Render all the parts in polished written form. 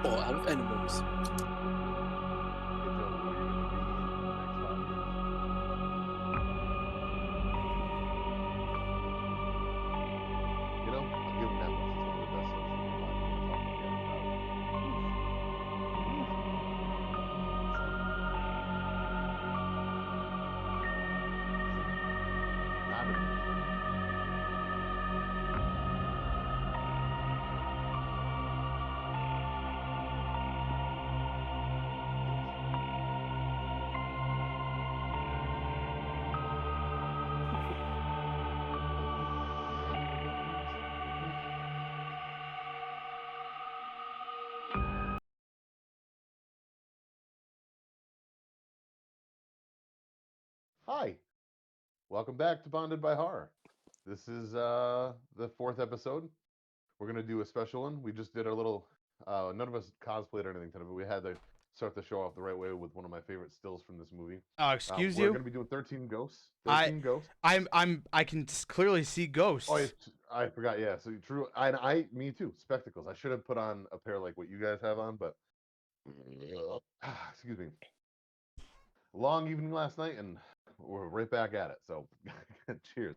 Or out of animals. Hey Joe, what are you going to be in the next 5 years? I'll give him that much. He's one of the best social media minds we ever talked to. Yeah. Oof. Oof. Not in it. Hi, welcome back to Bonded by Horror. This is the fourth episode. We're gonna do a special one. We just did our little. None of us cosplayed or anything today, but we had to start the show off the right way with one of my favorite stills from this movie. Excuse We're you. gonna be doing 13 ghosts. I 13 ghosts. I can clearly see ghosts. Oh, I forgot. Yeah, so true. Me too. Spectacles. I should have put on a pair like what you guys have on, but excuse me. Long evening last night, and we're right back at it. So, cheers.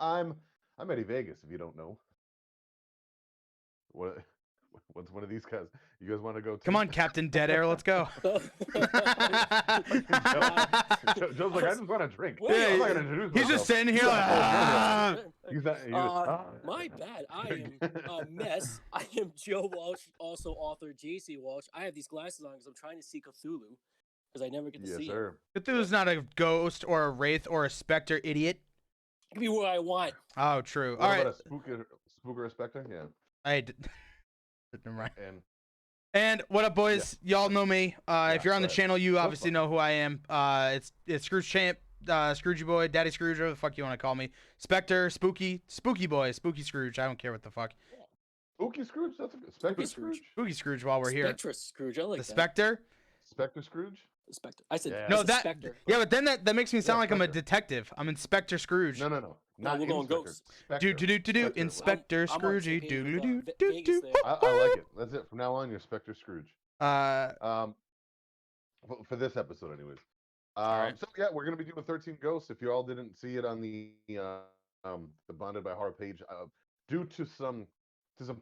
I'm Eddie Vegas. If you don't know, what's one of these guys? You guys want to go? Come on, Captain Dead Air, let's go. Joe's like, I just want to drink. Yeah, I'm not gonna introduce He's myself. just sitting here like, ah. My bad. I am a mess. I am Joe Walsh, also author JC Walsh. I have these glasses on because I'm trying to see Cthulhu because I never get to Yes, see him. sir. Cthulhu's not a ghost or a wraith or a specter, idiot. It can be what I want. Oh, true. What All right. about a spooker specter? Yeah. I did. Never mind. And And what up, boys? Y'all know me. If you're on the right. channel, you So obviously know who I am. It's Scrooge Champ, Scroogey Boy, Daddy Scrooge, whatever the fuck you want to call me. Specter, Spooky Boy, Spooky Scrooge. I don't care what the fuck. Spooky Scrooge. That's a good Spectre Spooky Scrooge. Spooky Scrooge while we're here. Spectre Scrooge. I like The that. Specter. Spectre Scrooge. The Spectre. I said Yeah. No, I said that. Spectre. Yeah, but then that makes me sound Yeah, like I'm a Spectre. detective. I'm Inspector Scrooge. No. No, we're going Inspector. ghosts. Spectre. Do Spectre. Inspector I'm on the same Scroogey. page Do with, do Ve- do Vegas do. there. I like it. That's it. From now on, you're Spectre Scrooge. Uh, For this episode, anyways. right. So yeah, we're gonna be doing 13 Ghosts. If you all didn't see it on the Bonded by Horror page, due to some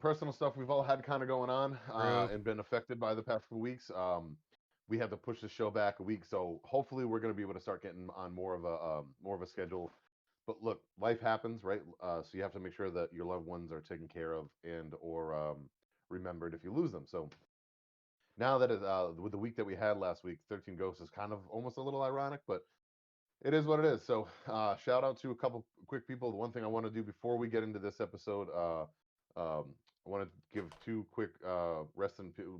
personal stuff we've all had kind of going on True. and been affected by the past few weeks, we had to push the show back a week. So hopefully, we're gonna be able to start getting on more of a schedule. But look, life happens, right? So you have to make sure that your loved ones are taken care of and or remembered if you lose them. So now that with the week that we had last week, 13 Ghosts is kind of almost a little ironic, but it is what it is. So shout out to a couple quick people. The one thing I want to do before we get into this episode, I want to give two quick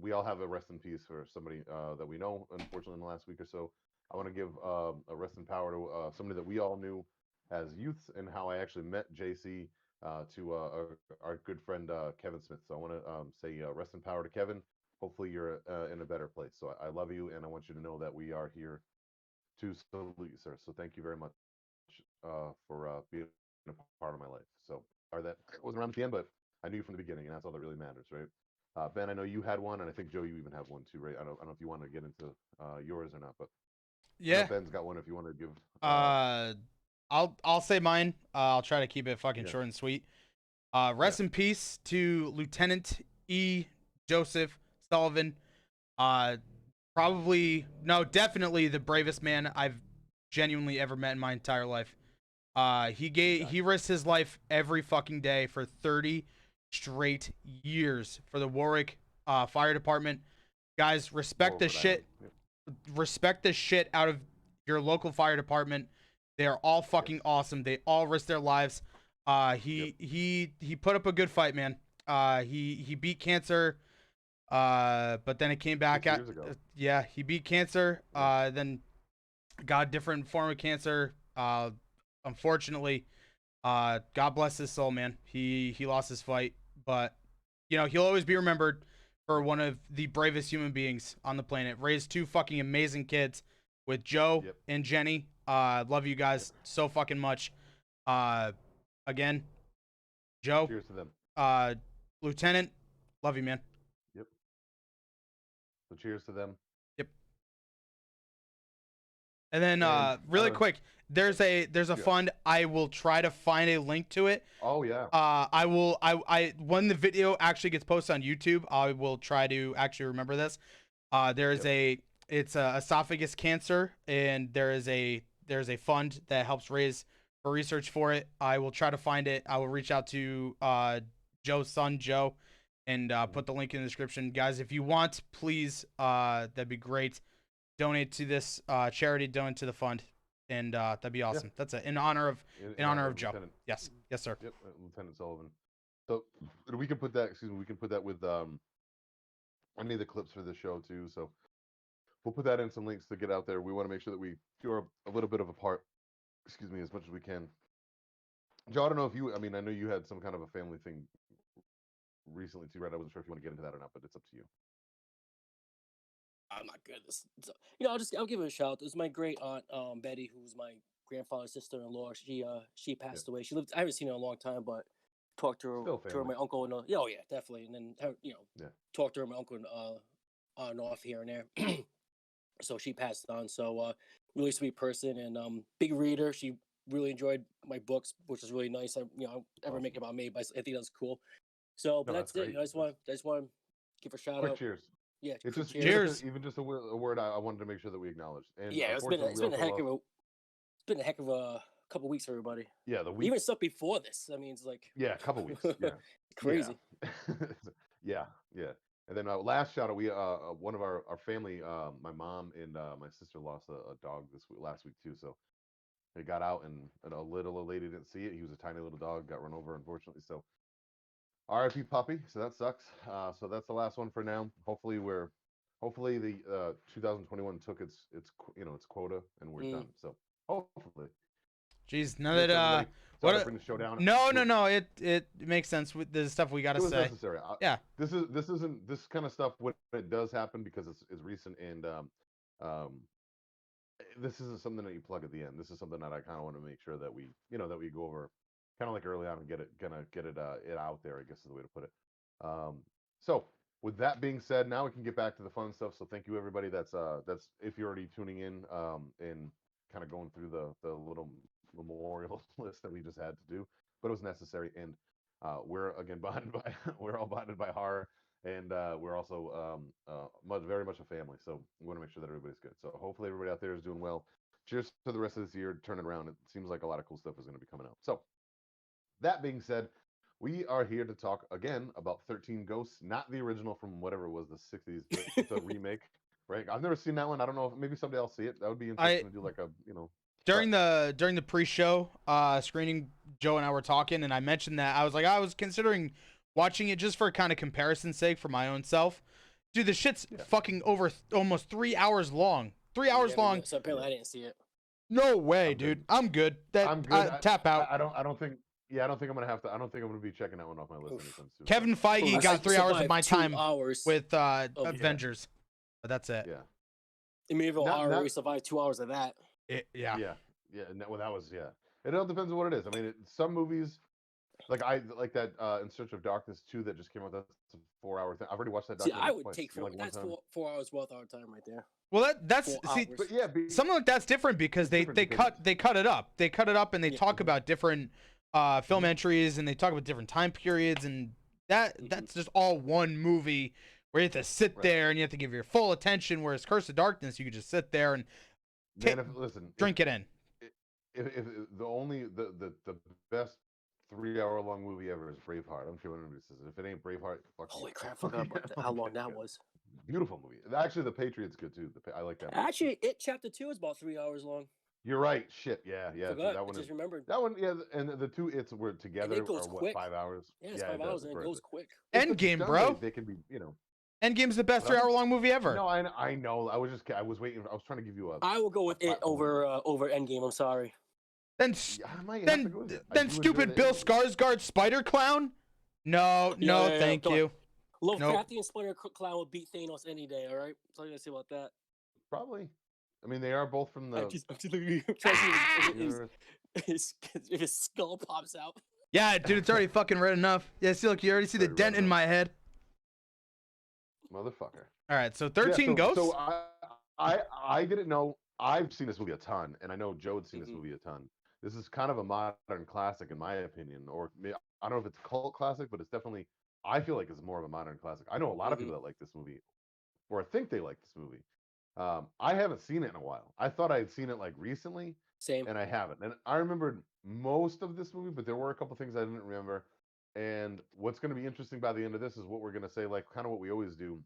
we all have a rest in peace for somebody that we know, unfortunately, in the last week or so. I want to give a rest in power to somebody that we all knew as youths and how I actually met JC to our good friend Kevin Smith. So I want to say rest in power to Kevin. Hopefully you're in a better place. So I love you, and I want you to know that we are here to salute you, sir. So thank you very much for being a part of my life. So sorry that I wasn't around at the end, but I knew you from the beginning, and that's all that really matters, right? Ben, I know you had one, and I think Joe, you even have one too, right? I don't know if you want to get into yours or not, but I know Yeah. Ben's got one. If you want to give, I'll say mine. I'll try to keep it fucking Yeah. short and sweet. Rest in peace to Lieutenant E. Joseph Sullivan. Definitely the bravest man I've genuinely ever met in my entire life. He risked his life every fucking day for 30 straight years for the Warwick Fire Department. Guys, respect the shit. Respect the shit out of your local fire department. They are all fucking awesome. They all risk their lives. He put up a good fight, man. He beat cancer. But then it came back 6 years ago. yeah, he beat cancer. Then got a different form of cancer. Unfortunately, God bless his soul, man. He lost his fight, but he'll always be remembered for one of the bravest human beings on the planet. Raised two fucking amazing kids with Joe and Jenny. Love you guys so fucking much. Again, Joe. Cheers to them. Lieutenant, love you, man. Yep. So cheers to them. And then And, really quick, there's a Yeah. fund. I will try to find a link to it. Oh yeah. I when the video actually gets posted on YouTube, I will try to actually remember this. There's it's esophagus cancer, and there's a fund that helps raise for research for it. I will try to find it. I will reach out to Joe's son Joe, and put the link in the description, guys. If you want, please, that'd be great. Donate to this charity. Donate to the fund, and that'd be awesome. That's it. In honor of Joe. Lieutenant. Yes, sir. Yep, Lieutenant Sullivan. So we can put that. Excuse me. We can put that with any of the clips for the show too. So we'll put that in some links to get out there. We want to make sure that we do a little bit of a part. Excuse me, as much as we can. Joe, I don't know if you. I mean, I know you had some kind of a family thing recently too, right? I wasn't sure if you want to get into that or not, but it's up to you. I'm not good at this. So, I'll give it a shout. It was my great aunt, Betty, who's my grandfather's sister-in-law. She passed away. She lived. I haven't seen her in a long time, but talked to her, Still to her, my family. uncle, and yeah, oh yeah, definitely. And then talked to her, my uncle, and on and off here and there. So she passed on. So really sweet person and big reader. She really enjoyed my books, which is really nice. I ever make it about me, but I think that's cool. So, but No, that's that's it. great. I just want to give her a shout Quick out. cheers. Yeah, It's quick just cheers. even just a word I wanted to make sure that we acknowledged. And Yeah, it's unfortunately, been a heck of a couple weeks for everybody. Yeah, the week. Even stuff before this. I mean, it's like Yeah, a couple weeks. Yeah. crazy. Yeah. yeah. And then last shout out, we one of our family, my mom and my sister lost a dog last week too. So they got out and a little old lady didn't see it. He was a tiny little dog, got run over unfortunately. So RIP puppy. So that sucks. So that's the last one for now. Hopefully the 2021 took its quota and we're done. So hopefully. Jeez, now Yes, that everybody. Sorry to bring the show down. No, it makes sense with the stuff we gotta It was say. necessary. Yeah. This kind of stuff when it does happen because it's recent and this isn't something that you plug at the end. This is something that I kind of want to make sure that we go over kind of like early on and get it out there, I guess is the way to put it. So with that being said, now we can get back to the fun stuff. So thank you everybody. That's if you're already tuning in and kind of going through the little memorial list that we just had to do, but it was necessary. And we're again we're all bonded by horror, and we're also very much a family. So we want to make sure that everybody's good. So hopefully everybody out there is doing well. Cheers to the rest of this year. Turn it around. It seems like a lot of cool stuff is going to be coming out. So that being said, we are here to talk again about 13 Ghosts, not the original from whatever it was, the 60s, but the remake. Right? I've never seen that one. I don't know if maybe someday I'll see it. That would be interesting to do like a during the pre-show screening, Joe and I were talking, and I mentioned that I was considering watching it just for kind of comparison's sake for my own self. Dude, the shit's fucking over almost 3 hours long. 3 hours long. So apparently I didn't see it. No way, I'm dude. good. I'm good. I'm good. Tap out. I don't think I'm gonna have to. I don't think I'm gonna be checking that one off my list anytime soon. Kevin Feige I got 3 hours of my 2 time hours. with Avengers, but that's it. Yeah. I mean, if Not- already survived 2 hours of that. Yeah. And that was It all depends on what it is. I mean, some movies, like that In Search of Darkness 2 that just came out. That's a 4-hour thing. I've already watched that. See, documentary I would twice, take like, one that's time. 4 hours worth of our time right there. Well, that's 4 see, hours. But yeah, something like that's different because they different cut because- they cut it up. They cut it up and they Yeah. talk about different film entries and they talk about different time periods and that's just all one movie where you have to sit Right. there and you have to give your full attention. Whereas Curse of Darkness, you could just sit there and Man, drink it in. If the best 3-hour long movie ever is Braveheart. I'm sure anybody says it. If it ain't Braveheart, fuck you. Holy crap! I forgot about how long that was. Beautiful movie. Actually, The Patriot's good too. I like that. movie. Actually, Chapter 2 is about 3 hours long. You're right. Shit. Yeah. Forgot. That one I just is. remembered. That one. Yeah. And the two It's were together. it goes are, what, quick. 5 hours? Yeah, it's it 5 does, hours and it's it very goes good. quick. If it's Endgame, done bro. right, they can be. Endgame's the best What? 3-hour long movie ever. No, I know. I was waiting. I was trying to give you a. I will go with it platform. over Endgame. I'm sorry. Then Yeah, I might have to go with it. I do enjoy stupid the Bill Endgame. Skarsgård Spider Clown. No, Yeah, thank come on. you. Lovecraftian and Splinter Clown will beat Thanos any day. All right, that's all I gotta say about that. Probably. I mean, they are both from the. I'm just looking at you. universe. If his skull pops out. Yeah, dude, it's already fucking red enough. Yeah, see, look, you already see the Very dent red in my head. motherfucker. All right, so Yeah, 13 Ghosts. So I didn't know. I've seen this movie a ton, and I know Joe had seen this movie a ton. This is kind of a modern classic, in my opinion, or I don't know if it's a cult classic, but it's definitely. I feel like it's more of a modern classic. I know a lot of people that like this movie, or I think they like this movie. I haven't seen it in a while. I thought I had seen it like recently, Same. and I haven't. And I remembered most of this movie, but there were a couple things I didn't remember. And what's going to be interesting by the end of this is what we're going to say, like kind of what we always do.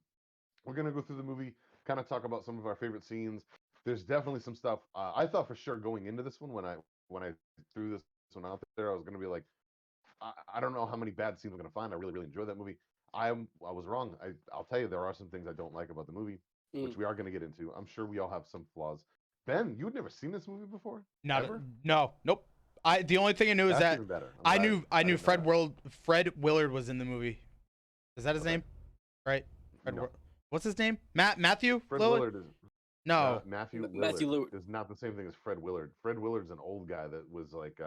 We're going to go through the movie, kind of talk about some of our favorite scenes. There's definitely some stuff I thought for sure going into this one when I threw this one out there, I was going to be like, I don't know how many bad scenes I'm going to find. I really enjoyed that movie. I was wrong. I'll tell you, there are some things I don't like about the movie, which we are going to get into. I'm sure we all have some flaws. Ben, you had never seen this movie before? Nope. The only thing I knew is that even better. I knew Fred Willard was in the movie. Is that his name? Right? What's his name? Matthew Fred Lillard? Willard is no. Matthew Matthew Lillard Lillard is not the same thing as Fred Willard. Fred Willard's an old guy that was like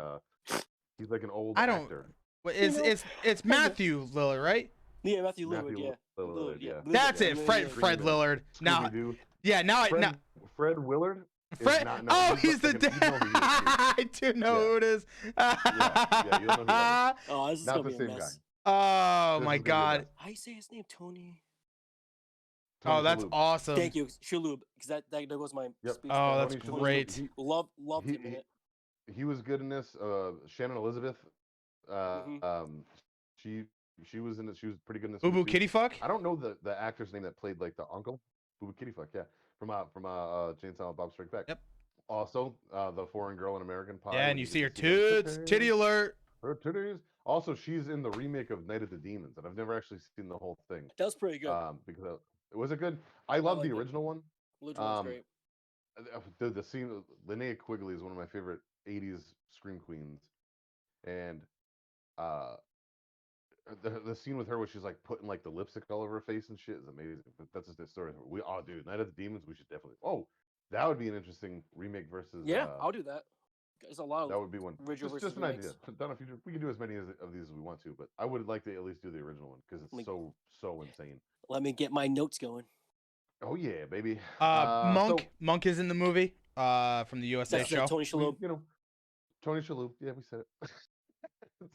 he's like an old I don't. actor. It's Matthew Lillard, right? Yeah, Matthew Lillard. Matthew Lillard, yeah. That's it. Fred Lillard. Now, yeah. Now Fred Willard. Fred. He's the dad. I do know who it is. Yeah, you don't know who that is. Oh, this is Not gonna the be a same mess. guy. Oh This my is gonna be a God. mess. How do you say his name? Tony. Oh, that's Shalhoub. awesome. Thank you, Shalhoub, because that goes my speech. Oh, that's Tony Shalhoub. great. Loved him in it. He was good in this. Shannon Elizabeth. She was in it. She was pretty good in this. Boo Boo movie, too. Kitty Fuck. I don't know the actor's name that played like the uncle. Boo Boo Kitty Fuck. Yeah, from Jane Silent Bob Strike Back. Yep. Also, the foreign girl in American Pie. Yeah, and you see her tits. Titty alert. Her titties. Also, she's in the remake of Night of the Demons, and I've never actually seen the whole thing. That was pretty good. Because was it good? I love the original one. Original one's great. The scene, Linnea Quigley is one of my favorite '80s scream queens, and the scene with her where she's like putting like the lipstick all over her face and shit is amazing. But that's just the story. Dude, Night of the Demons. We should definitely. Oh, that would be an interesting remake versus. Yeah, I'll do that. There's a lot of that would be one. original Just an remakes. idea. Done a future. We can do as many of these as we want to, but I would like to at least do the original one because it's so insane. Let me get my notes going. Oh yeah, baby. Monk is in the movie. From the USA show. Tony Shalhoub. Tony Shalhoub. Yeah, we said it.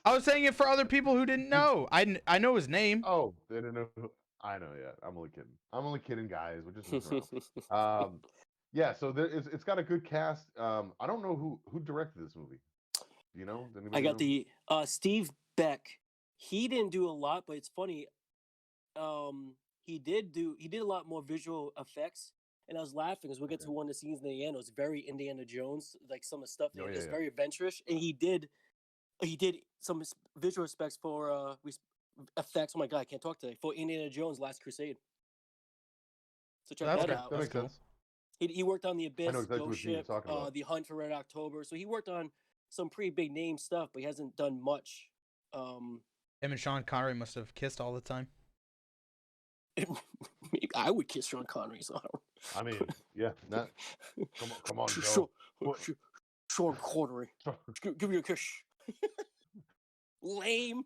I was saying it for other people who didn't know. I know his name. Oh, they didn't know. I know. Yeah, I'm only kidding, guys. We're just messing around. Yeah, so it's got a good cast. I don't know who directed this movie. Do you know? I got the Steve Beck. He didn't do a lot, but it's funny. He did a lot more visual effects, and I was laughing because we'll get to one of the scenes in the end. It was very Indiana Jones, like some of the stuff. It was very adventurous, and he did some visual effects for effects. Oh my God, I can't talk today. For Indiana Jones: Last Crusade. So check that out. That makes sense. He worked on The Abyss, exactly Ghost what you're Ship, talking about. The Hunt for Red October. So he worked on some pretty big name stuff, but he hasn't done much. Him and Sean Connery must have kissed all the time. I would kiss Sean Connery. So I mean, yeah. Come on, Joe. Sean Connery. Give me a kiss. Lame.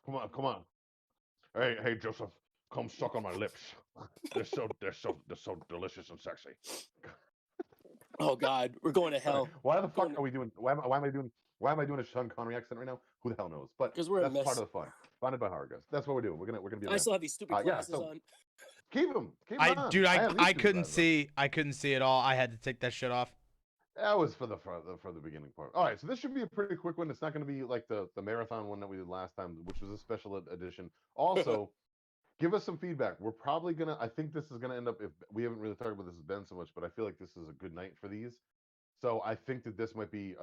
Come on. Hey, Joseph. Come suck on my lips. They're so delicious and sexy. Oh God, we're going to hell. Why the fuck are we doing? Why am I doing a Sean Connery accent right now? Who the hell knows? But because we're that's part of the fun. Funded by Horror Guys. That's what we're doing. We're gonna be. I still have these stupid glasses on. Keep them. I couldn't see. I couldn't see at all. I had to take that shit off. That was for the beginning part. All right, so this should be a pretty quick one. It's not going to be like the marathon one that we did last time, which was a special edition. Also, give us some feedback. We're probably gonna. I think this is gonna end up. If we haven't really talked about this with Ben so much, but I feel like this is a good night for these. So I think that this might be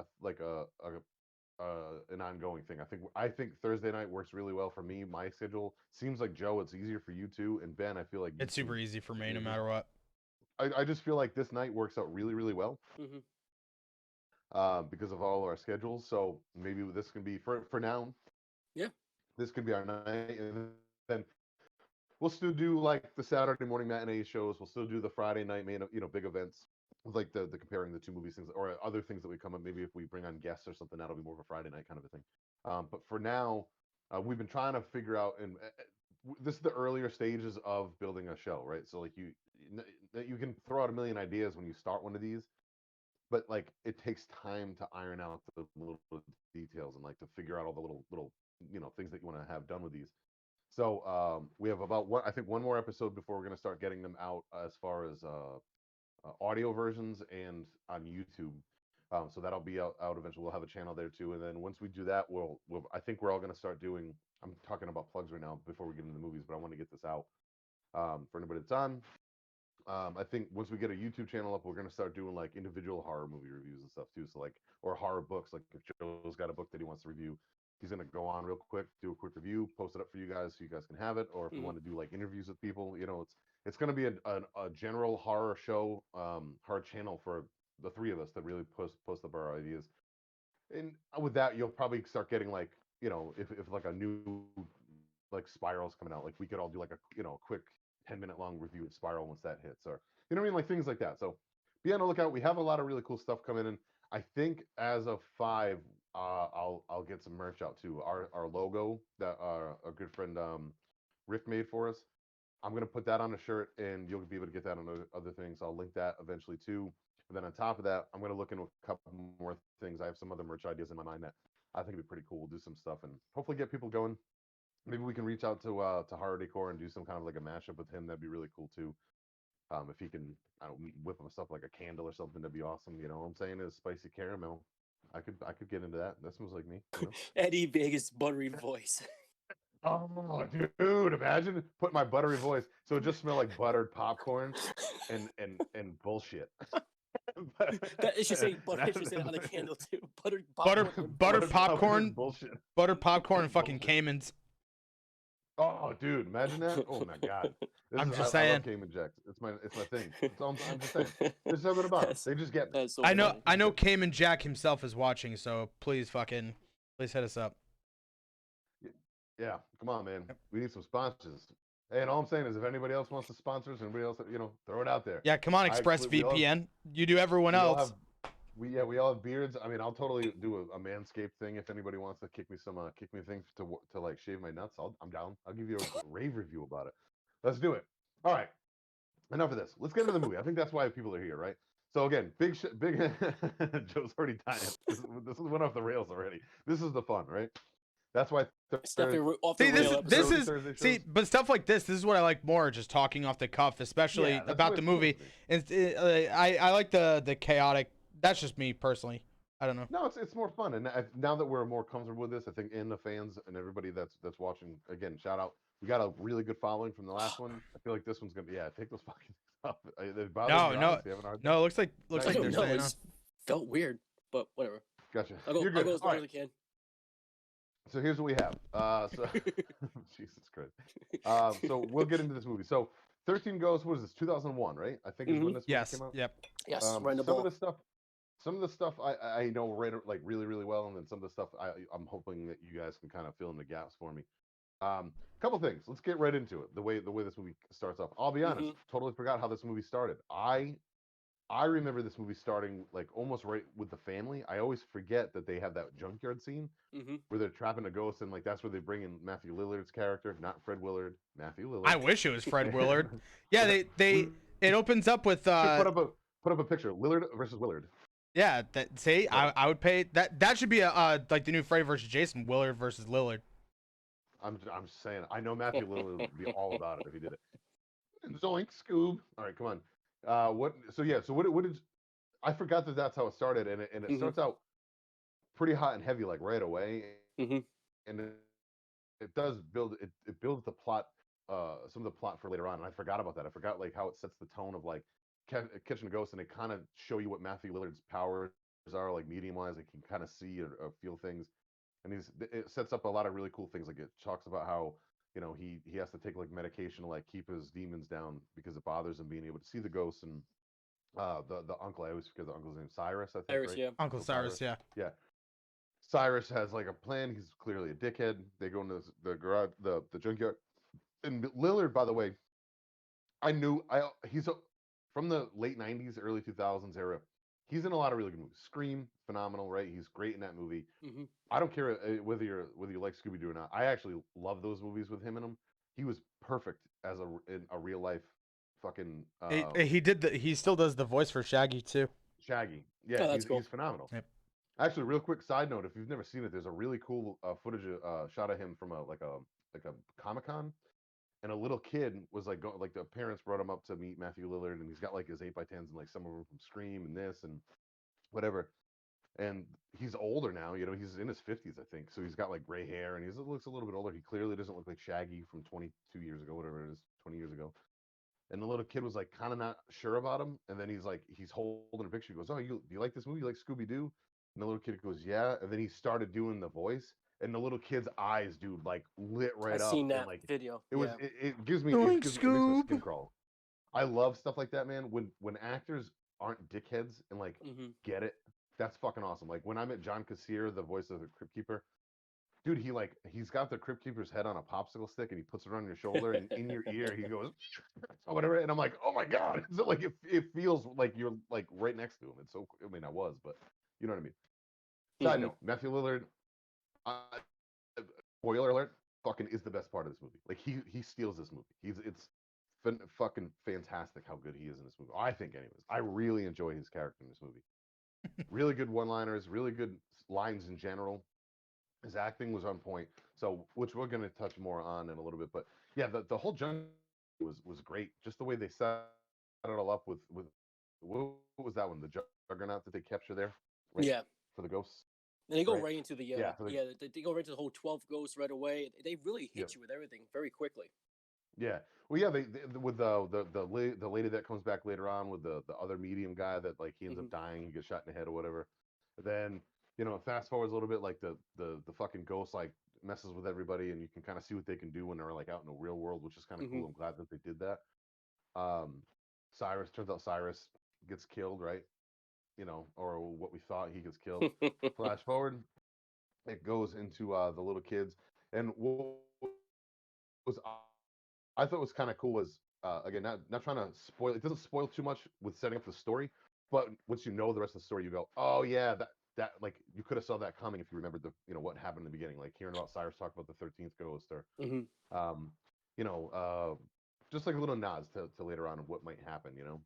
an ongoing thing. I think Thursday night works really well for me. My schedule seems like Joe. It's easier for you too, and Ben. I feel like it's super easy for me no matter what. I just feel like this night works out really, really well. Mm-hmm. Because of all our schedules. So maybe this can be for now. Yeah. This could be our night, and then we'll still do like the Saturday morning matinee shows. We'll still do the Friday night big events with like the comparing the two movies things or other things that we come up. Maybe if we bring on guests or something, that'll be more of a Friday night kind of a thing. But for now, we've been trying to figure out, and this is the earlier stages of building a show, right? So like you can throw out a million ideas when you start one of these, but like it takes time to iron out the little details and like to figure out all the little things that you want to have done with these. So we have about I think one more episode before we're going to start getting them out as far as audio versions and on YouTube. So that'll be out eventually. We'll have a channel there too. And then once we do that, I think we're all going to start doing. I'm talking about plugs right now before we get into the movies, but I want to get this out for anybody that's on. I think once we get a YouTube channel up, we're going to start doing like individual horror movie reviews and stuff too. So like, or horror books. Like if Joe's got a book that he wants to review, he's going to go on real quick, do a quick review, post it up for you guys so you guys can have it. Or if you want to do like interviews with people, it's going to be a general horror show, horror channel for the three of us that really post up our ideas. And with that, you'll probably start getting like, if like a new like Spiral's coming out, like we could all do like a quick 10-minute long review of Spiral once that hits, or what I mean, like things like that. So be on the lookout. We have a lot of really cool stuff coming in. I think as of 5, I'll get some merch out too. Our logo that our good friend Rick made for us. I'm gonna put that on a shirt, and you'll be able to get that on other things. I'll link that eventually too. And then on top of that, I'm gonna look into a couple more things. I have some other merch ideas in my mind that I think would be pretty cool. We'll do some stuff and hopefully get people going. Maybe we can reach out to Horror Decor and do some kind of like a mashup with him. That'd be really cool too. If he can, whip him stuff like a candle or something, that'd be awesome. You know what I'm saying? Is spicy caramel. I could get into that. That smells like me. Eddie Vegas buttery voice. Oh, dude! Imagine put my buttery voice, so it just smelled like buttered popcorn and bullshit. It should say butter. It should say on the candle too. Buttered popcorn. Buttered popcorn. Bullshit. Buttered popcorn and fucking Caymans. Oh, dude! Imagine that. Oh my god! I'm just saying. I love Cayman Jacks. It's my thing. I'm just saying. There's something about it. They just get me. So I know Cayman Jack himself is watching, so please hit us up. Yeah, come on, man. We need some sponsors. Hey, and all I'm saying is, if anybody else wants to sponsor us, anybody else, throw it out there. Yeah, come on, ExpressVPN. You do everyone else. We all have beards. I mean, I'll totally do a Manscaped thing if anybody wants to kick me things to like shave my nuts. I'm down. I'll give you a rave review about it. Let's do it. All right. Enough of this. Let's get into the movie. I think that's why people are here, right? So again, big. Joe's already dying. This went off the rails already. This is the fun, right? That's why. But stuff like this is what I like more. Just talking off the cuff, especially about the movie. I like the chaotic. That's just me personally. I don't know. No, it's more fun, and now that we're more comfortable with this, I think the fans and everybody that's watching, again, shout out. We got a really good following from the last one. I feel like this one's gonna take those fucking stuff. No. It looks like they're saying. It felt weird, but whatever. Gotcha. You're good. I'll go as far as I can. So here's what we have. Jesus Christ. So we'll get into this movie. So 13 Ghosts. What is this? 2001, right? I think is when this movie came out. Yep. Yes. Some of the stuff I know like really, really well, and then some of the stuff I'm hoping that you guys can kind of fill in the gaps for me. Couple things. Let's get right into it. The way this movie starts off. I'll be honest. Totally forgot how this movie started. I remember this movie starting like almost right with the family. I always forget that they have that junkyard scene where they're trapping a ghost, and like that's where they bring in Matthew Lillard's character, not Fred Willard. Matthew Lillard. I wish it was Fred Willard. Yeah, it opens up with put up a picture, Lillard versus Willard. Yeah, I would pay that. That should be like the new Freddy versus Jason, Willard versus Lillard. I'm just saying. I know Matthew Lillard would be all about it if he did it. Zoink, Scoob. All right, come on. What did I forgot that's how it started, and it starts out pretty hot and heavy like right away, and it does build it builds the plot, some of the plot for later on, and I forgot about that. I forgot like how it sets the tone of like catching a ghost, and they kind of show you what Matthew Lillard's powers are, like medium wise. Like he can kind of see or feel things, and it sets up a lot of really cool things. Like it talks about how he has to take like medication to like keep his demons down because it bothers him being able to see the ghosts. And the uncle, I always forget the uncle's name, Cyrus, I think. Cyrus, right? yeah. Uncle Cyrus, yeah. Yeah. Cyrus has like a plan. He's clearly a dickhead. They go into the garage, the junkyard. And Lillard, by the way, he's from the late 90s, early 2000s era. He's in a lot of really good movies. Scream, phenomenal, right? He's great in that movie. I don't care whether you like Scooby-Doo or not. I actually love those movies with him in them. he was perfect as in a real life fucking He still does the voice for Shaggy too. Shaggy. Yeah, Oh, that's cool. he's phenomenal. Yep. Actually, real quick side note: if you've never seen it, there's a really cool footage shot of him from a Comic-Con, and a little kid was like like the parents brought him up to meet Matthew Lillard, and he's got like his 8x10s and like some of them from Scream and this and whatever. And he's older now, you know, he's in his 50s, I think. So he's got like gray hair and he looks a little bit older. He clearly doesn't look like Shaggy from 22 years ago, whatever it is, 20 years ago. And the little kid was like kind of not sure about him. And then he's holding a picture. He goes, "Oh, do you like this movie? You like Scooby-Doo?" And the little kid goes, "Yeah." And then he started doing the voice. And the little kid's eyes, dude, like lit right up. I've seen that like, video. It gives me, Doink, it makes my skin Scoob. crawl. I love stuff like that, man. When actors aren't dickheads and like get it, that's fucking awesome. Like when I met John Kassir, the voice of the Crypt Keeper, dude, he's got the Crypt Keeper's head on a popsicle stick and he puts it on your shoulder and in your ear he goes or whatever, and I'm like, oh my god, so like it feels like you're like right next to him. It's so, I mean, I was, but you know what I mean. Side note, Matthew Lillard, spoiler alert, fucking is the best part of this movie. Like he steals this movie. It's fucking fantastic how good he is in this movie. I think, anyways. I really enjoy his character in this movie. Really good one-liners, really good lines in general. His acting was on point. So, which we're going to touch more on in a little bit. But yeah, the whole jungle was great. Just the way they set it all up with what was that one? The Juggernaut that they capture there. Right? Yeah. For the ghosts. And they go right into the they go right into the whole 12 ghosts right away. They really hit you with everything very quickly. Yeah. Well, yeah, they with the lady that comes back later on with the other medium guy that like he ends up dying, he gets shot in the head or whatever. Then, you know, fast forwards a little bit, like the fucking ghost like messes with everybody, and you can kind of see what they can do when they're like out in the real world, which is kind of cool. I'm glad that they did that. Turns out Cyrus gets killed, right? You know, or what we thought, he gets killed. Flash forward, it goes into the little kids, and what was I thought was kind of cool was again, not trying to spoil. It doesn't spoil too much with setting up the story, but once you know the rest of the story, you go, oh yeah, that like you could have saw that coming if you remembered what happened in the beginning, like hearing about Cyrus talk about the 13th ghost, or just like a little nods to later on of what might happen, you know.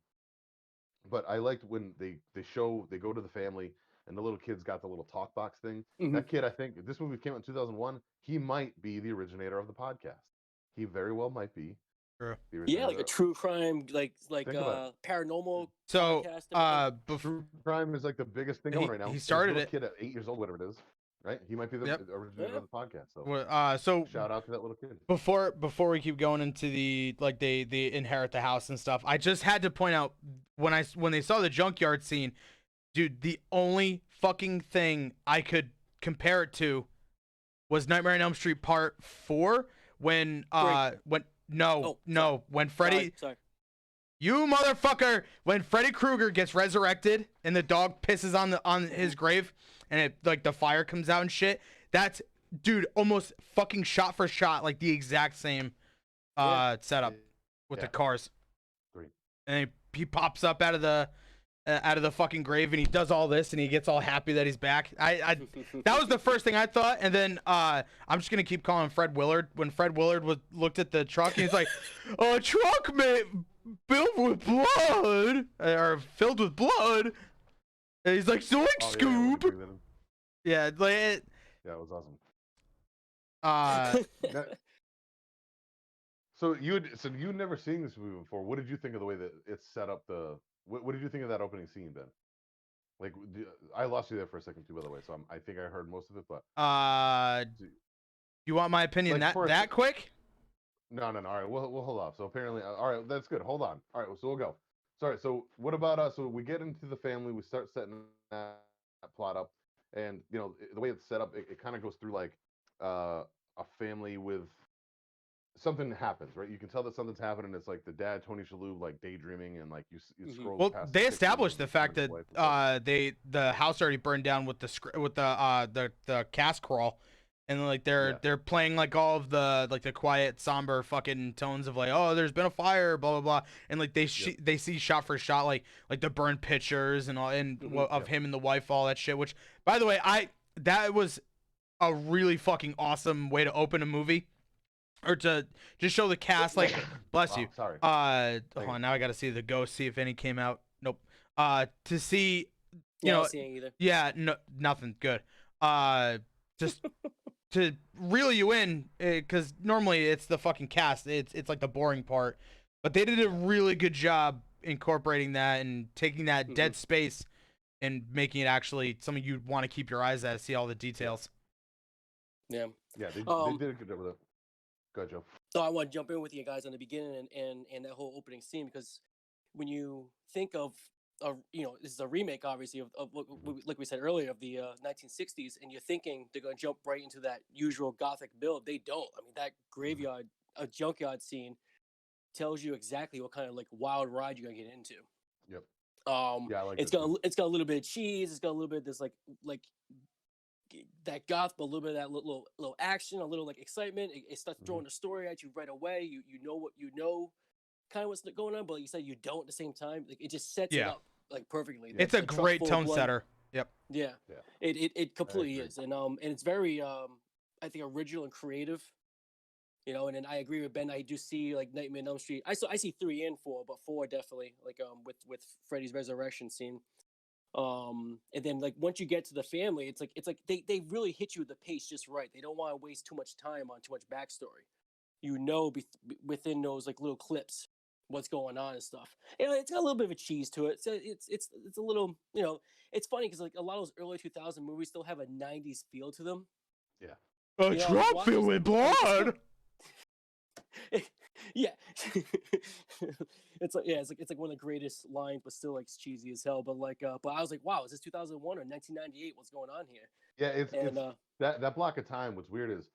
But I liked when they go to the family and the little kid's got the little talk box thing. That kid, I think, if this movie came out in 2001, he might be the originator of the podcast. He very well might be. True. Yeah, like a true crime, like paranormal. So, true crime is like the biggest thing going right now. He started it. Kid at 8 years old, whatever it is, right? He might be the originator of the podcast. So, shout out to that little kid. Before we keep going into the like they inherit the house and stuff, I just had to point out when they saw the junkyard scene, dude, the only fucking thing I could compare it to was Nightmare on Elm Street Part 4 when Freddy, sorry. You motherfucker, when Freddy Krueger gets resurrected and the dog pisses on his grave and it like the fire comes out and shit, that's, dude, almost fucking shot for shot, like the exact same setup with the cars. Great. And he pops up out of the fucking grave and he does all this and he gets all happy that he's back. I that was the first thing I thought, and then I'm just gonna keep calling him Fred Willard. When Fred Willard looked at the truck, he's like, "A truck filled with blood," or filled with blood. And he's like, "Zoink, Scoob." Yeah, like it. Yeah, it was awesome. So you'd never seen this movie before. What did you think of the way that it's set up? What did you think of that opening scene, Ben? Like, I lost you there for a second too, by the way. So I think I heard most of it, but you want my opinion that quick? No. All right, we'll hold off. So apparently, all right, that's good. Hold on. All right, so we'll go. Sorry. So what about us? So we get into the family. We start setting that plot up, and you know the way it's set up, it kind of goes through like a family with. Something happens, right? You can tell that something's happening. It's like the dad, Tony Shalhoub, like daydreaming, and like you scroll. Well, past they established the fact that the house already burned down with the cast crawl, and like they're playing like all of the like the quiet, somber fucking tones of like, oh, there's been a fire, blah blah blah, and like they see shot for shot like the burned pictures and all of him and the wife, all that shit. Which, by the way, that was a really fucking awesome way to open a movie. or to just show the cast, like, bless you. Sorry. Hold on, now I gotta see the Ghost, see if any came out. Nope. To see, you Not know, seeing either. yeah, no, nothing good. Just to reel you in, because normally it's the fucking cast. It's like the boring part, but they did a really good job incorporating that and taking that dead space and making it actually something you'd want to keep your eyes at, see all the details. Yeah. Yeah, they did a good job with it. Go ahead, Joe. So I want to jump in with you guys on the beginning and that whole opening scene, because when you think of this is a remake, obviously, of like we said earlier, of the 1960s, and you're thinking they're going to jump right into that usual Gothic build. They don't. I mean, that graveyard, a junkyard scene tells you exactly what kind of like wild ride you're going to get into. Yep. Yeah, I like it's got a little bit of cheese. It's got a little bit of this like that goth, but a little bit of that little action, a little like excitement. It starts throwing the story at you right away. You know what you know, kind of what's going on, but like you said, you don't at the same time. Like it just sets it up like perfectly. It's a great tone setter. Yep. Yeah. It completely is, and it's very I think original and creative. You know, and then I agree with Ben. I do see like Nightmare on Elm Street. I see 3 and 4, but 4 definitely like with Freddy's resurrection scene. And then like once you get to the family, it's like they really hit you with the pace just right. They don't want to waste too much time on too much backstory. You know, within those like little clips, what's going on and stuff. You know, it's got a little bit of a cheese to it. So it's a little, you know, it's funny because like a lot of those early 2000 movies still have a 90s feel to them. Yeah. A drop filled with blood. Yeah. It's like one of the greatest lines, but still like cheesy as hell. But but I was like, wow, is this 2001 or 1998? What's going on here? Yeah, it's that block of time. What's weird is,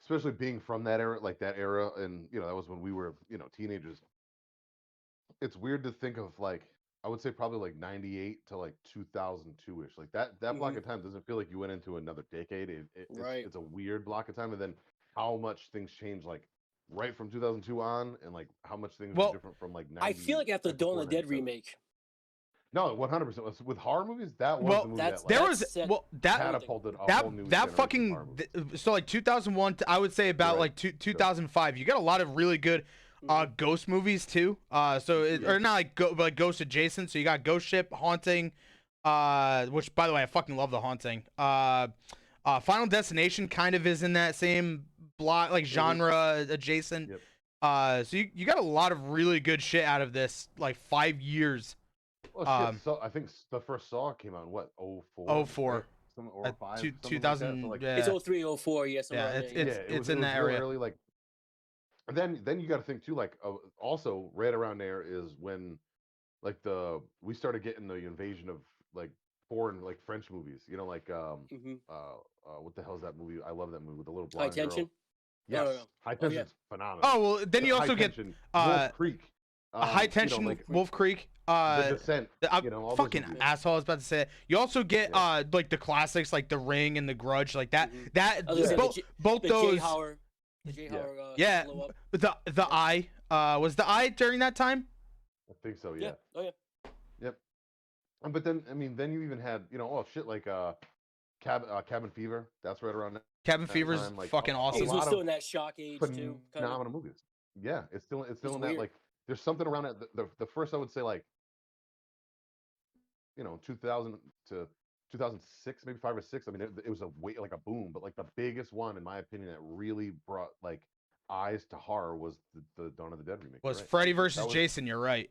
especially being from that era, and you know that was when we were teenagers. It's weird to think of like I would say probably like 98 to like 2002 ish. Like that block of time doesn't feel like you went into another decade. It's a weird block of time, and then how much things change like right from 2002 on, and like how much things are different from like 90. I feel like after Dawn of the Dead remake. No, 100%. With horror movies, that was the movie that catapulted a whole new that fucking so like 2001 I would say about like 2005. You got a lot of really good ghost movies too. Or not like ghost adjacent. So you got Ghost Ship, Haunting, which by the way I fucking love the Haunting. Final Destination kind of is in that same block, like genre adjacent. So you got a lot of really good shit out of this like 5 years. Well, so I think the first Saw came out in what 04. 04. Right? Or 5. 2000. Like it's 03, 04. Yes. It's in that area. Early, like, and then you got to think too. Like also right around there is when like we started getting the invasion of like foreign like French movies. You know, like what the hell is that movie? I love that movie with the little blonde High Tension. Girl. Yes, High Tension's phenomenal. Oh well, then you also get Wolf Creek. High Tension, Wolf Creek. The Descent. All fucking asshole. I was about to say it. You also get like the classics, like The Ring and The Grudge, like that. Both those. Yeah. The Eye. Was The Eye during that time? I think so. Yeah. Oh yeah. Yep. But then then you even had shit like Cabin Fever. That's right around that. Cabin Fever's like, fucking awesome. He's still in that shock age too. Phenomenal movies. Yeah, it's still in that like. There's something around it. The first I would say like 2000 to 2006, maybe 5 or 6. I mean, it was like a boom, but like the biggest one in my opinion that really brought like eyes to horror was the Dawn of the Dead remake. Was Freddy versus Jason? You're right.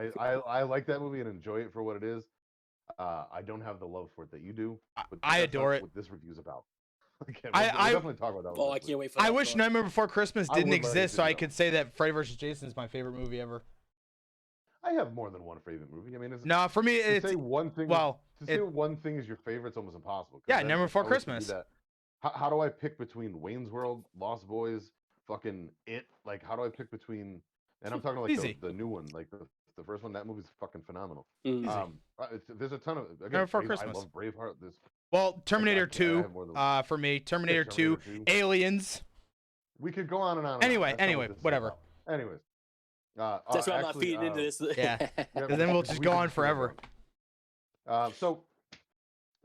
I like that movie and enjoy it for what it is. I don't have the love for it that you do. But I adore it. What this review's about. We'll definitely talk about that. Oh, I can't wait for that. I wish Nightmare Before Christmas didn't exist, so I could say that Freddy vs. Jason is my favorite movie ever. I have more than one favorite movie. I mean, for me, it's say one thing. Well, say one thing is your favorite, it's almost impossible. Yeah, Nightmare Before Christmas. How do I pick between Wayne's World, Lost Boys, fucking It? Like, how do I pick between? And I'm talking like the new one, like the first one. That movie's fucking phenomenal. There's a ton of Nightmare Before Christmas. I love Braveheart. Terminator 2. For me, Terminator 2, Aliens. We could go on and on. Anyway, whatever. Anyways. That's why I'm not feeding into this. Yeah, because then we'll just go on forever. So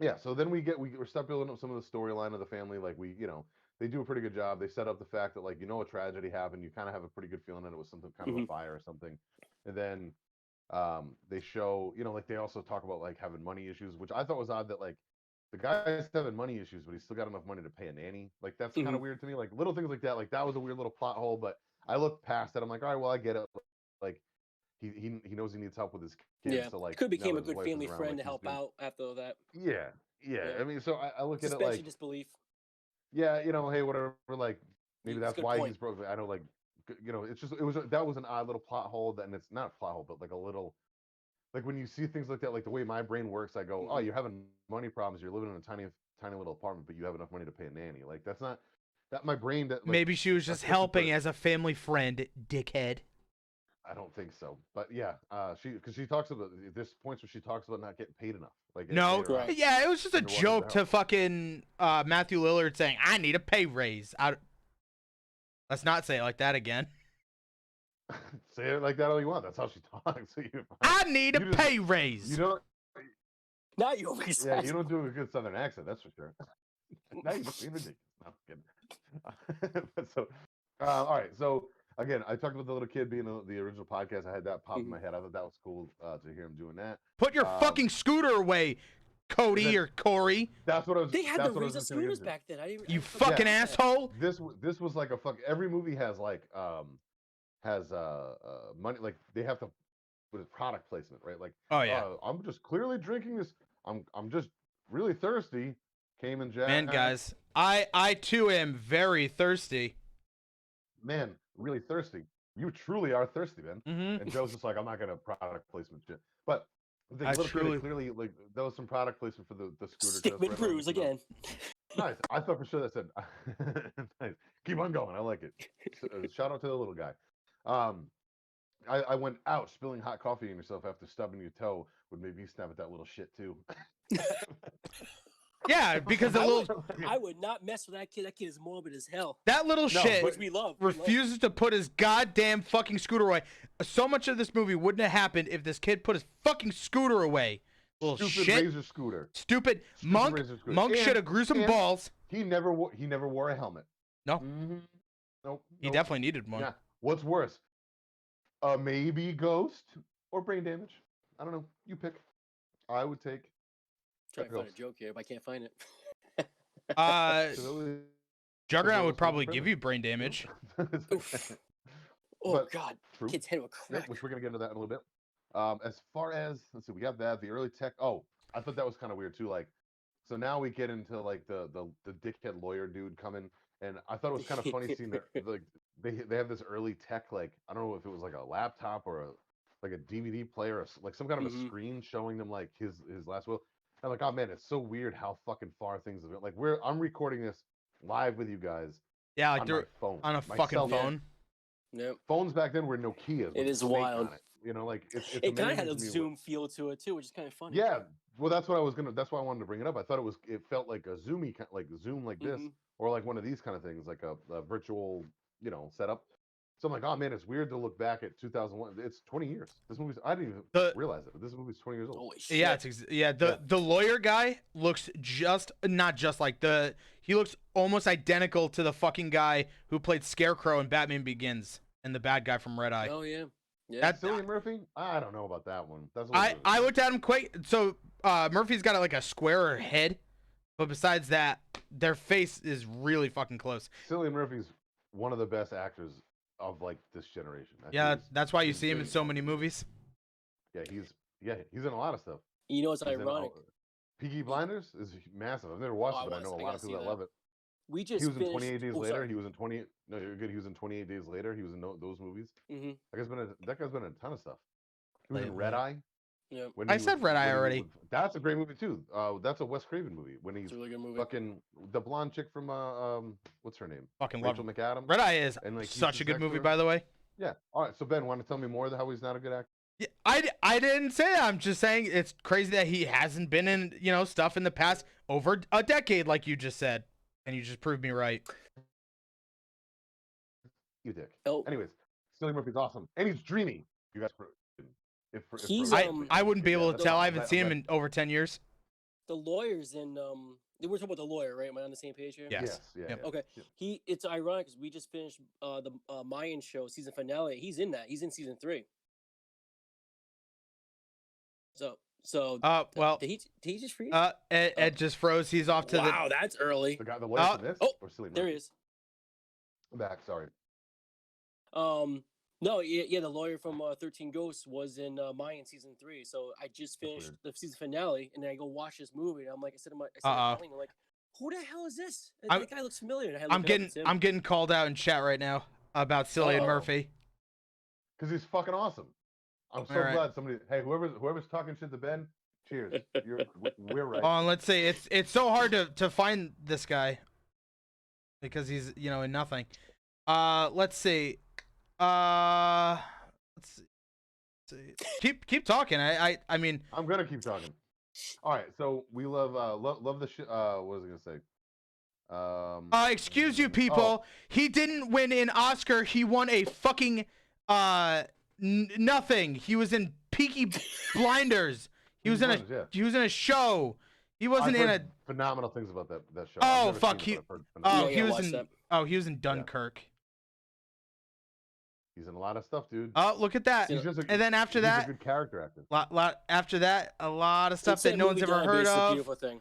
yeah, so then we start building up some of the storyline of the family. Like they do a pretty good job. They set up the fact that like a tragedy happened. You kind of have a pretty good feeling that it was something kind of a fire or something, and then they show like they also talk about like having money issues, which I thought was odd that like the guy's having money issues, but he's still got enough money to pay a nanny. Like that's kind of weird to me. Like little things like that was a weird little plot hole. But I looked past that. I'm like, all right, well, I get it. Like he knows he needs help with his kids. Yeah, So like could became now a that his good wife is family around, friend like to he's help doing. out after that. Yeah. Yeah. I mean, so I look at it Suspension like, disbelief. yeah, hey, whatever. Like maybe It's a that's good why point. he's broke. I know, like, that was an odd little plot hole. That, and it's not a plot hole, but like a little, like when you see things like that, like the way my brain works, I go, oh, you're having money problems. You're living in a tiny little apartment, but you have enough money to pay a nanny. Like that's not that my brain that like. Maybe she was just helping as a family friend, dickhead. I don't think so, but yeah, because she talks about there's points where she talks about not getting paid enough. Like No, later on, Right. yeah, it was just a Underwater joke House. to fucking Matthew Lillard saying, "I need a pay raise." Let's not say it like that again. Say it like that all you want. That's how she talks. So I need a pay raise. You don't. Now you always. Yeah, you don't do a good Southern accent. That's for sure. Now you don't ridiculous. No, I'm kidding. But so, all right. So again, I talked about the little kid being the original podcast. I had that pop in my head. I thought that was cool to hear him doing that. Put your fucking scooter away, Cody or Corey. That's what I was. They had that's the what I was Razor just gonna get scooters into. back then. I didn't. You I forgot fucking about that. asshole. This was like a fuck. Every movie has like has money. Like they have to with product placement, right? Like, Oh yeah, I'm just clearly drinking this. I'm just really thirsty. Cayman Jack. man, guys, I too am very thirsty. Man, really thirsty. You truly are thirsty, man. Mm-hmm. And Joe's just like, I'm not gonna product placement shit. But the I little truly- kid clearly like there was some product placement for the scooter. Stickman Brews again. Nice. I thought for sure that said nice. Keep on going. I like it. Shout out to the little guy. I went out spilling hot coffee on yourself after stubbing your toe would make me snap at that little shit too. Yeah, because the little I would not mess with that kid. That kid is morbid as hell. that little shit Which we love. We love. refuses to put his goddamn fucking scooter away. So much of this movie wouldn't have happened if this kid put his fucking scooter away. Little Stupid shit. razor scooter. Stupid Stupid Monk. razor scooter. Monk And- should have grew some and balls. He never wore a helmet. No. Mm-hmm. Nope. He nope. definitely needed one. Yeah. What's worse? Maybe ghost or brain damage. I don't know. You pick. I would take. Trying to find a ghost. joke here, but I can't find it. Juggernaut would Ghost probably in give prison. you brain damage. Oof. Oh But- God, True. kid's head will Yeah, crack. which we're gonna get into that in a little bit. As far as let's see, we got that the early tech. Oh, I thought that was kind of weird too. Like, so now we get into like the dickhead lawyer dude coming, and I thought it was kind of funny seeing that like they have this early tech, like I don't know if it was like a laptop or like a DVD player or like some kind of a screen showing them like his last will. I'm like, oh man, it's so weird how fucking far things have been. Like I'm recording this live with you guys. Yeah, like on they're my phone, on a my fucking cell phone. Yep. Phones back then were Nokia's. with It is Snake wild. on it. You know, like it's It kind of had amazing a to me what- Zoom feel to it too, which is kind of funny. Yeah, well, that's what I was gonna. That's why I wanted to bring it up. I thought it felt like a zoomy, like Zoom, like this, or like one of these kind of things, like a virtual, setup. So I'm like, oh man, it's weird to look back at 2001. It's 20 years. This movie's. I didn't even realize it. But this movie's 20 years old. Holy shit. Yeah, the lawyer guy looks not just like he looks almost identical to the fucking guy who played Scarecrow in Batman Begins and the bad guy from Red Eye. Oh yeah. Yeah. That- Cillian Murphy. I don't know about that one. That's a little bit of a- I looked at him quite. So Murphy's got like a squarer head, but besides that, their face is really fucking close. Cillian Murphy's one of the best actors of like this generation. I think Yeah, he's- that's why you he's see him in very- so many movies. Yeah, he's in a lot of stuff. You know what's He's in ironic? Peaky Blinders is massive. I've never watched Oh, it, but I I know a gotta lot of see people that that. love it. We just He was in finished. 28 Days oh, Later. sorry. He was in 20. No, you're good. He was in 28 Days Later. He was in those movies. Mm-hmm. That guy's been in a ton of stuff. He was in Lately. Red Eye. Yeah. when I he said was- Red Eye when he already. was- That's a great movie too. That's a Wes Craven movie when he's It's a really good movie. fucking the blonde chick from what's her name? Fucking love Rachel McAdams. Red Eye is And, like, he's such a the good sex movie, with her. by the way. Yeah. All right. So Ben, want to tell me more how he's not a good actor? Yeah, I didn't say that. I'm just saying it's crazy that he hasn't been in stuff in the past over a decade, like you just said, and you just proved me right. You dick. Oh, Anyways, Cillian Murphy's awesome, and he's dreamy. You guys, He's, I wouldn't be able to that's tell. all. I haven't That- seen him that- in over 10 years. the lawyers in we're talking about the lawyer, right? Am I on the same page here? Yes. Yes. Yeah. Yep. Yeah. Okay. Yeah. It's ironic because we just finished the Mayan show season finale. He's in that. He's in season 3. So Well, did he just freeze? Ed just froze. He's off to wow, that's early. The guy, the lawyer from this. Oh, or Cillian there Murphy? he is. I'm back. Sorry. No, yeah, the lawyer from 13 Ghosts was in Mayan season 3. So I just That's finished weird. the season finale, and then I go watch this movie, and I'm like, I said, Uh-oh. I'm like, who the hell is this? I'm- That guy looks familiar. And I had to I'm look it up, getting it's him. I'm getting called out in chat right now about Cillian Uh-oh. Murphy. Because he's fucking awesome. I'm so All right. glad somebody. Hey, whoever's talking shit to Ben, cheers. We're right. Oh, and let's see. It's so hard to find this guy because he's in nothing. Let's see. Let's see. Keep talking. I mean. I'm gonna keep talking. All right, so we love love the shit. What was I gonna say? Excuse you, people. He didn't win an Oscar. He won a fucking nothing. He was in Peaky Blinders. He was in a yeah. he was in a show. He wasn't I've in a. heard phenomenal things about that show. Oh, I've never fuck, seen it, but I've heard Oh, phenomenal. Yeah, he was watch in. that. Oh, he was in Dunkirk. He's in a lot of stuff, dude. Oh, look at that. He's just a, And then after he's a that, good character actor. after that, a lot of stuff It's that no one's movie ever Database, heard it's a of. beautiful thing.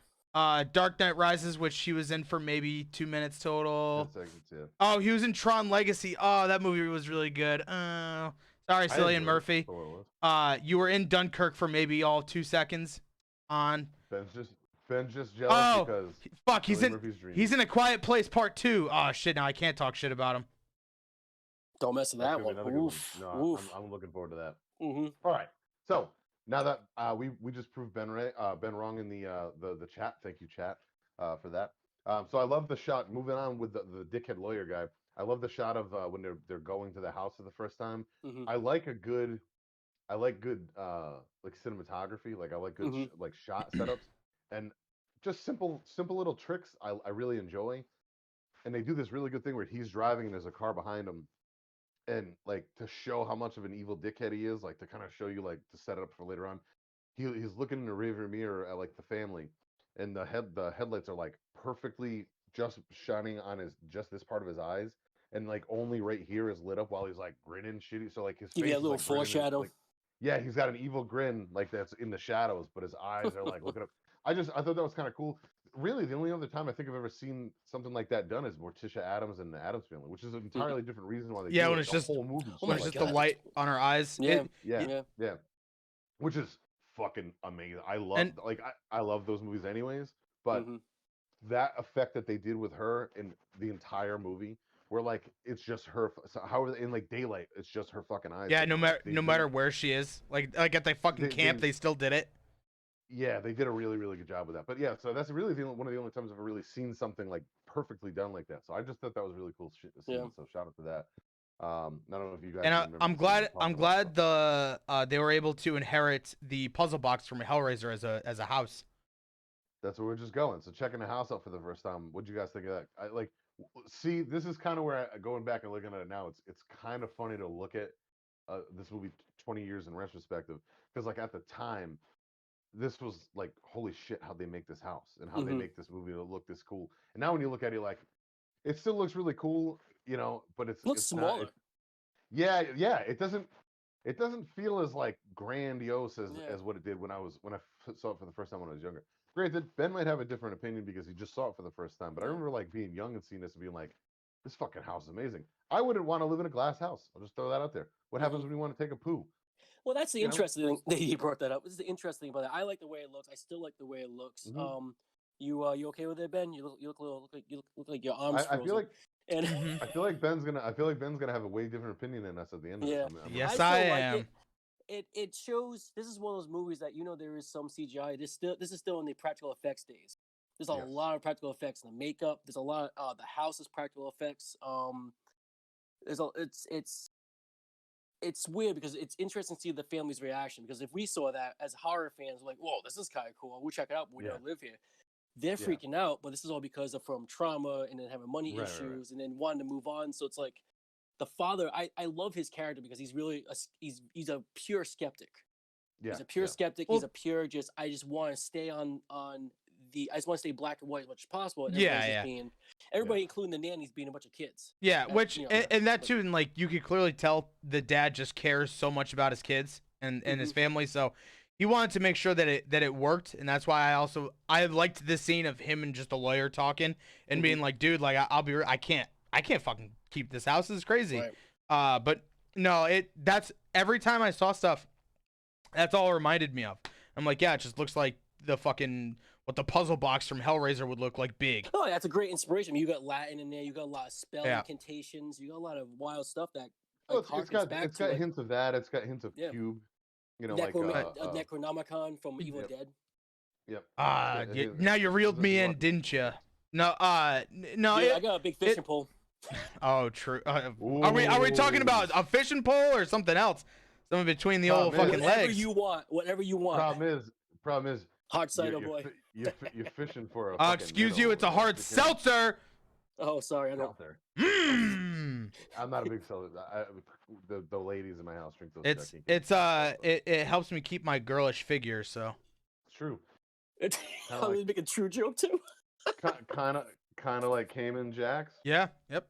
Dark Knight Rises, which he was in for maybe 2 minutes total. That's yeah. Oh, he was in Tron Legacy. Oh, that movie was really good. Sorry, Cillian Murphy. That's what it was. You were in Dunkirk for maybe all 2 seconds. On. Ben's just jealous Oh, because fuck, he's Cillian in. Murphy's dream. He's in A Quiet Place Part 2. Oh shit! Now I can't talk shit about him. Don't mess with That's that gonna one. be another good Oof. one. No, Oof. I'm looking forward to that. Mm-hmm. All right. So now that we just proved Ben wrong in the chat. Thank you, chat, for that. So I love the shot. Moving on with the dickhead lawyer guy. I love the shot of when they're going to the house for the first time. Mm-hmm. I like good like cinematography. Like I like good like shot setups and just simple little tricks. I really enjoy. And they do this really good thing where he's driving and there's a car behind him. And like to show how much of an evil dickhead he is, like to kind of show you, like to set it up for later on. He's looking in the rearview mirror at like the family, and the headlights are like perfectly just shining on just this part of his eyes, and like only right here is lit up while he's like grinning shitty. So like his face Give you a is, little like, grinning and, foreshadow. like, yeah, he's got an evil grin like that's in the shadows, but his eyes are like looking up. I thought that was kind of cool. Really, the only other time I think I've ever seen something like that done is Morticia Adams and the Addams Family, which is an entirely different reason why they Yeah, do when it. it's The just- whole movie. Oh When my it's just God. the light on our eyes. Yeah. Yeah, which is fucking amazing. I love And- I love those movies anyways, but Mhm. that effect that they did with her in the entire movie, where like it's just her. So how in like daylight, it's just her fucking eyes. Yeah, Like, no matter they no did- matter where she is, like at the fucking They- camp, they- they still did it. Yeah, they did a really good job with that. But yeah, so that's really one of the only times I've really seen something like perfectly done like that. So I just thought that was really cool. Yeah. So shout out to that. I don't know if you guys. And remember I'm seeing glad me talk I'm about glad stuff. they were able to inherit the puzzle box from Hellraiser as a house. That's where we're just going. So checking the house out for the first time. What'd you guys think of that? See, this is kind of where going back and looking at it now. It's kind of funny to look at this movie 20 years in retrospective, because like at the time, this was like holy shit how they make this house and how they Mhm. make this movie to look this cool. And now when you look at it, like it still looks really cool, but it's Looks it's smaller. Not, yeah, it doesn't feel as like grandiose Yeah. as what it did when I saw it for the first time when I was younger. Granted, Ben might have a different opinion because he just saw it for the first time, but I Yeah. remember like being young and seeing this and being like, this fucking house is amazing. I wouldn't want to live in a glass house. I'll just throw that out there. What happens when you want to take a poo? Well, that's the You know? interesting thing that you brought that up. This is the interesting thing about it. I like the way it looks. I still like the way it looks. Mhm. You okay with it, Ben? You look like your arms I frozen. feel like and Mhm. I feel like Ben's gonna have a way different opinion than us at the end of Yeah. this. Yes, still I like am. it shows. This is one of those movies that there is some CGI. This is still in the practical effects days. There's a Yes. lot of practical effects in the makeup. There's a lot. The house is practical effects. It's weird because it's interesting to see the family's reaction, because if we saw that as horror fans, we're like, whoa, this is kind of cool. We'll check it out, but we Yeah. don't live here. They're Yeah. freaking out, but this is all because of from trauma and then having money Right, issues and then wanting to move on. So it's like the father, I love his character because he's really he's a pure skeptic. Yeah, He's a pure yeah. skeptic. Well- He's a pure I just want to stay on the. I just want to stay black and white as much as possible. And Yeah, everybody's yeah. just everybody, including the nannies, being a bunch of kids. Yeah, That- which you know, and that but- too, and like you could clearly tell the dad just cares so much about his kids and his family, so he wanted to make sure that it worked, and that's why I liked this scene of him and just a lawyer talking and being like, dude, like I can't fucking keep this house. This is crazy. Right. But no, that's every time I saw stuff, that's all it reminded me of. I'm like, yeah, it just looks like the fucking what the puzzle box from Hellraiser would look like big. Oh, that's a great inspiration. You got Latin in there. You got a lot of spell Yeah. incantations. You got a lot of wild stuff that Well, like, it's got harkens back to hints of that. It's got hints of Yeah. Cube. You know, Necronomicon from Evil Yep. Dead. Yep. Now you reeled me in, didn't you? No, no. Yeah, I got a big fishing pole. Oh, true. Are we talking about a fishing pole or something else? Something between the old Problem is- fucking Whatever legs. you want. Whatever you want. Problem is, Hard cider you're, boy. you're fishing for a. fucking Excuse you, minnow it's a or hard chicken seltzer. Oh, sorry. I don't. out there. Mm. I'm not a big seller. The ladies in my house drink those. It helps me keep my girlish figure. So It's true. I was making a true joke too. Kind of like Cayman Jacks. yeah, yep.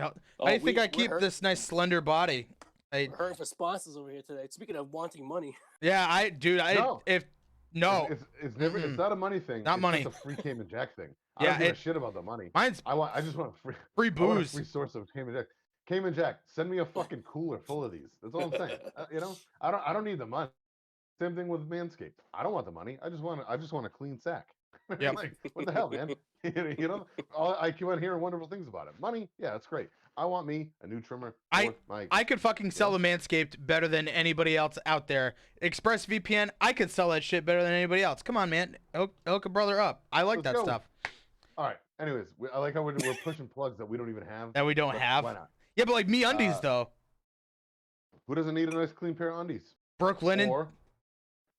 Oh, I think I we're keep hurt- this nice slender body. We're hurting for sponsors over here today. Speaking of wanting money, No. No, It's never. It's not a money thing. Not it's money. Just a free Cayman Jack thing. Yeah, I don't give a shit about the money. mine's I just want a free. free I want a booze. free source of Cayman Jack. Cayman Jack, send me a fucking cooler full of these. That's all I'm saying. You know, I don't need the money. Same thing with Manscaped. I don't want the money. I just want a clean sack. Yep. Like, what the hell, man? You know, I keep on hearing wonderful things about it. Money, yeah, that's great. I want me a new trimmer. I could fucking sell the Manscaped better than anybody else out there. ExpressVPN, I could sell that shit better than anybody else. Come on, man. Hook a brother up. I like Let's that go. stuff. All right. Anyways, I like how we're pushing plugs that we don't even have. That we don't but have. Why not? Yeah, but like me undies though. Who doesn't need a nice clean pair of undies? Brooke Linen. Or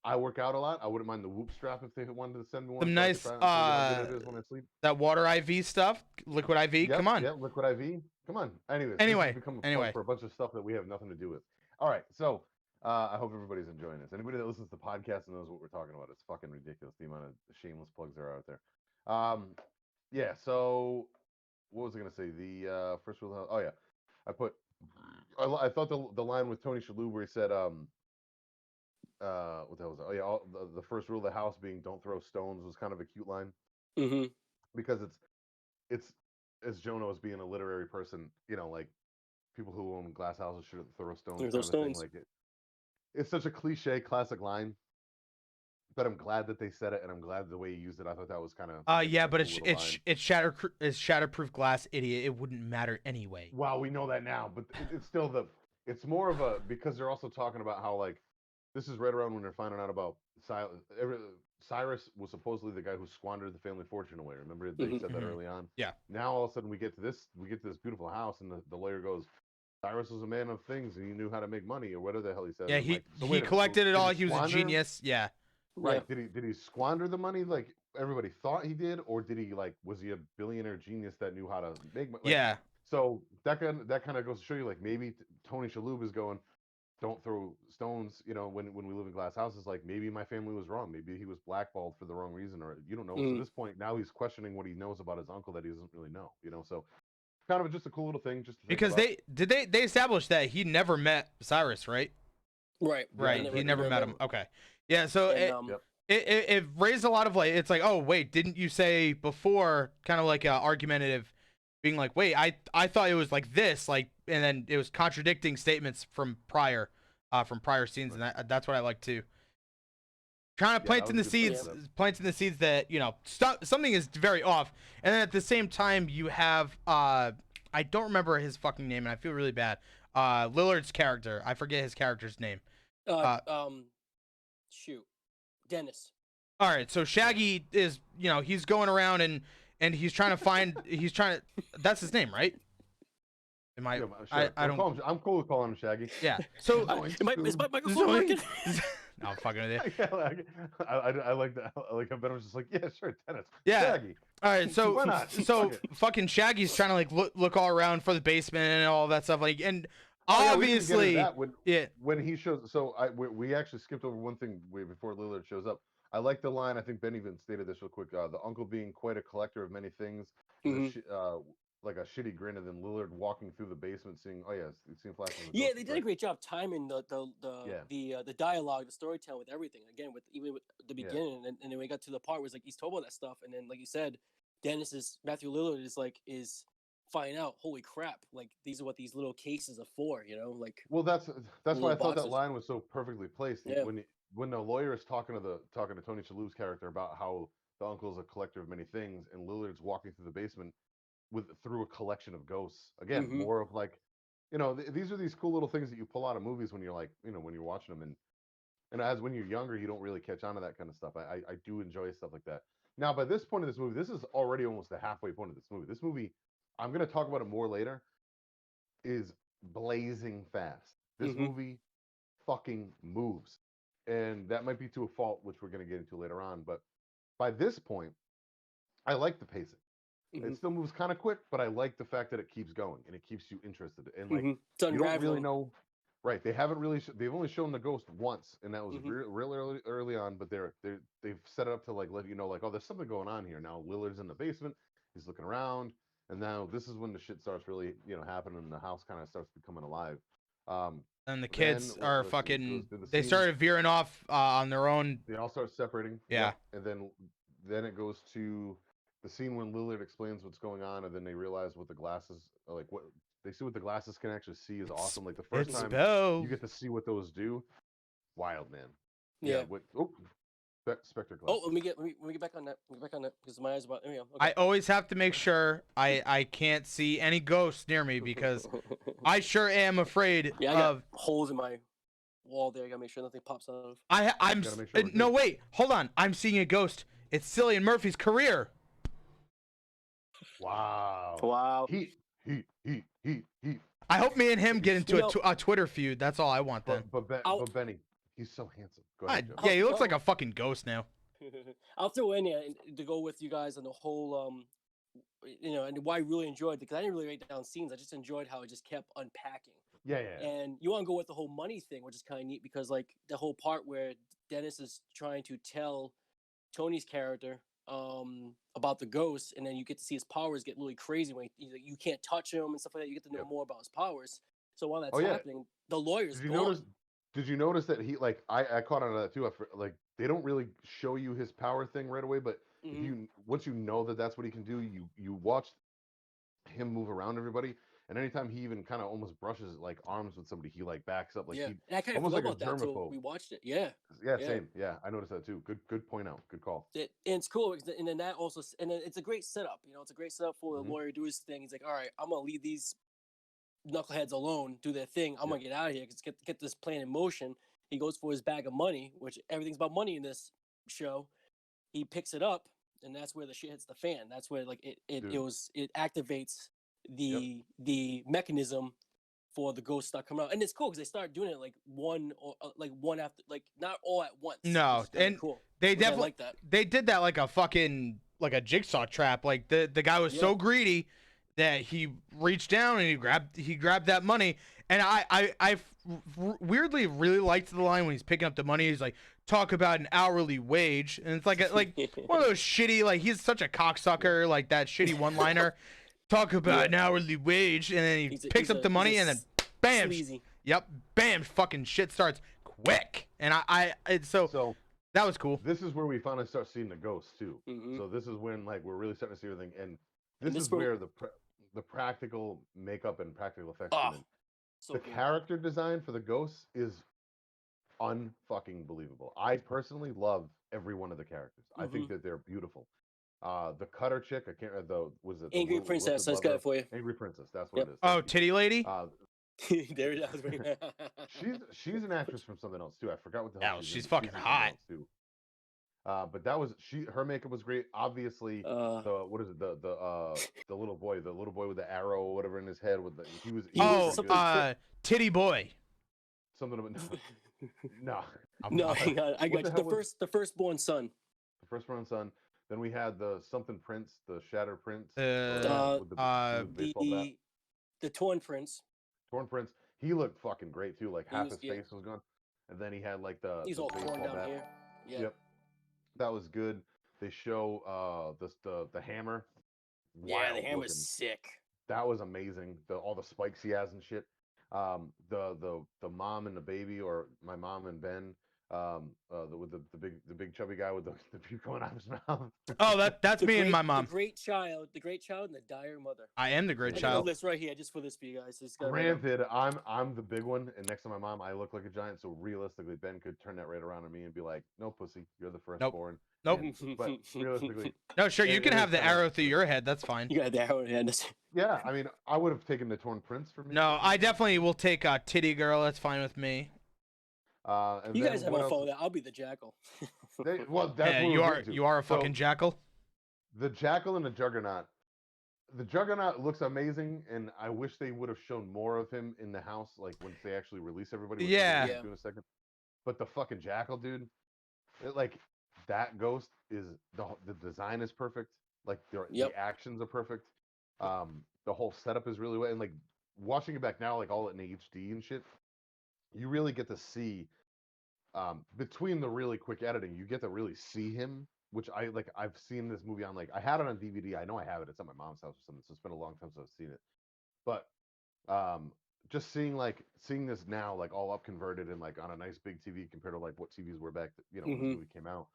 I work out a lot. I wouldn't mind the Whoop strap if they wanted to send me one. Some so I could nice, try and see how good it is when I sleep. That water IV stuff. Liquid IV. Yep, Come on. Yeah, Liquid IV. Come on. Anyways, Anyway, this has become a plug for a bunch of stuff that we have nothing to do with. All right, so I hope everybody's enjoying this. Anybody that listens to the podcast knows what we're talking about. It's fucking ridiculous the amount of shameless plugs there are out there. Yeah. So what was I gonna say? The first rule. Oh yeah, I thought the line with Tony Shalhoub where he said what the hell was it? Oh yeah, the first rule of the house being don't throw stones was kind of a cute line because it's as Jonah was being a literary person, you know, like people who own glass houses should throw stones. Throw kind of thing. stones. Like it's such a cliche, classic line. But I'm glad that they said it, and I'm glad the way you used it. I thought that was kind of. Yeah, but it's shatterproof glass, idiot. It wouldn't matter anyway. Wow, we know that now, but it's still it's more of a because they're also talking about how like this is right around when they're finding out about Cyrus was supposedly the guy who squandered the family fortune away. Remember they said that early on. Yeah. Now all of a sudden we get to this beautiful house, and the lawyer goes, Cyrus was a man of things, and he knew how to make money, or whatever the hell he said. Yeah, I'm he like, so wait a minute, collected it did all. He was a squander? genius. Yeah. Right. Did he squander the money like everybody thought he did, or did he was he a billionaire genius that knew how to make money? Yeah. So that kind of goes to show you like maybe Tony Shalhoub is going, don't throw stones. You know, when we live in glass houses, like maybe my family was wrong. Maybe he was blackballed for the wrong reason, or you don't know. So at this point, now he's questioning what he knows about his uncle that he doesn't really know. You know, so kind of just a cool little thing. Just to think Because about. they established that he never met Cyrus, right? Right. Right. He never met him. Okay. Yeah. So And, it raised a lot of like, it's like, oh wait, didn't you say before? Kind of like argumentative, being like, wait, I thought it was like this, like, and then it was contradicting statements from prior scenes, and that's what I like too. Trying to plant in the seeds that, you know, something is very off, and then at the same time you have I don't remember his fucking name, and I feel really bad. Lillard's character, I forget his character's name. Shoot, Dennis. All right, so Shaggy is, you know, he's going around and he's trying to find, that's his name, right? Am I? Yeah, sure. I don't. I'm cool with calling him Shaggy. Yeah. So Is my microphone working? No, I'm fucking with you. I like that. I like how Ben was just like, yeah, sure, Dennis. Yeah. Shaggy. All right, so Why not? so Fuck it. fucking Shaggy's trying to like look all around for the basement and all that stuff, like, and Oh, yeah, we can get into obviously, that yeah. when he shows. So we actually skipped over one thing before Lillard shows up. I like the line. I think Ben even stated this real quick. The uncle being quite a collector of many things, is like a shitty grin, and then Lillard walking through the basement, seeing, oh yes, seeing flashes. Of Yeah, ghosts, they did right? a great job timing the dialogue, the storytelling with everything. Again, with even with the Yeah. beginning, and then we got to the part where it's like he's talking about that stuff, and then like you said, Matthew Lillard is finding out, holy crap, like these are what these little cases are for, like. Well, that's why I little thought that boxes. line was so perfectly placed. Yeah. When the lawyer is talking to Tony Shalhoub's character about how the uncle's a collector of many things, and Lillard's walking through the basement through a collection of ghosts. Again, more of like, these are these cool little things that you pull out of movies when you're like, when you're watching them, and as when you're younger, you don't really catch on to that kind of stuff. I do enjoy stuff like that. Now, by this point of this movie, this is already almost the halfway point of this movie. This movie, I'm going to talk about it more later, is blazing fast. This movie fucking moves. And that might be to a fault, which we're going to get into later on. But by this point, I like the pacing. It still moves kind of quick, but I like the fact that it keeps going and it keeps you interested. And like, you don't really know. Right. They haven't really, they've only shown the ghost once, and that was real early on, but they've set it up to like let you know, like, oh, there's something going on here. Now Lillard's in the basement, he's looking around, and now this is when the shit starts really, happening, and the house kind of starts becoming alive. And the kids are fucking. They scene. started veering off on their own. They all start separating. Yeah. And then it goes to the scene when Lillard explains what's going on, and then they realize what the glasses, like what they see, what the glasses can actually see is awesome. Like the first time you get to see what those do, wild, man. Yeah. Spectre glasses. Oh, let me get back on that. Let me get back on that because my eyes about. There we go. Okay. I always have to make sure I can't see any ghosts near me because I sure am afraid I got of holes in my wall there. I gotta make sure nothing pops out of. I'm no wait, hold on. I'm seeing a ghost. It's Cillian Murphy's career. Wow. Heat. I hope me and him get into a Twitter feud. That's all I want then. But Benny, he's so handsome. Go ahead, Joe. Yeah, he looks like a fucking ghost now. I'll throw in there to go with you guys on the whole, and why I really enjoyed it, because I didn't really write down scenes. I just enjoyed how it just kept unpacking. Yeah. And you want to go with the whole money thing, which is kind of neat because, like, the whole part where Dennis is trying to tell Tony's character about the ghost, and then you get to see his powers get really crazy when you can't touch him and stuff like that. You get to know more about his powers. So while that's happening, the lawyer's gone. Did you notice that he, like, I caught on to that too. Like, they don't really show you his power thing right away, but once you know that that's what he can do, you watch him move around everybody, and anytime he even kind of almost brushes like arms with somebody, he like backs up, like he and I kind of almost forgot like a about that germaphobe. till we watched it. Yeah, same. Yeah, I noticed that too. Good point out. Good call. And it's cool, and then that also, and then it's a great setup. It's a great setup for the lawyer to do his thing. He's like, all right, I'm gonna leave these knuckleheads alone, do their thing. I'm gonna get out of here, get this plan in motion. He goes for his bag of money, which everything's about money in this show. He picks it up, and that's where the shit hits the fan. That's where like it activates the mechanism for the ghosts start coming out, and it's cool because they start doing it like one after, like not all at once. No, and cool. They definitely like that. They did that like a fucking like a jigsaw trap. Like the guy was so greedy that he reached down and he grabbed that money. And I weirdly really liked the line when he's picking up the money. He's like, talk about an hourly wage, and it's like one of those shitty, like, he's such a cocksucker, like that shitty one liner. Talk about an hourly wage, and then he picks up the money, and then bam, bam, fucking shit starts quick. And so that was cool. This is where we finally start seeing the ghosts too. So this is when like we're really starting to see everything, and this is where the practical makeup and practical effects come in. So the character design for the ghosts is unfucking believable. I personally love every one of the characters. I think that they're beautiful. The cutter chick, I can't remember was it Angry Princess? That's got it for you. Angry Princess, that's what it is. Oh, titty lady. There it is. She's an actress from something else too. I forgot what the hell. She's fucking hot. But that was her makeup was great. Obviously, the little boy with the arrow or whatever in his head with titty boy. Something about no. Hang on. I got the firstborn son. The firstborn son. Then we had the something prince, the Shatter Prince. The Torn Prince. Torn Prince. He looked fucking great too. Like half his Yeah. face was gone, and then he had like the He's all torn baseball down bat. here. Yeah. Yep, that was good. They show the hammer. Yeah, the Wild hammer's looking. sick. That was amazing. All the spikes he has and shit. The mom and the baby, or my mom and Ben, with the big chubby guy with the puke coming out of his mouth. Oh, that's me and my The mom. great child, and the dire mother. I am the great I got a child. list right here just for this for you guys. It's got right up. Granted, I'm the big one, and next to my mom, I look like a giant. So realistically, Ben could turn that right around on me and be like, "No, pussy, you're the firstborn." Nope. But realistically, No, sure, you can have the arrow through your head. That's fine. You got the arrow in hand. yeah, I mean, I would have taken the Torn Prince for me. No, I definitely will take a titty girl. That's fine with me. And You then guys have what a else? phone. I'll be the jackal. Well, that's Yeah, what you we're are getting to. you are a So, fucking jackal. the Jackal and the Juggernaut. The Juggernaut looks amazing, and I wish they would have shown more of him in the house, like once they actually release everybody. Which Yeah. we'll get to in a second. But the fucking Jackal, dude, like that ghost is the design is perfect. Like the actions are perfect. The whole setup is really well, and like watching it back now, like all in HD and shit, you really get to see between the really quick editing, you get to really see him, which I like. I've seen this movie on like I had it on DVD. I know I have it. It's at my mom's house or something. So it's been a long time since I've seen it. But just seeing this now, like all up converted and like on a nice big TV compared to like what TVs were back, when this movie came out.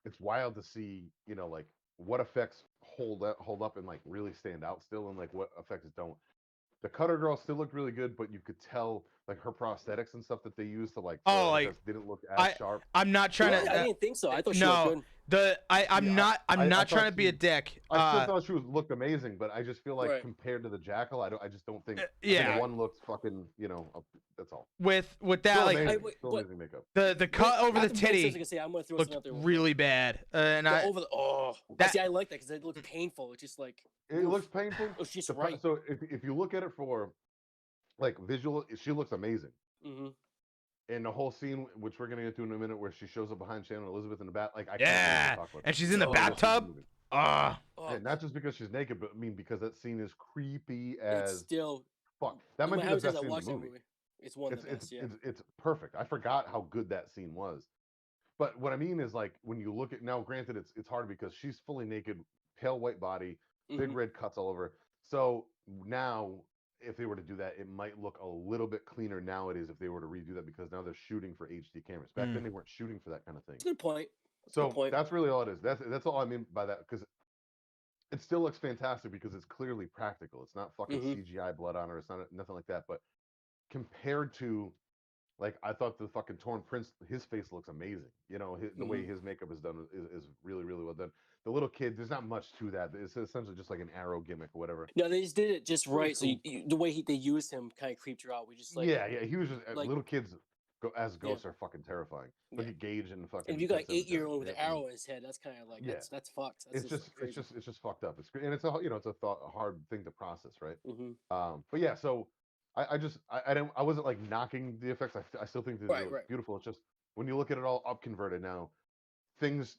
It's wild to see, like what effects hold up and like really stand out still, and like what effects don't. The Cutter Girl still looked really good, but you could tell like her prosthetics and stuff that they used to like just didn't look as sharp. I'm not trying to. I didn't think so. I thought she looked good. I'm not trying to be a dick. I still thought she looked amazing, but I just feel like compared to the Jackal, I just don't think. I think one looks fucking, that's all. With that, still like amazing, still amazing makeup. The cut over the I was titty gonna say, I'm gonna throw looked something out there. really bad, and see, I like that because it looked painful. It's just like it looks painful. Oh, she's right. So if you look at it for like visual, she looks amazing. Mm-hmm. And the whole scene, which we're gonna get to in a minute, where she shows up behind Shannon Elizabeth in the bat, like I yeah, can't talk about and that. she's in the bathtub. And not just because she's naked, but I mean because that scene is creepy as it's still fuck. That might be the best scene in the movie. It's one of the best. It's perfect. I forgot how good that scene was. But what I mean is like when you look at now, granted it's hard because she's fully naked, pale white body, big red cuts all over. So now if they were to do that, it might look a little bit cleaner nowadays if they were to redo that because now they're shooting for HD cameras. Back then they weren't shooting for that kind of thing. Good point. That's really all it is. That's all I mean by that because it still looks fantastic because it's clearly practical. It's not fucking CGI blood on her. It's not nothing like that. But compared to like I thought the fucking Torn Prince, his face looks amazing. The way his makeup is done is really, really well done. The little kid, there's not much to that. It's essentially just like an arrow gimmick or whatever. No, they just did it just right. So the way they used him kind of creeped you out. We just like he was just little kids as ghosts are fucking terrifying. Look at Gage and fucking. And if you got an 8-year-old with an arrow in his head, that's kind of like that's fucked. That's it's just fucked up. It's a hard thing to process, right? Mm-hmm. But yeah, so I wasn't like knocking the effects. I still think they're beautiful. It's just when you look at it all up converted now, things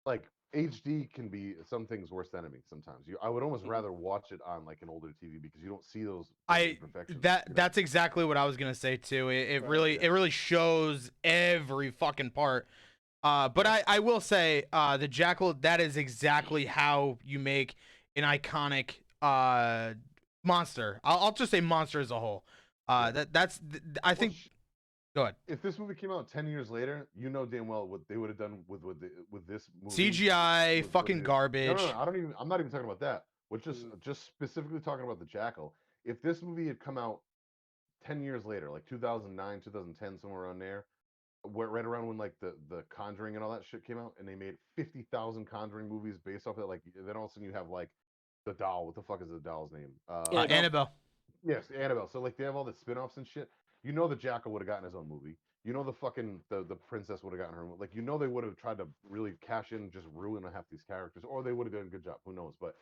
like HD can be some things worst enemy sometimes. I would almost rather watch it on like an older TV because you don't see those imperfections. That's exactly what I was gonna say too. It really shows every fucking part. But I will say the Jackal, that is exactly how you make an iconic monster. I'll just say monster as a whole. That's I think. Go ahead. If this movie came out 10 years later, you know damn well what they would have done with this movie. CGI, fucking garbage. No, I'm not even talking about that. Just specifically talking about the Jackal. If this movie had come out 10 years later, like 2009, 2010, somewhere around there, right around when like the Conjuring and all that shit came out, and they made 50,000 Conjuring movies based off of it, like then all of a sudden you have like the doll. What the fuck is the doll's name? Annabelle. Yes, Annabelle. So like they have all the spin-offs and shit. The Jackal would have gotten his own movie. The fucking the princess would have gotten her. Like they would have tried to really cash in, just ruin half these characters, or they would have done a good job. Who knows? But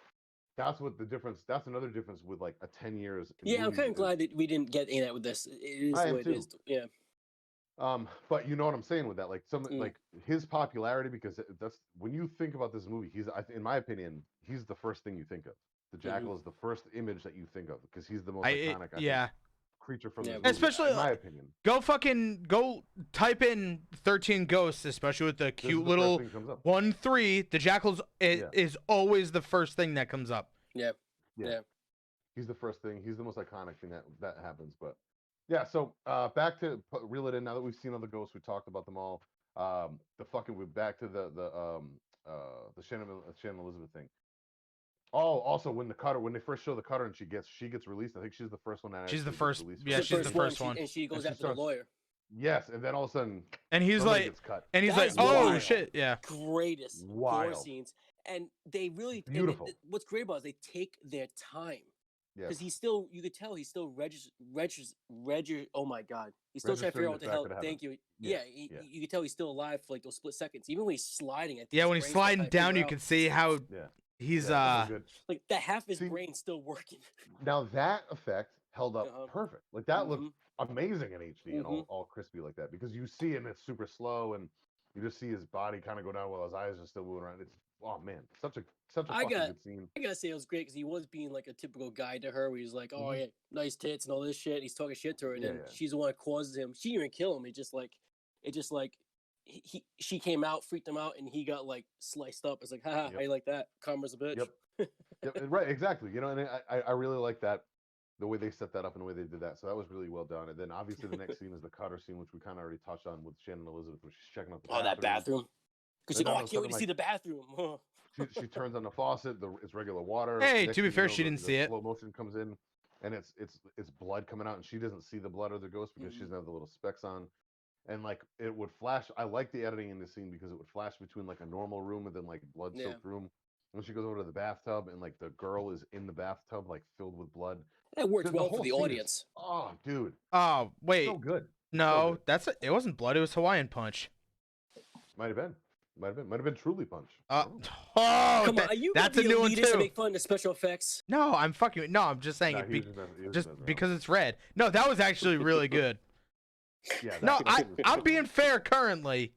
that's what the difference. That's another difference with like a 10 years. Yeah, I'm kind of glad that we didn't get in that with this. It is what it is. Yeah. But you know what I'm saying with that, like like his popularity, because that's when you think about this movie, in my opinion, he's the first thing you think of. The Jackal is the first image that you think of because he's the most iconic. creature from Yeah. this movie, Especially, in my opinion. Go type in 13 Ghosts, especially with the This is cute the first little thing that comes up. 1-3. The Jackals Yeah. is always the first thing that comes up. Yeah. He's the first thing. He's the most iconic thing that happens. But yeah, so back to reel it in. Now that we've seen all the ghosts, we talked about them all. We're back to the Shannon Elizabeth thing. Oh, also when they first show the Cutter and she gets released, I think she's the first one. She's the actually first. gets released Yeah, from she's the prison. first one. And she goes she after starts- the lawyer. Yes, and then all of a sudden, And he's somebody like, gets cut. and he's That like, is oh wild. shit, yeah. Greatest gore Wild. scenes, and they really Beautiful. what's great about it is they take their time Yes. because you could tell he's still oh my god, he's still trying to figure Registering out what the the fact hell. that it Thank you. Yeah, Yeah, you could tell he's still alive for like those split seconds. Even when he's sliding, I think Yeah, his when he's brain's still sliding trying to down, figure you out- can see how Yeah. he's Yeah, good. like that half his See- brain's still working. Now that effect held up Uh-huh. perfect. Like that looked Mhm. amazing in HD and Mhm. all crispy like that because you see him, it's super slow and you just see his body kind of go down while his eyes are still moving around. It's man, such a I fucking got- good scene. I gotta say it was great because he was being like a typical guy to her, where he's like, "Oh Mhm. yeah, nice tits and all this shit." He's talking shit to her, and Yeah, then yeah. she's the one that causes him. She didn't even kill him. It just like she came out, freaked him out, and he got like sliced up. It's like, haha, Yep. how you like that? Karma's a bitch. Yep. Yep, right, exactly. You know, and I really like that the way they set that up and the way they did that. So that was really well done. And then obviously the next scene is the Cutter scene, which we kind of already touched on with Shannon Elizabeth, where she's checking out the Oh, that bathroom. Because And oh, all I of a can't wait to sudden, see the bathroom. She turns on the faucet. It's regular water. Hey, Next to be thing you fair, know, she didn't the see it. Slow motion comes in, and it's blood coming out, and she doesn't see the blood or the ghost because she Mhm. doesn't have the little specks on. And like it would flash. I like the editing in this scene because it would flash between like a normal room and then like blood-soaked room. When she goes over to the bathtub and like the girl is in the bathtub, like filled with blood. That worked The well for whole the scene is- audience. Oh, dude, Oh wait, so good. no, good. it wasn't blood. It was Hawaiian Punch. Might have been Truly Punch. Oh, Come on, are you that's gonna a be new one elitist and too. make fun of special effects? No, I'm fucking. No, I'm just saying Nah, it. he was just messing- he was Just messing around. because it's red. No, that was actually really good. Yeah, No, that was I'm being fair currently.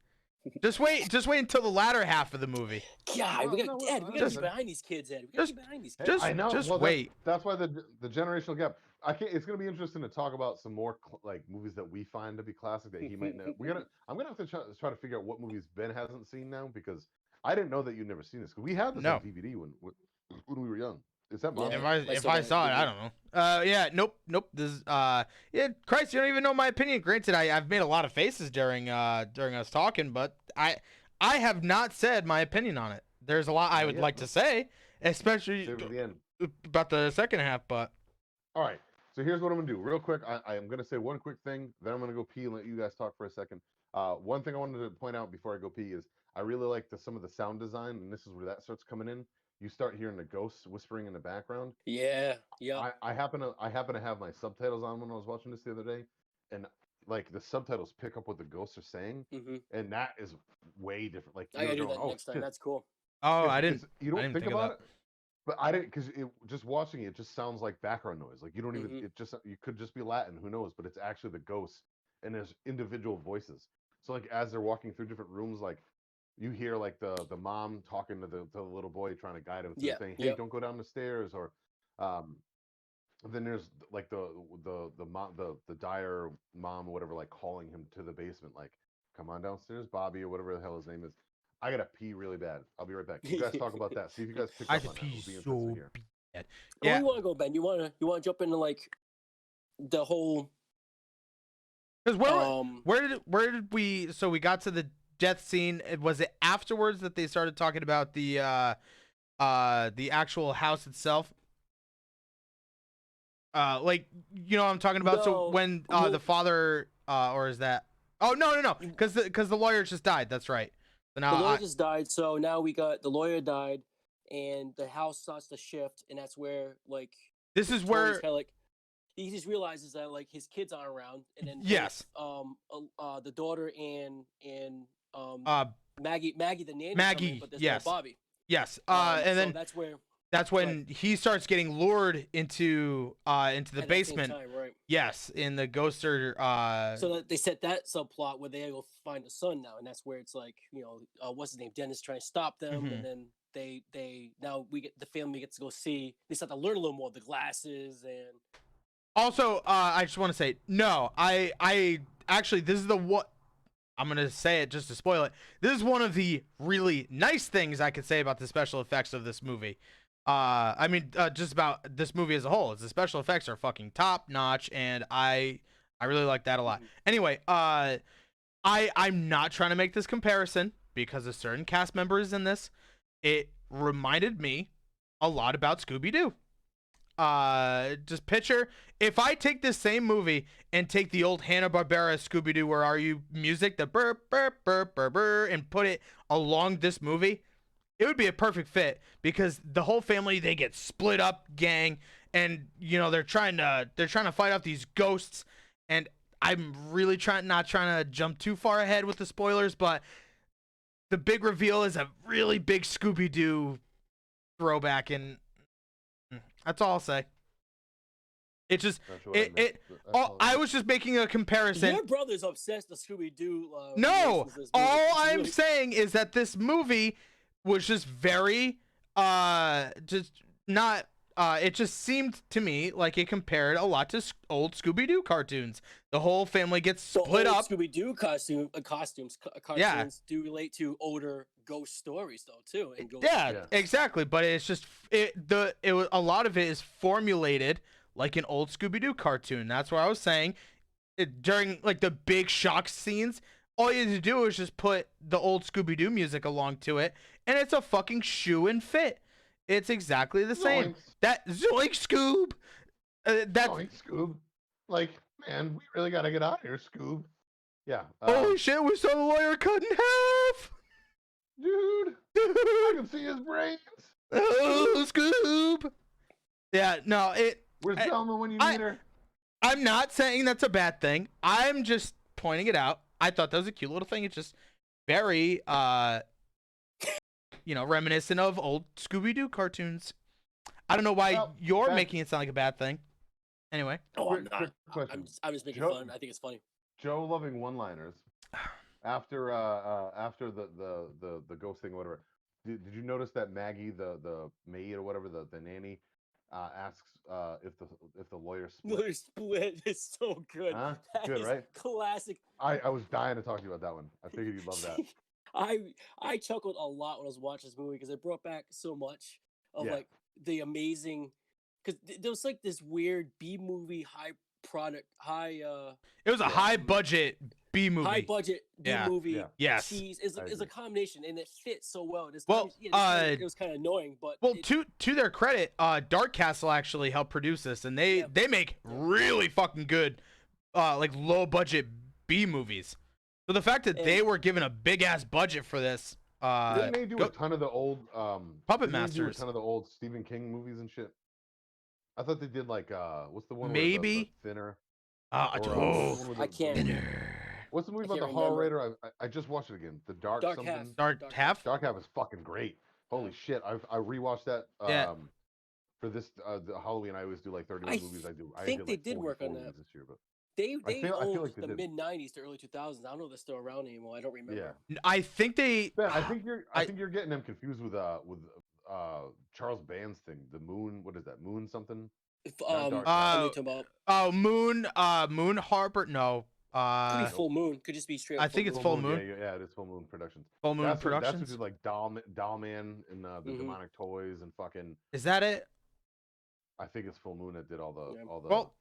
Just wait until the latter half of the movie. God, we No, got no, Ed. We gotta just- get behind these kids, Ed. We gotta just- get behind these Hey, kids. I know. just well, wait. That's why the generational gap. I can't. It's gonna be interesting to talk about some more like movies that we find to be classic that he might know. I'm gonna have to try to figure out what movies Ben hasn't seen now because I didn't know that you'd never seen this. Because we had this No. on DVD when we were young. Is that mom? Yeah. If still I got it, saw it, I DVD. don't know. Yeah, nope. This yeah, Christ, you don't even know my opinion. Granted, I've made a lot of faces during us talking, but I have not said my opinion on it. There's a lot I Not would yet, like no. to say, especially Save it to the end. about the second half, but All right. So here's what I'm gonna do, real quick. I am gonna say one quick thing, then I'm gonna go pee and let you guys talk for a second. One thing I wanted to point out before I go pee is I really like some of the sound design, and this is where that starts coming in. You start hearing the ghosts whispering in the background. Yeah, yeah. I happen to have my subtitles on when I was watching this the other day, and like the subtitles pick up what the ghosts are saying, Mm-hmm. and that is way different. Like I gotta you're do going, that "Oh, next time. shit." That's cool. oh, I It's- didn't. You don't didn't think think of about it, but I didn't because just watching it just sounds like background noise. Like you don't even. Mhm. It just you could just be Latin. Who knows? But it's actually the ghosts, and there's individual voices. So like as they're walking through different rooms, like you hear like the mom talking to the little boy trying to guide him through Yeah, saying, "Hey, yep. don't go down the stairs," or then there's like the mom the dire mom or whatever like calling him to the basement like come on downstairs Bobby or whatever the hell his name is. I gotta pee really bad. I'll be right back. You guys talk about that. See if you guys pick I up on that. pee It'll be so interesting here. bad. Where Yeah, do you want to go, Ben? You wanna jump into like the whole because where did we? So we got to the death scene. Was it afterwards that they started talking about the actual house itself? Like you know what I'm talking about. So No, when well- the father or is that? Oh no, because the lawyer just died. That's right. So now the lawyer just died, so now we got the lawyer died, and the house starts to shift, and that's where like this is Tony's where kind of like he just realizes that like his kids aren't around, and then Yes. the daughter and Maggie the nanny come Maggie, in, but there's yes. no Bobby. yes. So And then that's when he starts getting lured into the at that same basement. time, right? Yes, in the ghoster. So that they set that subplot where they go find the son now, and that's where it's like what's his name, Dennis trying to stop them, Mhm. and then they now we get the family gets to go see. They start to learn a little more of the glasses and Also, I just want to say no. I actually this is the what I'm gonna say it just to spoil it. This is one of the really nice things I could say about the special effects of this movie. I mean, just about this movie as a whole. Is the special effects are fucking top notch, and I really like that a lot. Anyway, I'm not trying to make this comparison because of certain cast members in this. It reminded me a lot about Scooby-Doo. Just picture if I take this same movie and take the old Hanna-Barbera Scooby-Doo Where Are You music, the burr burr burr burr burr, and put it along this movie, it would be a perfect fit because the whole family, they get split up, gang, and you know they're trying to fight off these ghosts. And I'm really not trying to jump too far ahead with the spoilers, but the big reveal is a really big Scooby-Doo throwback, and that's all I'll say. It just I was just making a comparison. Your brother's obsessed with Scooby-Doo. No, all I'm saying is that this movie was just very just not it just seemed to me like it compared a lot to old Scooby-Doo cartoons. The whole family gets split up. Scooby-Doo cartoons do relate to older ghost stories though too. And exactly. But it's just it was a lot of it is formulated like an old Scooby-Doo cartoon. That's what I was saying. During like the big shock scenes, all you had to do is just put the old Scooby-Doo music along to it, and it's a fucking shoe and fit. It's exactly the same. That Zoink Scoob. That's Zoink Scoob. Like, man, we really gotta get out of here, Scoob. Yeah. Holy shit, we saw the lawyer cut in half. Dude, I can see his brains. Oh, Scoob. Yeah, no, Where's Velma when you need her? I'm not saying that's a bad thing. I'm just pointing it out. I thought that was a cute little thing. It's just very reminiscent of old Scooby-Doo cartoons. I don't know why you're making it sound like a bad thing. Anyway. Oh, I'm not. I'm just making fun. I think it's funny. Joe loving one-liners. After the ghost thing or whatever, did you notice that Maggie, the maid or whatever, the nanny, asks if the lawyer split? Lawyer split is so good. Huh? That Good, is right? Classic. I was dying to talk to you about that one. I figured you'd love that. I chuckled a lot when I was watching this movie because it brought back so much of like the amazing, because there was like this weird B movie it was a high budget B movie. High budget B movie. Yeah. Yes. Cheese is a combination, and it fits so well. It was kind of annoying, but to their credit, Dark Castle actually helped produce this, and they make really fucking good, like low budget B movies. So the fact that they were given a big ass budget for this, didn't they do a ton of the old Puppet Masters? A ton of the old Stephen King movies and shit. I thought they did like what's the one? Maybe the Thinner. I can't. What's the movie about the horror raider? I just watched it again. The Dark something. Dark Half. Dark Half is fucking great. Holy shit! I rewatched that. For this the Halloween, I always do like 30 movies. I think they did work on that this year, but they owned like the mid '90s to early 2000s. I don't know if they're still around anymore. I don't remember. Yeah. I think they. Ben, I think you're getting them confused with Charles Band's thing. The Moon. What is that? Moon something. Moon. Moon Harbor. No. Could be Full Moon. Could just be straight. I think it's Full Moon. Yeah, it is Full Moon Productions. Full Moon Productions. That's what did like Dollman and the Demonic Toys and fucking. Is that it? I think it's Full Moon that did all the. Well,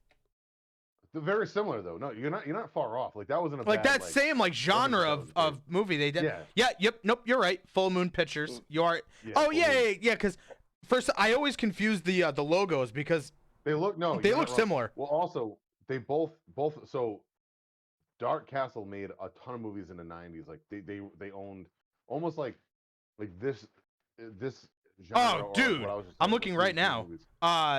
they're very similar though. No, you're not far off. Like that wasn't a like bad, that same genre of movie they did. Yeah. Yep. Nope. You're right. Full Moon Pictures. You are. Yeah, Because first, I always confuse the logos because they look similar. Well, also they both. So Dark Castle made a ton of movies in the 90s. Like they owned almost like this genre. Oh, dude, I'm looking right now. Movies.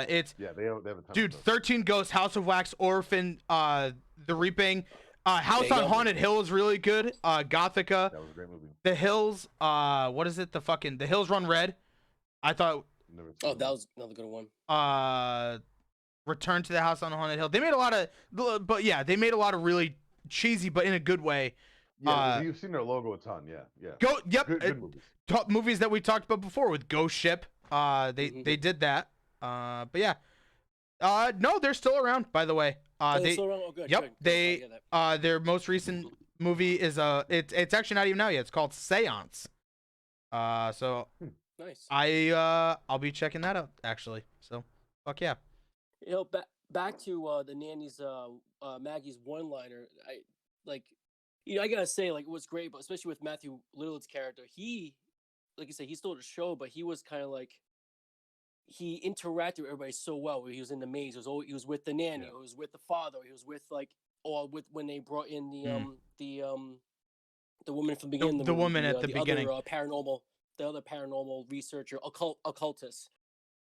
It's they have a ton. Dude, of 13 Ghosts, House of Wax, Orphan, The Reaping, House on Haunted Hill is really good. Gothica. That was a great movie. The Hills. What is it? The Hills Run Red. I thought. That was another good one. Return to the House on Haunted Hill. They made a lot of, they made a lot of really cheesy, but in a good way. Yeah, you've seen their logo a ton. Yeah. Good movies. Movies that we talked about before with Ghost Ship. They did that. But yeah, No, they're still around, by the way. Oh, They, still around? Oh, good. yep, Good. they, Glad to hear that. their most recent movie is it's actually not even out yet. It's called Seance. So Nice. I'll be checking that out actually. So, fuck yeah. Back to the nanny's Maggie's one-liner. I like, I gotta say, like, it was great, but especially with Matthew Lillard's character, he, like you said, he stole the show, but he was kind of like, he interacted with everybody so well. He was in the maze. He was with the nanny. Yeah. He was with the father. He was with with when they brought in the woman from the beginning. The woman at the the beginning. the other paranormal researcher, occultist.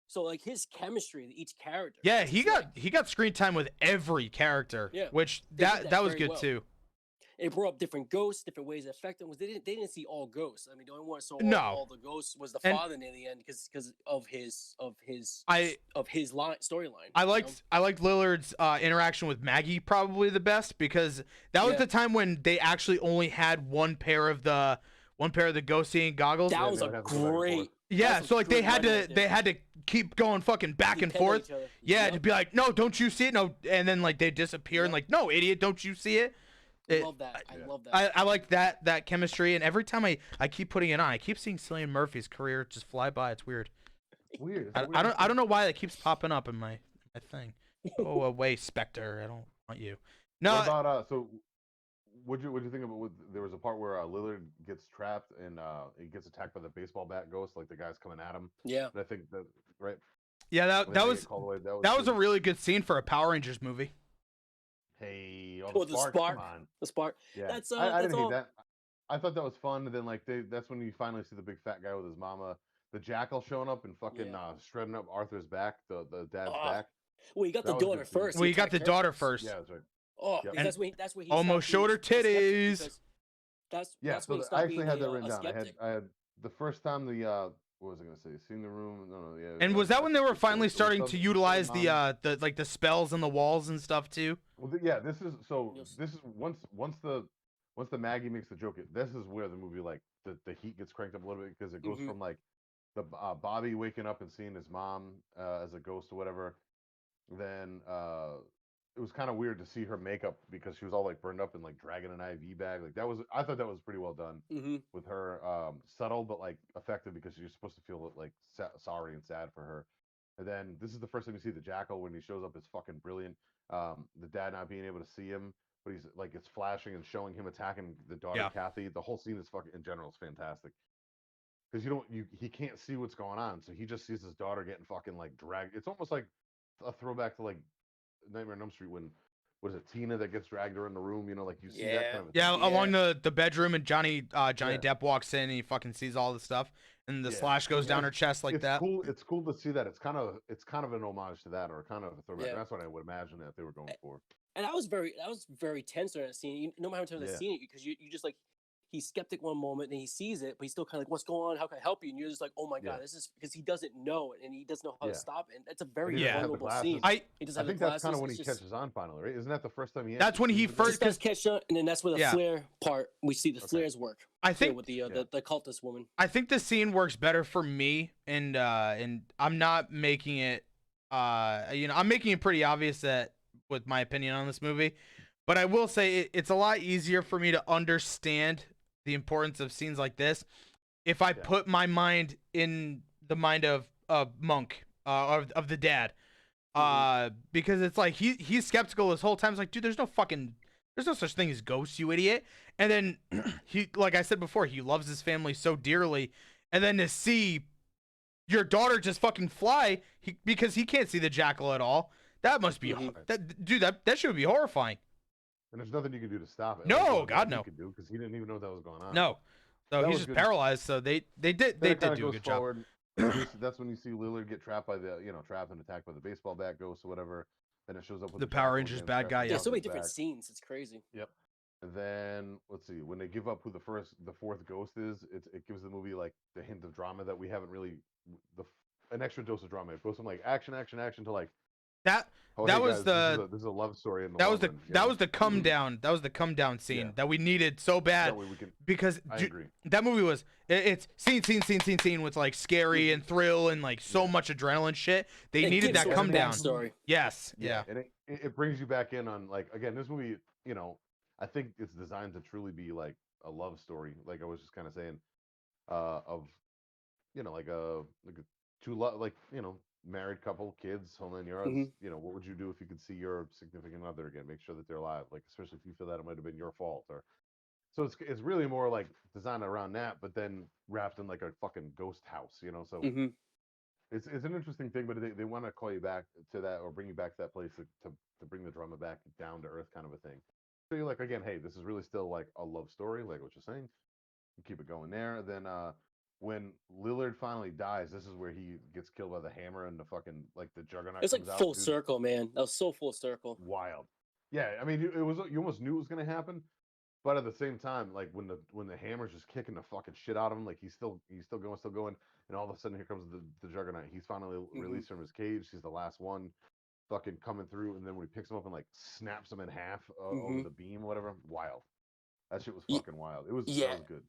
So like his chemistry, each character. Yeah, it's he just, like, got screen time with every character. Yeah, Which they did that was very good well. too. It brought up different ghosts, different ways to affect them. They didn't see all ghosts. I mean, the only one that saw No. all the ghosts was the And- father near the end because of his I storyline. I liked Lillard's interaction with Maggie probably the best because that was Yeah. the time when they actually only had one pair of the ghost seeing goggles. That Yeah, was they a would have to go back and great. forth. Yeah, That's so a like they good had writing to right there. keep going fucking back and Depend on forth. each other. Yeah, Yep. to be like, no, don't you see it? No, and then like they disappear and Yep. like, no, idiot, don't you see it? I It- love that. I Yeah. love that. I like that chemistry, and every time I keep putting it on, I keep seeing Cillian Murphy's career just fly by. It's weird. Weird. It's I a weird don't thing. know why that keeps popping up in my thing. Go away, Spectre. I don't want you. No, What about so? What'd you think about? There was a part where Lillard gets trapped and he gets attacked by the baseball bat ghost. Like the guy's coming at him. Yeah. And I think that right. yeah, when that they was get called away, that was a good. really good scene for a Power Rangers movie. Hey, all Oh, the the sparks, spark. come on. The spark. Yeah, That's I that's didn't all. hate that. I thought that was fun. And then like that's when you finally see the big fat guy with his mama, the jackal showing up and fucking Yeah. Shredding up Arthur's back, the dad's Ah, back. Well, you got That the was a daughter good scene. first. Well, He you got the attacked her daughter first. Yeah, that's right. Oh, Yep. because And that's where he almost stopped showed her being a skeptic, titties. because That's Yeah, that's so when he I stopped actually being had that a written down. skeptic. I had the first time what was I gonna say? Seen the room? No, yeah. And was that when they were the- finally the starting sub- to the utilize mom- the spells and the walls and stuff too? Well, yeah, this is so. Yes. This is once the Maggie makes the joke. This is where the movie like the heat gets cranked up a little bit because it goes Mhm. from like the Bobby waking up and seeing his mom as a ghost or whatever. Then it was kind of weird to see her makeup because she was all like burned up and like dragging an IV bag. Like I thought that was pretty well done Mm-hmm. with her. Subtle but like effective because you're supposed to feel like sorry and sad for her. And then this is the first time you see the jackal when he shows up. It's fucking brilliant. The dad not being able to see him, but he's like it's flashing and showing him attacking the daughter Yeah. Kathy. The whole scene is fucking in general is fantastic because he can't see what's going on, so he just sees his daughter getting fucking like dragged. It's almost like a throwback to like Nightmare on Elm Street when was it Tina that gets dragged around the room? You know, like you see that Yeah. kind of Yeah, Yeah. along the bedroom, and Johnny Yeah. Depp walks in and he fucking sees all the stuff, and the Yeah. slash goes down her chest like it's that. cool. It's cool to see that. It's kind of an homage to that, or kind of a throwback. Yeah. That's what I would imagine that they were going for. And that was very tense during that scene. No matter how many times I've Yeah. seen it, because you just like, he's skeptic one moment and he sees it, but he's still kind of like, what's going on? How can I help you? And you're just like, oh my Yeah. god, this is because he doesn't know it and he doesn't know how Yeah. to stop it. And it's a And very he doesn't have the vulnerable glasses. scene. He doesn't I have think the that's kind of glasses, when he it's just- catches on finally, right? Isn't that the first time he? That's when he sees the first- Just does catch on, and then that's where the Yeah. flare part we see the Okay. flares work. I too, think with the Yeah. the cultist woman. I think the scene works better for me, and I'm not making it I'm making it pretty obvious that with my opinion on this movie, but I will say it's a lot easier for me to understand the importance of scenes like this if I Yeah. put my mind in the mind of Monk, of the dad, because it's like he's skeptical this whole time. It's like, dude, there's no such thing as ghosts, you idiot. And then he, like I said before, he loves his family so dearly, and then to see your daughter just fucking fly because he can't see the jackal at all, that must be Mhm. that should be horrifying. And there's nothing you can do to stop it. No, There's nothing God, he no. could do because he didn't even know that was going on. No, so That he's was just good. paralyzed. So they did Then it kinda do a goes good job. forward. That's when you see Lillard get trapped by trapped and attacked by the baseball bat ghost or whatever. Then it shows up with The the Power jackal Rangers again, bad trapped guy, in Yeah, yeah. so many his different back. scenes. It's crazy. Yep. And then let's see. When they give up who the fourth ghost is, it gives the movie like the hint of drama that we haven't really an extra dose of drama. It goes from like action to like That Oh, that hey was guys, the this is a love story in the that long was the run. that was the come down that was the come down scene Yeah. that we needed so bad That way we can. because I agree. that movie was it's scene with like scary and thrill and like so Yeah. much adrenaline shit. They It needed gives that us come down. backstory. Yes. Yeah. And it brings you back in on like again this movie. You know, I think it's designed to truly be like a love story. Like I was just kind of saying, of like a two like married couple, kids, whole nine yards. hmm What would you do if you could see your significant other again? Make sure that they're alive. Like especially if you feel that it might have been your fault or. So it's really more like designed around that, but then wrapped in like a fucking ghost house. So hmm it's an interesting thing, but they want to call you back to that or bring you back to that place to bring the drama back down to earth kind of a thing. So you're like, again, hey, this is really still like a love story, like what you're saying. You keep it going there. Then when Lillard finally dies, this is where he gets killed by the hammer and the fucking like the juggernaut It was like comes out. full Dude, circle, man. That was so full circle. wild. Yeah, I mean, it was you almost knew it was gonna happen, but at the same time, like when the hammer's just kicking the fucking shit out of him, like he's still going, and all of a sudden here comes the juggernaut. He's finally released from his cage. He's the last one, fucking coming through, and then when he picks him up and like snaps him in half over the beam, or whatever. Wild. That shit was fucking wild. That was good.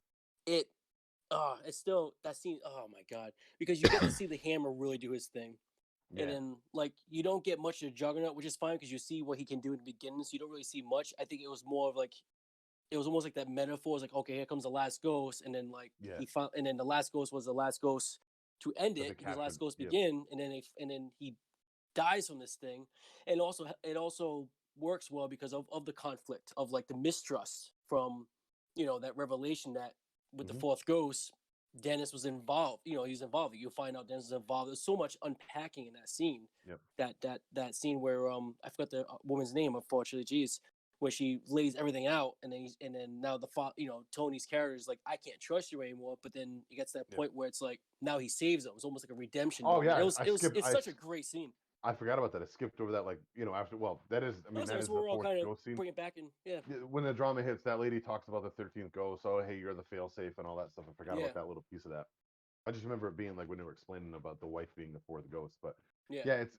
It's still that scene. Oh my god, because you get to see the hammer really do his thing. Yeah. And then, like, you don't get much of Juggernaut, which is fine because you see what he can do in the beginning, so you don't really see much. I think it was more of like, it was almost like that metaphor. It's like, okay, here comes the last ghost, and then like and then the last ghost was the last ghost to end it because the last ghost begin, and then he dies from this thing, and also it also works well because of the conflict of like the mistrust from that revelation that with the fourth ghost. Dennis was involved. He's involved. You find out Dennis is involved. There's so much unpacking in that scene. Yep. That scene where I forgot the woman's name, unfortunately. Geez, where she lays everything out, and then now Tony's character is like, I can't trust you anymore. But then it gets to that point where it's like now he saves him. It's almost like a redemption. Oh yeah, it's such a great scene. I forgot about that. I skipped over that. Like after that is that is the fourth ghost scene. Bring it back and when the drama hits, that lady talks about the 13th ghost. Oh hey, you're the failsafe and all that stuff. I forgot about that little piece of that. I just remember it being like when they were explaining about the wife being the fourth ghost. But it's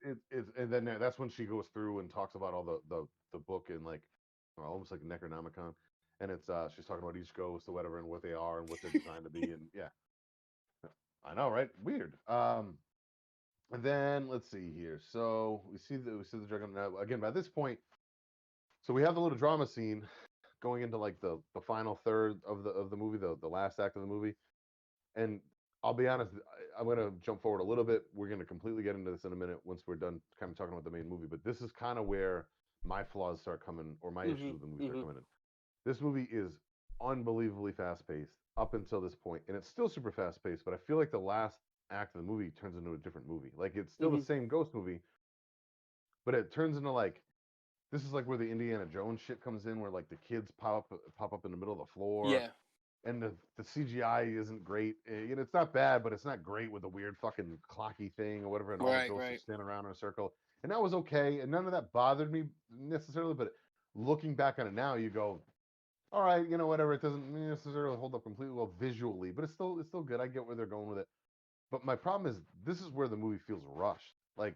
and then that's when she goes through and talks about all the book and like almost like Necronomicon, and it's she's talking about each ghost or whatever and what they are and what they're designed to be and I know, right? Weird. And then let's see here. So we see the Juggernaut again. By this point, so we have the little drama scene going into like the final third of the movie, the last act of the movie. And I'll be honest, I'm gonna jump forward a little bit. We're gonna completely get into this in a minute once we're done kind of talking about the main movie. But this is kind of where my flaws start coming, or my issues with the movie start coming in. This movie is unbelievably fast paced up until this point, and it's still super fast paced. But I feel like the last act of the movie turns into a different movie. Like it's still the same ghost movie, but it turns into like this is like where the Indiana Jones shit comes in, where like the kids pop up in the middle of the floor. Yeah. And the CGI isn't great. It's not bad, but it's not great with the weird fucking clocky thing or whatever, and all the ghosts stand around in a circle. And that was okay, and none of that bothered me necessarily. But looking back on it now, you go, all right, whatever. It doesn't necessarily hold up completely well visually, but it's still good. I get where they're going with it. But my problem is this is where the movie feels rushed. Like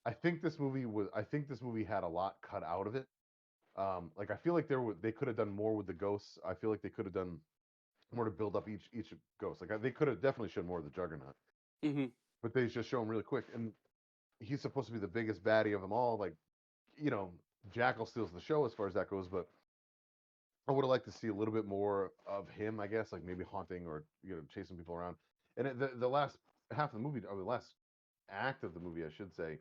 I think this movie had a lot cut out of it. Like I feel like they could have done more with the ghosts. I feel like they could have done more to build up each ghost. Like they could have definitely shown more of the Juggernaut. But they just show him really quick, and he's supposed to be the biggest baddie of them all. Like, Jackal steals the show as far as that goes, but I would have liked to see a little bit more of him, I guess, like maybe haunting or chasing people around. And the last half of the movie, or the last act of the movie, I should say,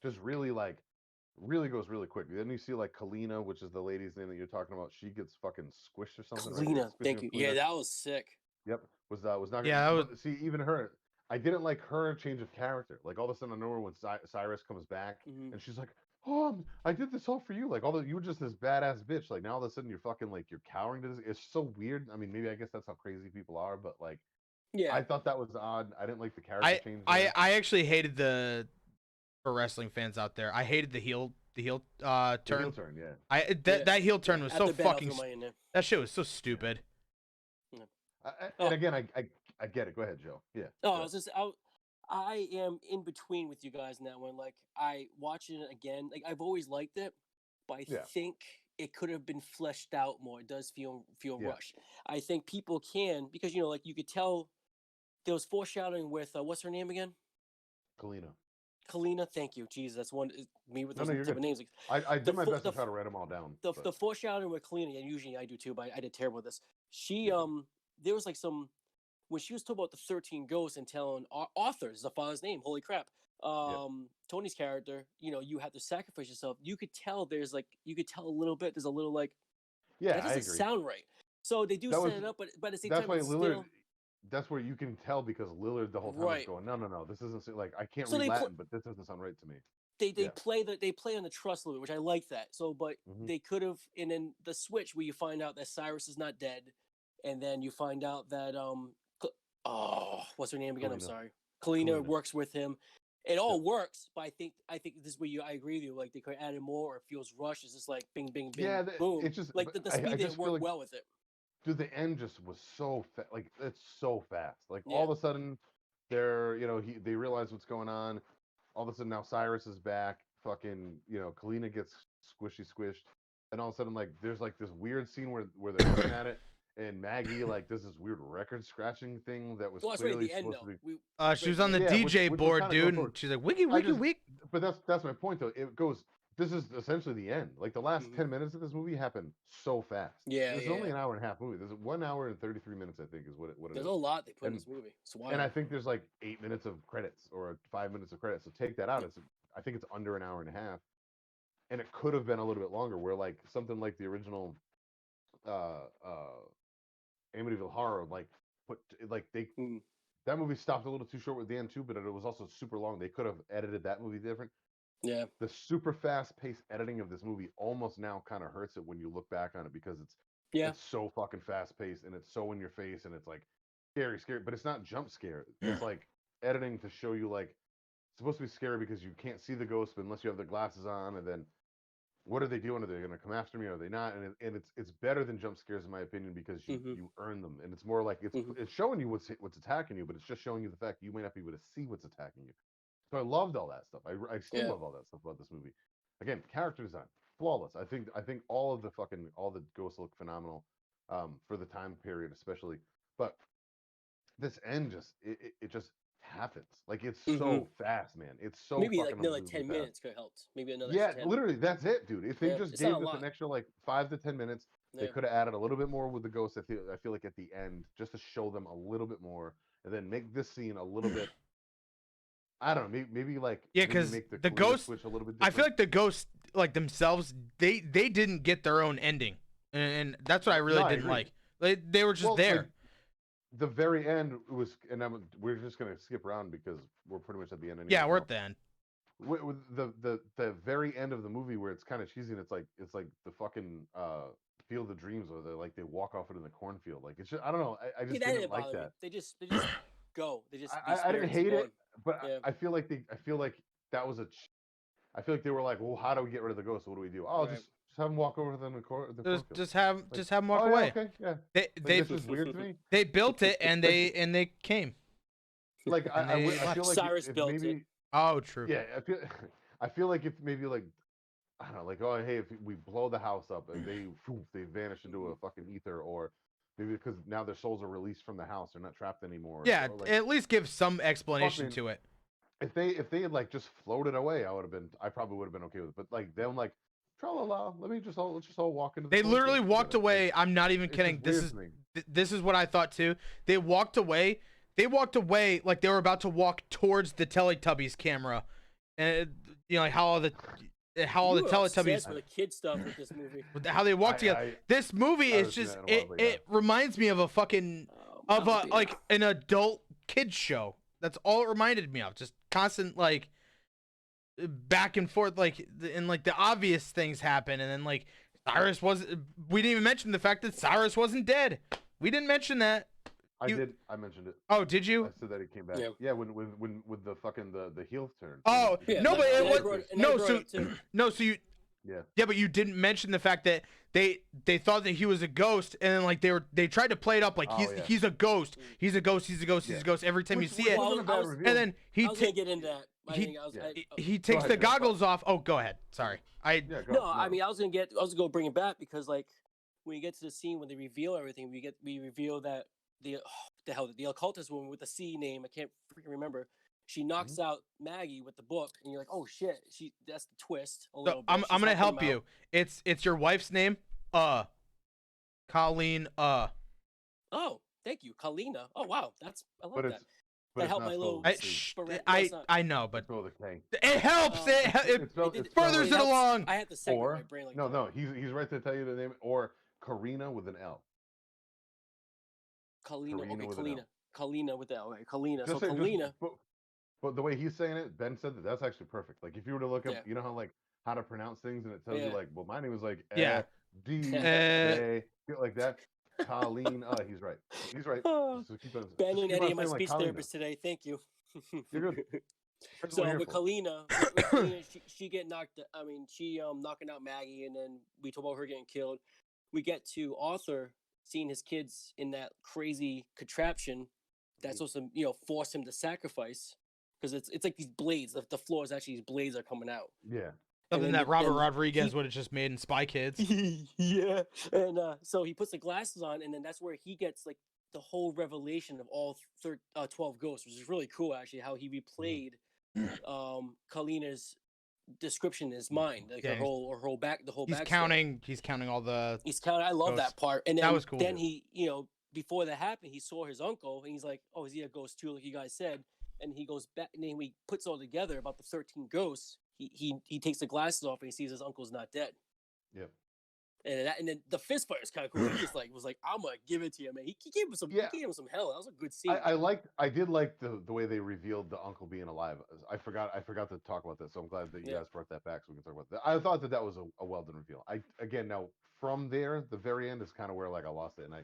just really goes really quick. Then you see like Kalina, which is the lady's name that you're talking about. She gets fucking squished or something. Kalina, thank you. Yeah, that was sick. Yep, was not. Yeah, see, even her, I didn't like her change of character. Like all of a sudden, I know when Cyrus comes back, and she's like, "Oh, I did this all for you." Like you were just this badass bitch. Like now all of a sudden you're fucking like you're cowering to this. It's so weird. I mean, maybe I guess that's how crazy people are, but like, I thought that was odd. I didn't like the character change. I actually hated for wrestling fans out there. I hated the heel turn. The heel turn, yeah. That heel turn was so fucking. That shit was so stupid. And again, I get it. Go ahead, Joe. Yeah. No, I was just I am in between with you guys in that one. Like I watching it again. Like I've always liked it, but I Yeah. think it could have been fleshed out more. It does feel Yeah. rushed. I think people can because like you could tell there was foreshadowing with what's her name again? Kalina. Kalina. Thank you. Jesus, that's one me with No, those no, you're type of good. names. I The did my fo- best the to try to write them all down. the foreshadowing with Kalina, and usually I do too, but I did terrible with this. She Yeah. there was like some when she was talking about the 13 ghosts and telling authors the father's name, holy crap. Tony's character, you have to sacrifice yourself. You could tell you could tell a little bit. There's a little like Yeah, that I doesn't agree. sound right. So they do That set was it up, but at the same that's time, why it's Lillard. still That's where you can tell because Lillard the whole time right. is going, no, this isn't like I can't So read they Latin, but this doesn't sound right to me. they Yeah. play on the trust a little bit, which I like that. So, but Mhm. they could have, and then the switch where you find out that Cyrus is not dead, and then you find out that what's her name again? I'm Kalina. sorry, Kalina Kalina. works with him. It all works, but I think this is where I agree with you. Like they could add in more, or it feels rushed. It's just like bing, bing, bing, Yeah, boom. it's just Like the I speed just didn't feel work like well with it. dude, the end just was so like it's so fast. Like Yeah. all of a sudden, they're they realize what's going on. All of a sudden now Cyrus is back. Fucking Kalina gets squished, and all of a sudden like there's like this weird scene where they're looking at it, and Maggie like does this weird record scratching thing that was Well, that's right at clearly the end, supposed to be. She was on the Yeah, DJ which board, kinda goes dude, forward. and she's like, "Wiggy, I wiggy, just, wig." but that's my point though. It goes. This is essentially the end. Like the last 10 minutes of this movie happened so fast. Yeah, It's yeah. only an hour and a half movie. There's 1 hour and 33 minutes, I think, is what it There's is. a lot they put in And- this movie. It's And wild. I think there's like 8 minutes of credits or 5 minutes of credits. So take that out. I think it's under an hour and a half. And it could have been a little bit longer. Where like something like the original Amityville Horror, like Mm. that movie stopped a little too short with the end too, but it was also super long. They could have edited that movie different. Yeah. The super fast paced editing of this movie almost now kind of hurts it when you look back on it because it's so fucking fast paced and it's so in your face and it's like scary, but it's not jump scare. It's like editing to show you like it's supposed to be scary because you can't see the ghost unless you have the glasses on, and then what are they doing? Are they going to come after me? Are they not? And it's better than jump scares in my opinion because you earn them, and it's more like it's showing you what's attacking you, but it's just showing you the fact that you may not be able to see what's attacking you. So I loved all that stuff. I still love all that stuff about this movie. Again, character design, flawless. I think all the ghosts look phenomenal for the time period, especially. But this end it just happens. Like it's so fast, man. It's so maybe like fucking another unbelievably 10 fast. minutes could have helped. Maybe another 10. Literally, that's it, dude. If they just it's gave not a us lot. an extra like 5 to 10 minutes, they could have added a little bit more with the ghosts. I feel like at the end, just to show them a little bit more, and then make this scene a little bit. I don't know, maybe like because make the Kalina ghosts switch a little bit I different. feel like the ghosts like themselves they didn't get their own ending, and that's what I really didn't like. They were just there. Like, the very end was, and we're just gonna skip around because we're pretty much at the end. Anyway, Yeah, we're at the end. With the very end of the movie where it's kind of cheesy and it's like the fucking Field of Dreams where they walk off into the cornfield. Like it's just, I don't know. I just didn't like that. They just go. They just. I didn't hate it, but I feel like that was I feel like they were like, well, how do we get rid of the ghost? What do we do? Oh, just have them walk over to the cornfield. Just have them walk away. Yeah, okay, yeah. This is weird to me. They built it and they came. Like I feel like Cyrus if built maybe, it. Oh, true. Yeah, I feel like if maybe like I don't know, like oh hey, if we blow the house up and they vanish into a fucking ether, or maybe because now their souls are released from the house, they're not trapped anymore. Yeah, or like, at least give some explanation to it. If they had like just floated away, I probably would have been okay with it. But like them like tra-la-la, let's just all walk into. They literally walked away. I'm not even kidding. This is what I thought too. They walked away. They walked away like they were about to walk towards the Teletubbies camera, and like how all the Teletubbies. For the kid stuff with this movie. How they walk together. This movie is just it reminds me of a fucking like an adult kids show. That's all it reminded me of. Just constant like back and forth, like and like the obvious things happen, and then like Cyrus wasn't. We didn't even mention the fact that Cyrus wasn't dead. We didn't mention that. I did. I mentioned it. Oh, did you? I said that he came back. Yeah, when with the fucking the heel turn. Oh yeah, no, but it was no. So no. So Yeah, but you didn't mention the fact that they thought that he was a ghost, and then like they tried to play it up like he's a ghost, he's a ghost, he's a ghost, he's a ghost every time you see it. Wasn't a bad reveal. And then I was gonna get into that. He takes the goggles off. Oh, go ahead. Sorry. I was gonna bring it back because like when you get to the scene when they reveal everything, we reveal that the occultist woman with the C name, I can't freaking remember. She knocks out Maggie with the book, and you're like, "Oh shit!" That's the twist. So I'm gonna help you. It's your wife's name, Colleen. Oh, thank you, Kalina. Oh wow, I love that. That helped my little. I know, but it helps. It furthers it along. I had to segment my brain like that. No, he's right to tell you the name. Or Karina with an L. Kalina. Okay, Kalina with the L. Okay, Kalina. So Kalina. But the way he's saying it, Ben said that's actually perfect. Like if you were to look up, you know how to pronounce things, and it tells you like, well, my name is like D A like that. Colleen, he's right. He's right. So Ben and Eddie, my speech therapist today. Thank you. You're good. So with Kalina, she get knocked. I mean, she knocking out Maggie, and then we talk about her getting killed. We get to Arthur seeing his kids in that crazy contraption that's supposed to force him to sacrifice. Because it's like these blades. The floor is actually these blades are coming out. Yeah. Something that Robert Rodriguez would have just made in Spy Kids. Yeah. And so he puts the glasses on, and then that's where he gets like the whole revelation of all 12 ghosts, which is really cool actually. How he replayed Kalina's description in his mind, like the whole back. He's counting all the. He's counting. I love ghosts. That part. And then, that was cool. Then he, before that happened, he saw his uncle, and he's like, "Oh, is he a ghost too?" Like you guys said. And he goes back, and then he puts all together about the 13 ghosts. He takes the glasses off, and he sees his uncle's not dead. Yep. And then the fist fight is kind of cool. He just was like, "I'm gonna give it to you, man." He gave him some. He gave him some hell. That was a good scene. I did like the way they revealed the uncle being alive. I forgot to talk about that, so I'm glad that you guys brought that back, so we can talk about that. I thought that was a well done reveal. Now from there, the very end is kind of where like I lost it, and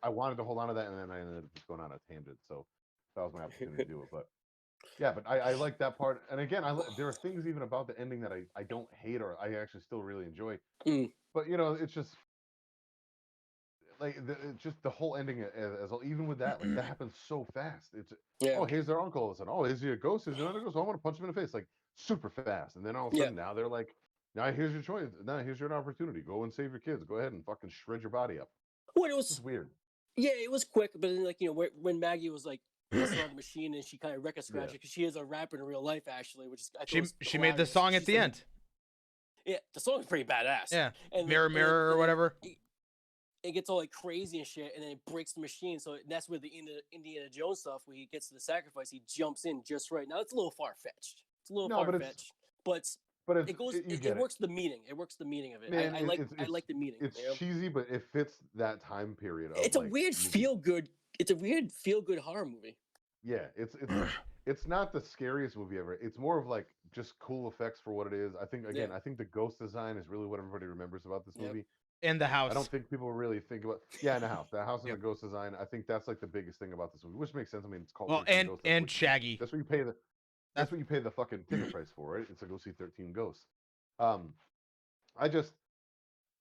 I wanted to hold on to that, and then I ended up just going on a tangent. So that was my opportunity to do it, but I like that part. And again, there are things even about the ending that I don't hate or I actually still really enjoy. But it's just like the whole ending as even with that, like that happens so fast. It's here's their uncle. All of a sudden, is he a ghost? Is he another ghost? I want to punch him in the face like super fast. And then all of a sudden now they're like, now here's your choice. Now here's your opportunity. Go and save your kids. Go ahead and fucking shred your body up. Well, it was weird. Yeah, it was quick, but then when Maggie was like messing on the machine and she kind of record scratched because she is a rapper in real life actually, which is she made the song at the end. Yeah, the song's pretty badass. Yeah, and mirror or whatever. It gets all like crazy and shit, and then it breaks the machine. So that's where the Indiana Jones stuff, where he gets to the sacrifice, he jumps in just right. Now it's a little far fetched. But it works the meaning. It works the meaning of it. Man, I like the meaning. It's cheesy, but it fits that time period. It's a weird feel good. It's a weird feel good horror movie. Yeah, it's not the scariest movie ever. It's more of like just cool effects for what it is. I think I think the ghost design is really what everybody remembers about this movie. And the house. I don't think people really think about and the house. The house and the ghost design. I think that's like the biggest thing about this movie, which makes sense. I mean, it's called and Shaggy. That's what you pay That's what you pay the fucking ticket price for, right? It's to go see 13 Ghosts. I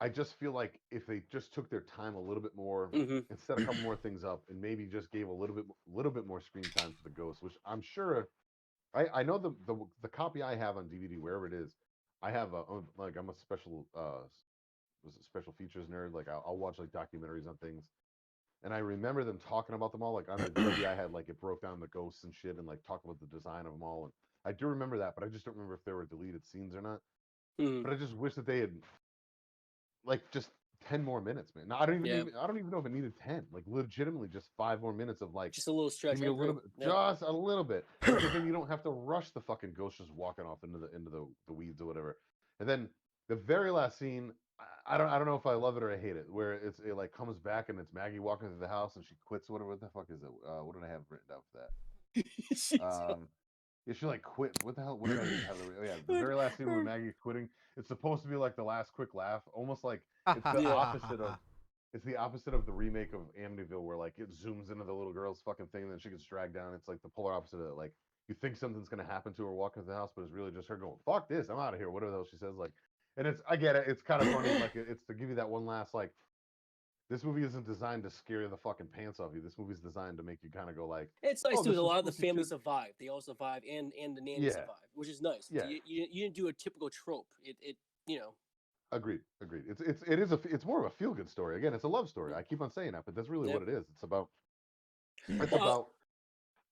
just feel like if they just took their time a little bit more, and set a couple more things up, and maybe just gave a little bit more screen time for the Ghosts, which I'm sure. I know the copy I have on DVD, wherever it is, I have I'm a special special features nerd. Like I'll watch like documentaries on things. And I remember them talking about them all, like on the DVD I had, like it broke down the ghosts and shit, and like talk about the design of them all. And I do remember that, but I just don't remember if there were deleted scenes or not. But I just wish that they had, like, just 10 more minutes, man. No, I don't even know if it needed 10. Like, legitimately, just 5 more minutes of like just a little stretch, just a little bit. Because then you don't have to rush the fucking ghost just walking off into the weeds or whatever. And then the very last scene. I don't know if I love it or I hate it. Where it like comes back and it's Maggie walking through the house and she quits. What the fuck is it? What did I have written down for that? She like quit. What the hell? What did I have? The very last scene with Maggie quitting. It's supposed to be like the last quick laugh, almost like it's the opposite of. It's the opposite of the remake of Amityville, where like it zooms into the little girl's fucking thing, and then she gets dragged down. It's like the polar opposite of it. Like you think something's gonna happen to her walking through the house, but it's really just her going, "Fuck this, I'm out of here." Whatever the hell she says, like. And I get it. It's kind of funny. Like it's to give you that one last like. This movie isn't designed to scare the fucking pants off you. This movie's designed to make you kind of go like, It's nice oh, too. this A is lot of the spooky families shit. survive. They all survive, and the nanny Yeah. survive, which is nice. Yeah. You didn't do a typical trope. It you know. Agreed. It's more of a feel good story. Again, it's a love story. I keep on saying that, but that's really what it is. It's about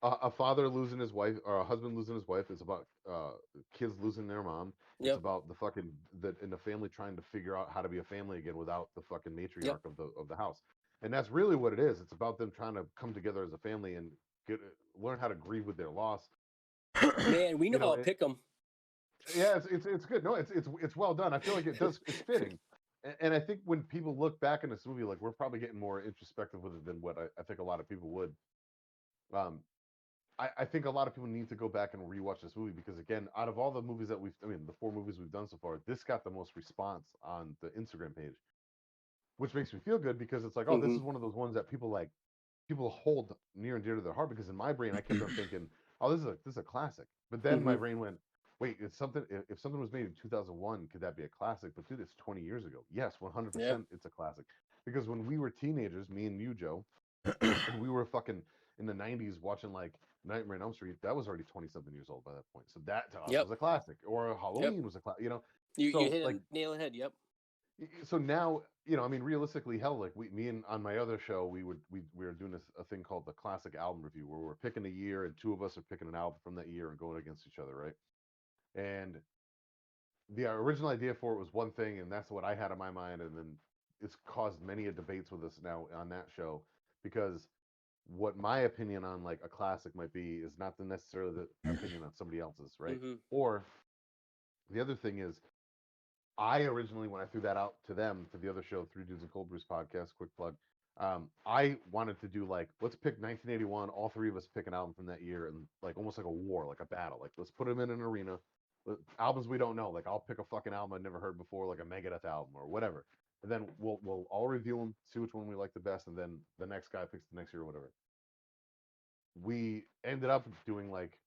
a father losing his wife or a husband losing his wife. It's about kids losing their mom. It's about in the family trying to figure out how to be a family again without the fucking matriarch of the house. And that's really what it is. It's about them trying to come together as a family and learn how to grieve with their loss. Man, we know how to pick them. Yeah, it's good. No, it's well done. I feel like it's fitting. And I think when people look back in this movie, like we're probably getting more introspective with it than what I think a lot of people would. I think a lot of people need to go back and rewatch this movie because again, out of all the movies that the 4 movies we've done so far, this got the most response on the Instagram page, which makes me feel good because it's like, oh, this is one of those ones that people hold near and dear to their heart. Because in my brain, I kept on thinking, oh, this is a classic. But then my brain went, wait, if something was made in 2001, could that be a classic? But dude, it's 20 years ago. Yes, 100%, it's a classic. Because when we were teenagers, me and you, Joe, and we were fucking in the 90s watching like Nightmare on Elm Street, that was already 20-something years old by that point. So that to us was a classic. Or Halloween was a classic, you know? You hit like, nail on the head, So now, realistically, hell, like me and on my other show, we were doing a thing called the classic album review where we're picking a year and 2 of us are picking an album from that year and going against each other, right? And the original idea for it was one thing, and that's what I had in my mind, and then it's caused many a debates with us now on that show because what my opinion on like a classic might be is not necessarily the opinion on somebody else's, right? Or the other thing is, I originally, when I threw that out to them for the other show, 3 Dudes and Cold Brews podcast, quick plug, I wanted to do like, let's pick 1981, all 3 of us pick an album from that year, and like almost like a war, like a battle. Like let's put them in an arena. Albums we don't know, like I'll pick a fucking album I'd never heard before, like a Megadeth album or whatever. And then we'll all review them, see which one we like the best, and then the next guy picks the next year or whatever. We ended up doing like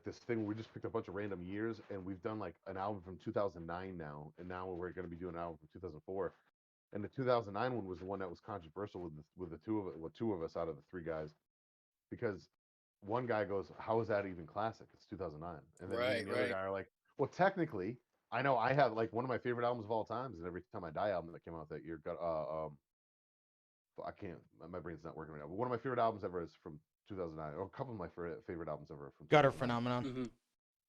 this thing where we just picked a bunch of random years, and we've done like an album from 2009 now, and now we're going to be doing an album from 2004. And the 2009 one was the one that was controversial with the 2 of us out of the 3 guys, because one guy goes, "How is that even classic? It's 2009." And then the other guy are like, "Well, technically, I know I have like one of my favorite albums of all time is an Every Time I Die album that came out that year. Got I can't, my brain's not working right now. But one of my favorite albums ever is from 2009, or a couple of my favorite albums ever from Gutter Phenomenon.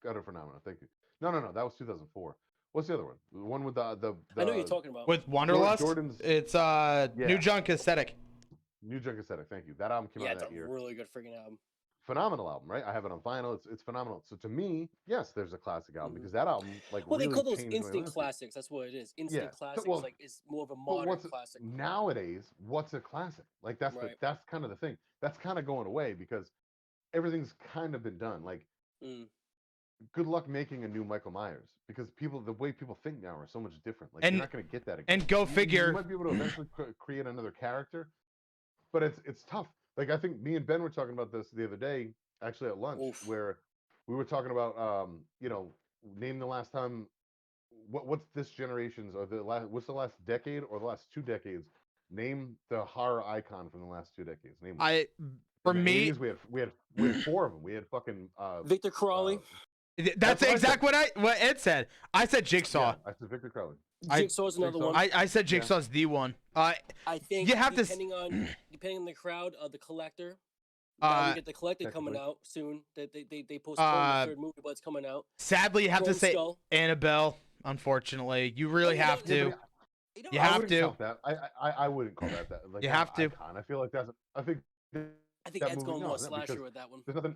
Gutter Phenomenon. Thank you. No, that was 2004. What's the other one? The one with the I know what you're talking about. With Wanderlust. Jordan's. It's New Junk Aesthetic. New Junk Aesthetic. Thank you. That album came out that year. Yeah, it's a really good freaking album. Phenomenal album, right? I have it on vinyl. It's phenomenal. So to me, yes, there's a classic album because that album, like, well, really they call those changed instant my classics. That's what it is. Instant classics, well, like, is more of a modern classic. Nowadays, what's a classic? Like that's that's kind of the thing. That's kind of going away because everything's kind of been done. Like, good luck making a new Michael Myers because the way people think now are so much different. Like, you're not going to get that again. And go figure. You might be able to eventually create another character, but it's tough. Like, I think me and Ben were talking about this the other day, actually at lunch, where we were talking about, name the last time. What's this generation's or what's the last decade or the last 2 decades? Name the horror icon from the last 2 decades. Name for me, 80s, we had 4 of them. We had fucking Victor Crowley. That's exactly what Ed said. I said Jigsaw. Yeah, I said Victor Crowley. Jigsaw's another one. I said Jigsaw's the one. I think you have depending on the crowd, the Collector. We get the Collector coming out soon. They postponed the 3rd movie, but it's coming out. Sadly, you have to say Annabelle. Unfortunately, you really have to. You have to. I wouldn't call that. Like, you have to. Icon. I feel like that's. I think Ed's going more slasher with that one. There's nothing.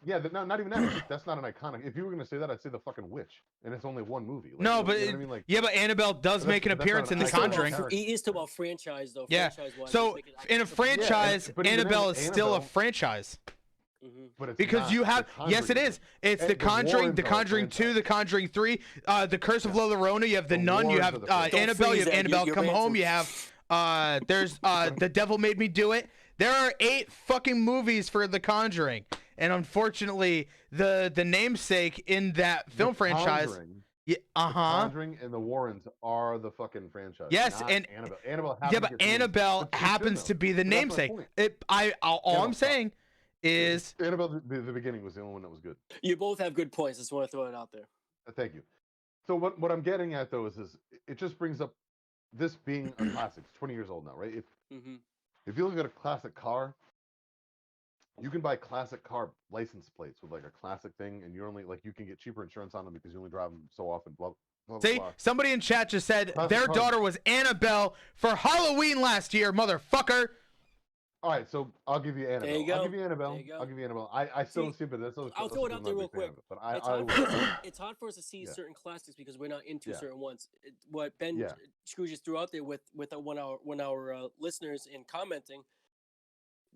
Yeah, not even that. That's not an iconic. If you were gonna say that, I'd say The Fucking Witch, and it's only 1 movie. Like, no, but you know what I mean? Like, but Annabelle does make an appearance in The Conjuring. He is talking about franchise though. Yeah. So in a franchise, Annabelle is still a franchise. But because you have, yes, it is. It's The Conjuring, The Conjuring 2, The Conjuring 3, The Curse of La Llorona. You have The Nun. You have Annabelle. You have Annabelle Come Home. You have there's The Devil Made Me Do It. There are 8 fucking movies for The Conjuring, and unfortunately, the namesake in that film franchise, Yeah, The Conjuring and the Warrens are the fucking franchise. Yes, not and Annabelle. Annabelle yeah, happens but to get released, Annabelle but she should happens though. to be the But that's my namesake. point. All I'm Annabelle sucks. saying is Annabelle, the beginning was the only one that was good. You both have good points. Just want to throw it out there. Thank you. So what I'm getting at though is it just brings up this being a classic. It's 20 years old now, right? If you look at a classic car, you can buy classic car license plates with like a classic thing, and you're only like you can get cheaper insurance on them because you only drive them so often. Blah blah blah. see, blah. somebody in chat just said Classic their car. daughter was Annabelle for Halloween last year, motherfucker. All right, so I'll give you Annabelle. There you go. I'll give you Annabelle. There you go. I'll give you Annabelle. I still don't see it, but that's I'll throw it out there real quick. But It's hard for us to see Yeah. certain classics because we're not into Yeah. certain ones. What Ben Yeah. Scrooge just threw out there with one of our listeners in commenting,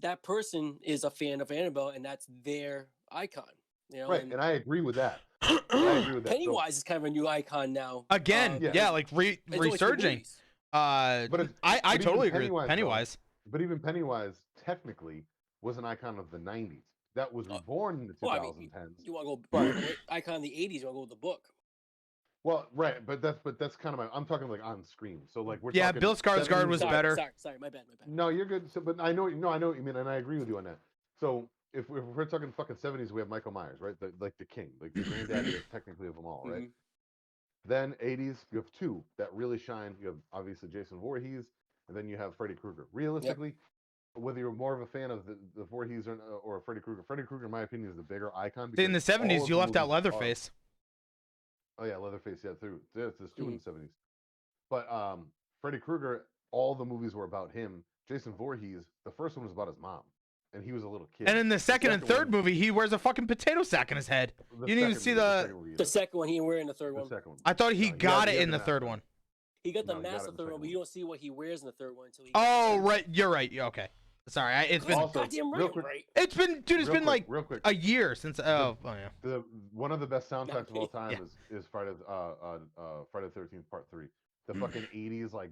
that person is a fan of Annabelle and that's their icon. You know, Right, and I agree with that. I agree with that. Pennywise is kind of a new icon now. Again, yeah, like it's only 2 resurging. movies. I even totally agree with Pennywise, Pennywise. But even Pennywise technically was an icon of the 90s. That was reborn in the 2010s. You want to go icon of the 80s? You want to go with the book? Well, right, but that's kind of I'm talking like on screen. So like we're Yeah, talking Bill Skarsgård was better. Sorry, my bad. No, you're good. So, but I know what you mean, and I agree with you on that. So if we're talking fucking 70s, we have Michael Myers, right? Like the king, like the granddaddy technically of them all, right? Then 80s, you have two that really shine. You have obviously Jason Voorhees, and then you have Freddy Krueger. Realistically, whether you're more of a fan of the Voorhees or Freddy Krueger, in my opinion, is the bigger icon. See, in the 70s, you left out Leatherface. Oh yeah, Leatherface. Yeah, there's two in the 70s. But Freddy Krueger, all the movies were about him. Jason Voorhees, the first one was about his mom, and he was a little kid. And in the second and third movie, he wears a fucking potato sack in his head. You didn't even see the second one. He didn't wear in the third one. I thought he got it in the third one. He got the mask in the third one, but you don't see what he wears in the third one until he. Oh right, you're right. Okay, sorry. It's been goddamn right. It's been, dude. It's been like a year since. Oh yeah. One of the best soundtracks of all time is Friday the 13th Part 3. The fucking 80s like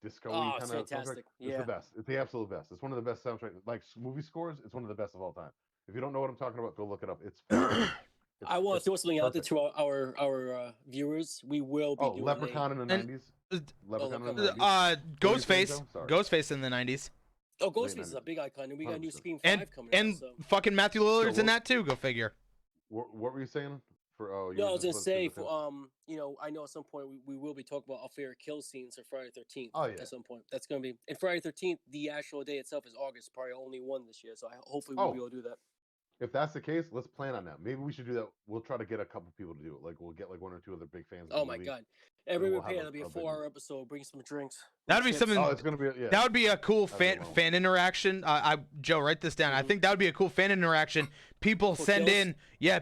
disco kind of soundtrack. It's the best. It's the absolute best. It's one of the best soundtracks. Like movie scores, it's one of the best of all time. If you don't know what I'm talking about, go look it up. I want to throw something out there to our viewers. We will be doing Leprechaun in the 90s. Leprechaun in the 90s. Ghostface in the 90s. Oh, Ghostface is a big icon, and we got a new Scream 5 coming out. And fucking Matthew Lillard's in that too. Go figure. What were you saying? No, I was gonna say, I know at some point we will be talking about our favorite kill scenes for Friday 13th. Oh yeah. At some point, that's gonna be. And Friday 13th, the actual day itself is August. Probably only one this year, so hopefully we'll be able to do that. If that's the case, let's plan on that. Maybe we should do that. We'll try to get a couple people to do it. Like we'll get like one or two other big fans. Oh my god! Every repair, that'll be a 4-hour episode. Bring some drinks. That'd be something. Oh, it's gonna be. Yeah. That would be a cool fan interaction. Joe, write this down. I think that would be a cool fan interaction. People send in,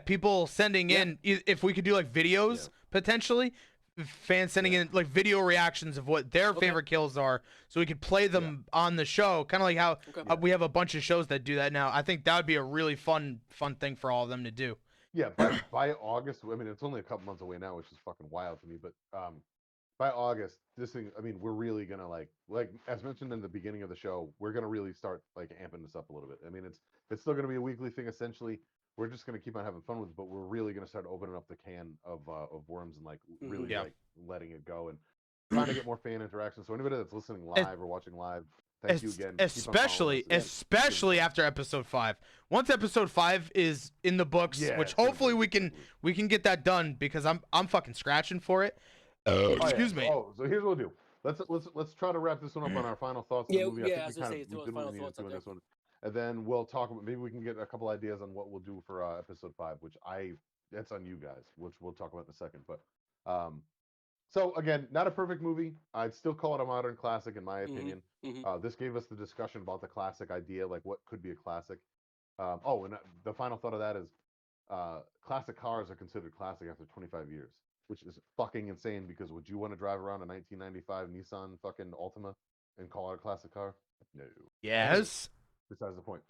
people sending in. If we could do like videos potentially, fans sending in like video reactions of what their favorite kills are, so we could play them on the show. Kind of like how we have a bunch of shows that do that now. I think that would be a really fun thing for all of them to do. Yeah, by August, I mean, it's only a couple months away now, which is fucking wild to me. But by August, this thing, I mean, we're really gonna like as mentioned in the beginning of the show, we're gonna really start like amping this up a little bit. I mean, it's still gonna be a weekly thing essentially. We're just gonna keep on having fun with it, but we're really gonna start opening up the can of worms and like really like letting it go and trying to get more fan interaction. So anybody that's listening live or watching live, thank you again. Especially after episode 5. Once episode 5 is in the books, which hopefully we can get that done because I'm fucking scratching for it. Excuse me. Oh, so here's what we'll do. Let's try to wrap this one up on our final thoughts. I was gonna say final thoughts on this one. And then we'll talk about maybe we can get a couple ideas on what we'll do for episode 5, which that's on you guys, which we'll talk about in a second. But so again, not a perfect movie. I'd still call it a modern classic in my opinion. This gave us the discussion about the classic idea, like what could be a classic. And the final thought of that is classic cars are considered classic after 25 years, which is fucking insane because would you want to drive around a 1995 Nissan fucking Altima and call it a classic car? No. Yes. Besides the point.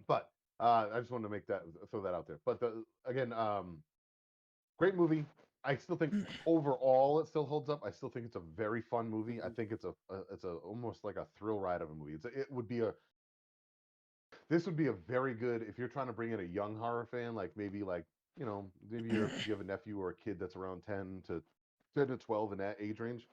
But I just wanted to throw that out there. But again, great movie. I still think overall it still holds up. I still think it's a very fun movie. I think it's almost like a thrill ride of a movie. This would be a very good if you're trying to bring in a young horror fan, like maybe like you know, maybe you have a nephew or a kid that's around 10 to 12 in that age range.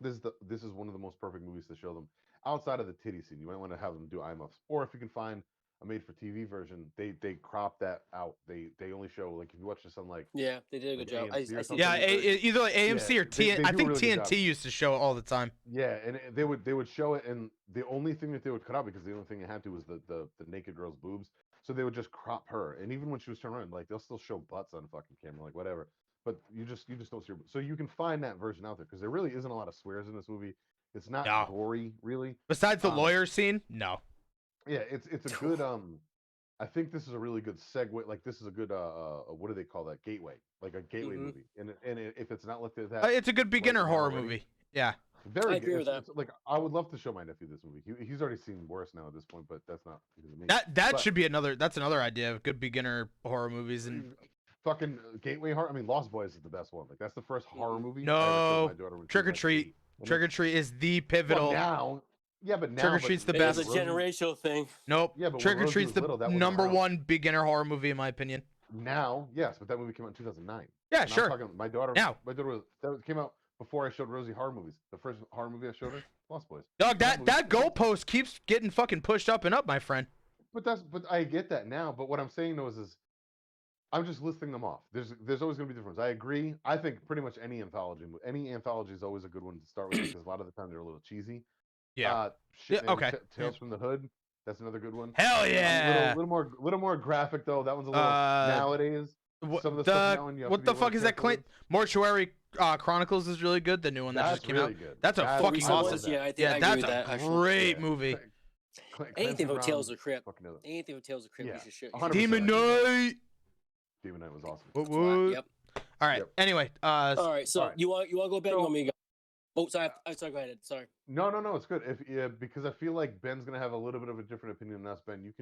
This is one of the most perfect movies to show them outside of the titty scene. You might want to have them do IMUFs, or if you can find a made-for-TV version, they crop that out. They only show, like, if you watch this on like Yeah, they did a good job. I AMC or see. Yeah, something, either like AMC yeah, or TN. I do a think really good TNT job. used to show it all the time. Yeah, and they would show it, and the only thing that they would cut out, because the only thing they had to was the naked girl's boobs, so they would just crop her. And even when she was turned around, like, they'll still show butts on fucking camera, like, whatever. But you just don't see her. So you can find that version out there, because there really isn't a lot of swears in this movie. It's not No. gory, really. Besides the lawyer scene, no. Yeah, it's a good I think this is a really good segue. Like, this is a good what do they call that? Gateway, like a gateway movie. And if it's not looked at that, It's a good beginner like, horror already, movie. Yeah. very I agree good. with that. It's like, I would love to show my nephew this movie. He's already seen worse now at this point, but that's not because of me. That But should be another. That's another idea of good beginner horror movies. And fucking Gateway horror. I mean, Lost Boys is the best one. Like, that's the first horror movie. No, I ever showed my daughter when she Trick or was, like, Treat. 8. And Trick or Treat is the pivotal. well, now, yeah, but now Trick or Treat's the It best. was a generational thing. Nope. Yeah, but when Trick or Rosie Treat's was the little, that wasn't number around. one beginner horror movie in my opinion. Now, yes, but that movie came out in 2009. Yeah, And I'm sure. talking, my daughter Now. came out before I showed Rosie horror movies. The first horror movie I showed her, Lost Boys. Dog, movie- that goalpost keeps getting fucking pushed up and up, my friend. But I get that now. But what I'm saying though is I'm just listing them off. There's always going to be difference. I agree. I think pretty much any anthology is always a good one to start with, because a lot of the time they're a little cheesy. Yeah. Shit, Yeah, okay. Tales from the Hood. That's another good one. Hell A yeah. little more graphic though. That one's a little nowadays. Some of the stuff now, and you have what to be the a little fuck is that? careful with. Mortuary Chronicles is really good. The new one that That's just came really out. good. That's a That- fucking Recent awesome. ones, yeah, I think I Yeah, agree that's with a that. Actually. great Yeah. movie. Anything Clancy with Tales Brown, of the Crypt. fucking other- Anything with Tales of the Crypt, Yeah, you should shit. 100%. Demon Knight. Demon Knight was awesome. What, That's why- what? Yep. All right. Yep. Anyway, All right. So All right. you want to go back? So- You want me to go? Oh, sorry. Sorry. Go ahead. Sorry. No, it's good. Because I feel like Ben's gonna have a little bit of a different opinion than us. Ben, you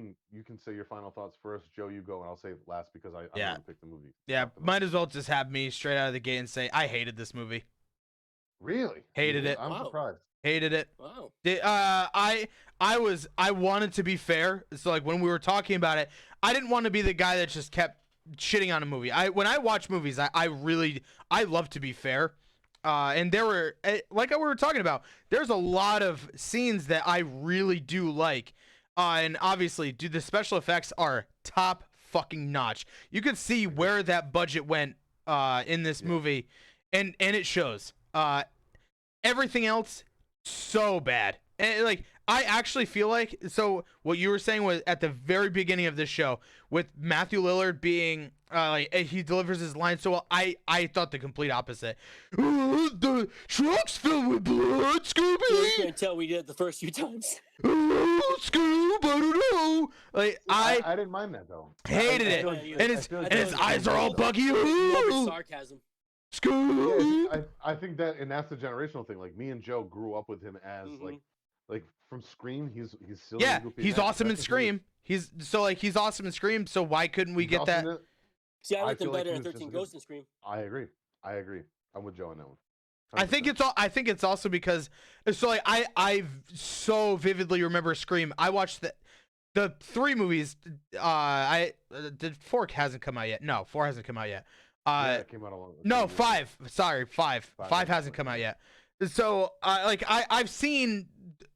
can say your final thoughts first. Joe, you go, and I'll say it last because I Yeah. want to pick the movie. yeah, Talk the might as well just have me straight out of the gate and say I hated this movie. Really? Hated it. I'm Wow. surprised. Hated it. Wow. I wanted to be fair. So like when we were talking about it, I didn't want to be the guy that just kept shitting on a movie. When I watch movies, I love to be fair. And there were, like we were talking about, there's a lot of scenes that I really do like. And obviously, dude, the special effects are top fucking notch. You could see where that budget went in this movie, and it shows. Everything else, so bad. And like I actually feel like, so what you were saying was at the very beginning of this show with Matthew Lillard being like he delivers his line so well. I thought the complete opposite. The truck's filled with blood, You Scooby. can't tell we did it the first few times. Scoob, I don't know. Like I didn't mind that though. hated I it, feel like- and his I feel like and his that- eyes are all buggy. Morbid sarcasm. Scoob. Yeah, I think that, and that's the generational thing. Like, me and Joe grew up with him as Mhm. like from Scream. He's silly. Yeah, and goofy he's that. awesome in That's his movie. Scream. He's awesome in Scream. So why couldn't we He's get awesome that? in it. See, I I like them feel like better he in was just 13 as good. Ghosts and Scream. I agree. I'm with Joe on that one. I think 100%. I think it's also because so like I so vividly remember Scream. I watched the 3 movies. Did 4 hasn't come out yet. No, 4 hasn't come out yet. Yeah, it came out a long. No, 5. Sorry, 5. 5 hasn't hasn't come come out out yet. So I've seen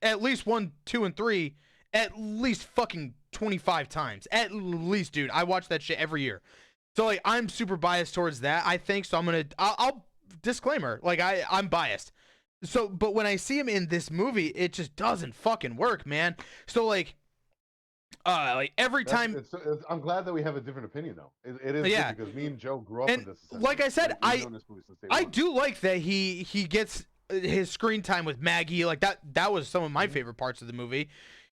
at least 1, 2, and 3 at least fucking 25 times. At least, dude. I watch that shit every year. So like I'm super biased towards that. I think so. I'll disclaimer. Like I'm biased. So but when I see him in this movie, it just doesn't fucking work, man. So like every time. I'm glad that we have a different opinion though. It is Yeah. good because me and Joe grew up And with this. like I said, We've known this movie since day I one. do like that he gets his screen time with Maggie. Like that was some of my Mhm. favorite parts of the movie.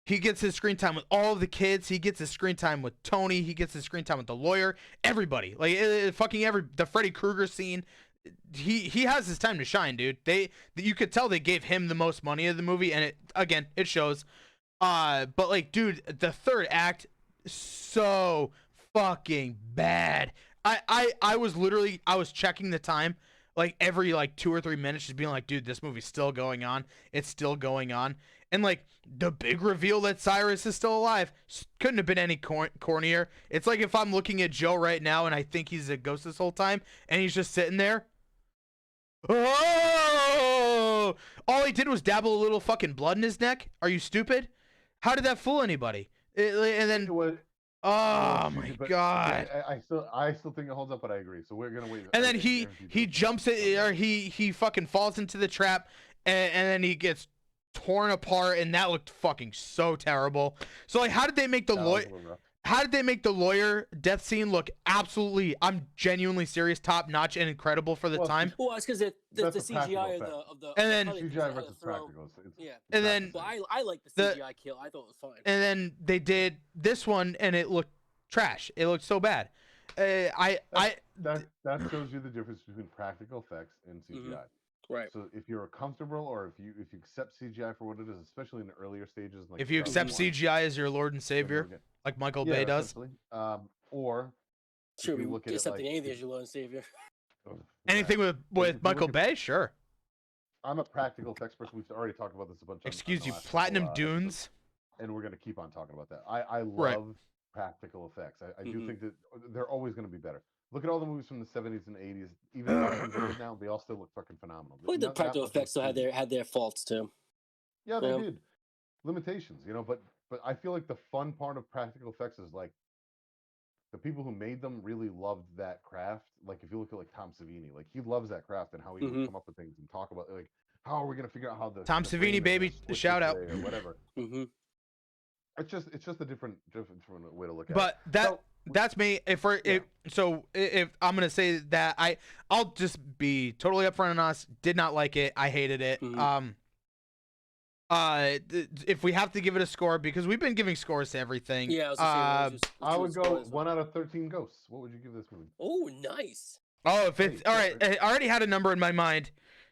He gets his screen time with all the kids. He gets his screen time with Tony. He gets his screen time with the lawyer. Everybody, like the Freddy Krueger scene. He has his time to shine, dude. You could tell they gave him the most money of the movie, and it shows. But like, dude, the third act so fucking bad. I was checking the time like every like 2 or 3 minutes, just being like, dude, this movie's still going on. It's still going on. And like the big reveal that Cyrus is still alive couldn't have been any cornier. It's like if I'm looking at Joe right now and I think he's a ghost this whole time, and he's just sitting there. Oh! All he did was dabble a little fucking blood in his neck. Are you stupid? How did that fool anybody? And then, oh my god! I still think it holds up, but I agree. So we're gonna wait. And then he jumps it, or he fucking falls into the trap, and then he gets torn apart, and that looked fucking so terrible. So like, how did they make the lawyer? How did they make the lawyer death scene look absolutely, I'm genuinely serious, top notch and incredible for the time? Well, it's because the CGI of the and then CGI versus practical. Yeah. And then but I like the CGI kill. I thought it was fine. And then they did this one, and it looked trash. It looked so bad. That shows you the difference between practical effects and CGI. Mm-hmm. Right. So if you're comfortable, or if you accept CGI for what it is, especially in the earlier stages, like if you accept CGI as your Lord and Savior, like Michael Bay does, or sure, we look at accepting anything as your Lord and Savior. Anything with Michael Bay, sure. I'm a practical effects person. We've already talked about this a bunch. Excuse you, Platinum Dunes. And we're gonna keep on talking about that. I love practical effects. I do think that they're always gonna be better. Look at all the movies from the 70s and 80s. Even now, they all still look fucking phenomenal. Well, the practical effects still had their faults too. Yeah, they did. Limitations, but I feel like the fun part of practical effects is like the people who made them really loved that craft. Like if you look at like Tom Savini, like he loves that craft and how he would come up with things and talk about like how are we gonna figure out how the Tom Savini baby shout out or whatever. It's just a different way to look at it. But that's me. If I'm gonna say that I'll just be totally upfront and honest. Did not like it. I hated it. If we have to give it a score, because we've been giving scores to everything. Yeah, I would go 1 out of 13 ghosts. What would you give this movie? Oh, nice. Oh, if it's all right, I already had a number in my mind.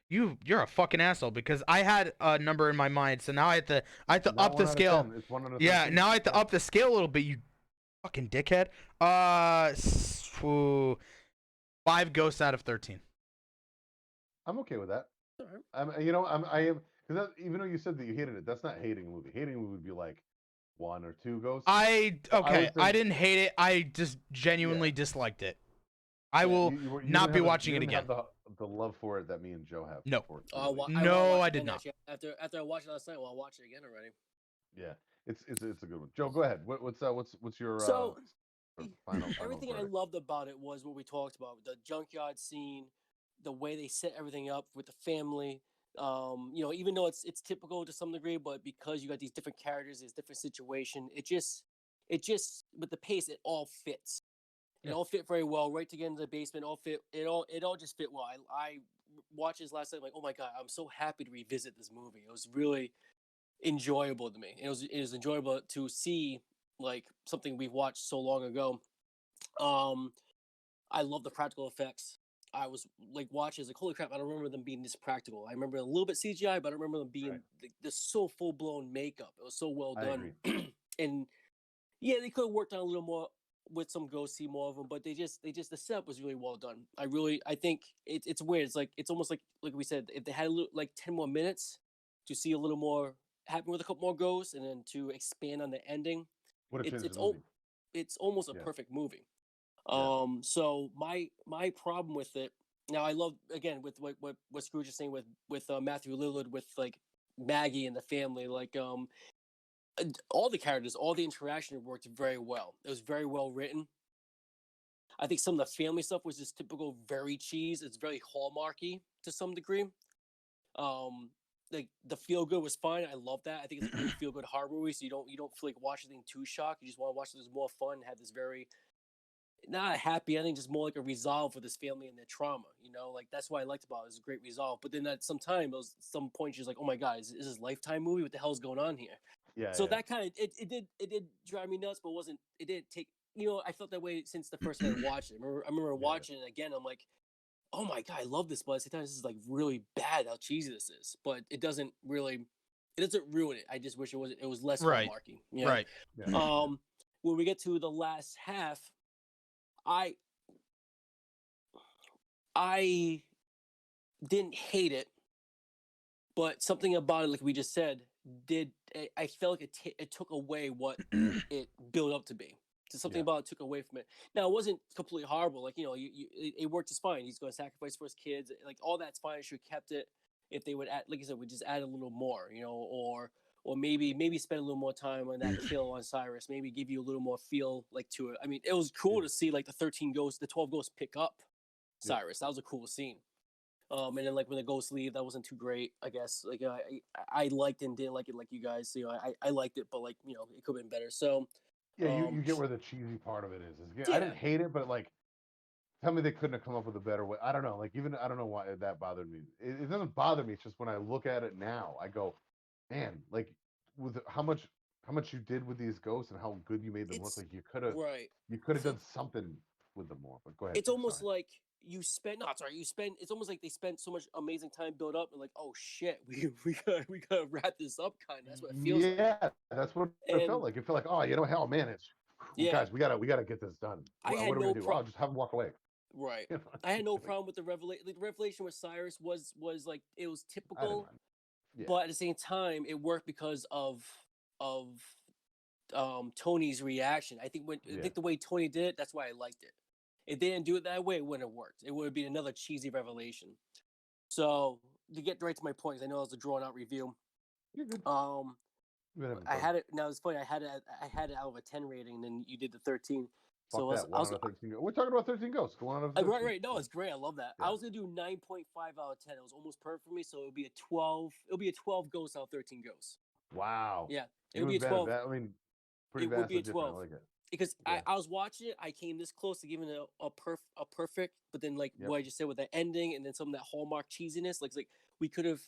You're a fucking asshole, because I had a number in my mind, so now I have to up the scale. It's 1 out of 13. Now I have to up the scale a little bit. You fucking dickhead. 5 ghosts out of 13. I'm okay with that. I am. Because even though you said that you hated it, that's not hating a movie. Hating a movie would be like 1 or 2 ghosts. I didn't hate it. I just genuinely disliked it. I will not be watching it again. Have the love for it that me and Joe have. No. I did not. After I watched it last night, I'll watch it again already. Yeah, it's a good one. Joe, go ahead. What's your final everything I loved about it was what we talked about: the junkyard scene, the way they set everything up with the family. Even though it's typical to some degree, but because you got these different characters, this different situation, it just with the pace, it all fits. It all fit very well. Right to get into the basement, it all just fit well. I watched this last night, like, oh my god, I'm so happy to revisit this movie. It was really enjoyable to me. It was enjoyable to see like something we've watched so long ago. I love the practical effects. I was like watching, like, holy crap, I don't remember them being this practical. I remember a little bit CGI, but I don't remember them being this so full blown makeup. It was so well done. And yeah, they could have worked on a little more with some ghosts, see more of them, but they just the setup was really well done. I think it's weird. It's like it's almost like we said, if they had a little, like 10 more minutes to see a little more happen with a couple more ghosts, and then to expand on the ending, it's almost a perfect movie. So my problem with it now, I love, again, with what Scrooge is saying with Matthew Lillard, with like Maggie and the family, like all the characters, all the interaction worked very well. It was very well written. I think some of the family stuff was just typical, very cheese. It's very Hallmarky to some degree. Like the feel good was fine. I love that. I think it's a good feel good horror movie, so you don't feel like watching anything too shocked. You just want to watch this more fun, have this very, not a happy ending, just more like a resolve for this family and their trauma. Like that's what I liked about it. It was a great resolve. But then at some point, you're like, oh my god, is this a Lifetime movie? What the hell's going on here? So that kind of it did drive me nuts, but it didn't take. I felt that way since the first time I watched it. I remember watching it again. I'm like, oh my god, I love this, but at the same time, this is like really bad how cheesy this is. But it doesn't ruin it. I just wish it was less Hallmarky. Right. Yeah. When we get to the last half, I didn't hate it, but something about it, like we just said, I felt like it took away what it built up to be. So something about it took away from it. Now it wasn't completely horrible. Like it worked just fine. He's going to sacrifice for his kids. Like all that's fine. Should have kept it. If they would add, like I said, we just add a little more, or maybe spend a little more time on that kill on Cyrus. Maybe give you a little more feel like to it. I mean, it was cool to see like the 12 ghosts pick up Cyrus. That was a cool scene. And then like when the ghosts leave, that wasn't too great, I guess. Like I liked and didn't like it like you guys. I liked it, but like it could have been better. So yeah, you get where the cheesy part of it is. I didn't hate it, but like, tell me they couldn't have come up with a better way. I don't know. Like even I don't know why that bothered me. It doesn't bother me. It's just when I look at it now, I go, man, like with how much you did with these ghosts and how good you made them look. Like you could have done something with them more. But go ahead. It's almost like you spent it's almost like they spent so much amazing time build up and like, oh shit, we gotta wrap this up kind of. That's what it feels like. Yeah, that's what it felt like. It felt like, oh, hell, man, it's guys, we gotta get this done. What are we gonna do? I'll just have them walk away. Right. I had no problem with the revelation. Like, the revelation with Cyrus was like it was typical, but at the same time, it worked because of Tony's reaction. I think the way Tony did it, that's why I liked it. If they didn't do it that way, it wouldn't have worked. It would have been another cheesy revelation. So to get right to my point, because I know it was a drawn out review. You're good. I had it. Now it's funny. I had it out of a 10 rating, and then you did the 13. Fuck so that. 1 out of 13. We're talking about 13 ghosts. Go on. Right. No, it's great. I love that. Yeah. I was gonna do 9.5 out of 10. It was almost perfect for me. So it would be a 12. It'll be a 12 ghosts out of 13 ghosts. Wow. Yeah, it would be a 12. I mean, pretty it would be a 12. I like it. Because I was watching it, I came this close to giving it a perfect, but then like what I just said with the ending and then some of that Hallmark cheesiness, like we could have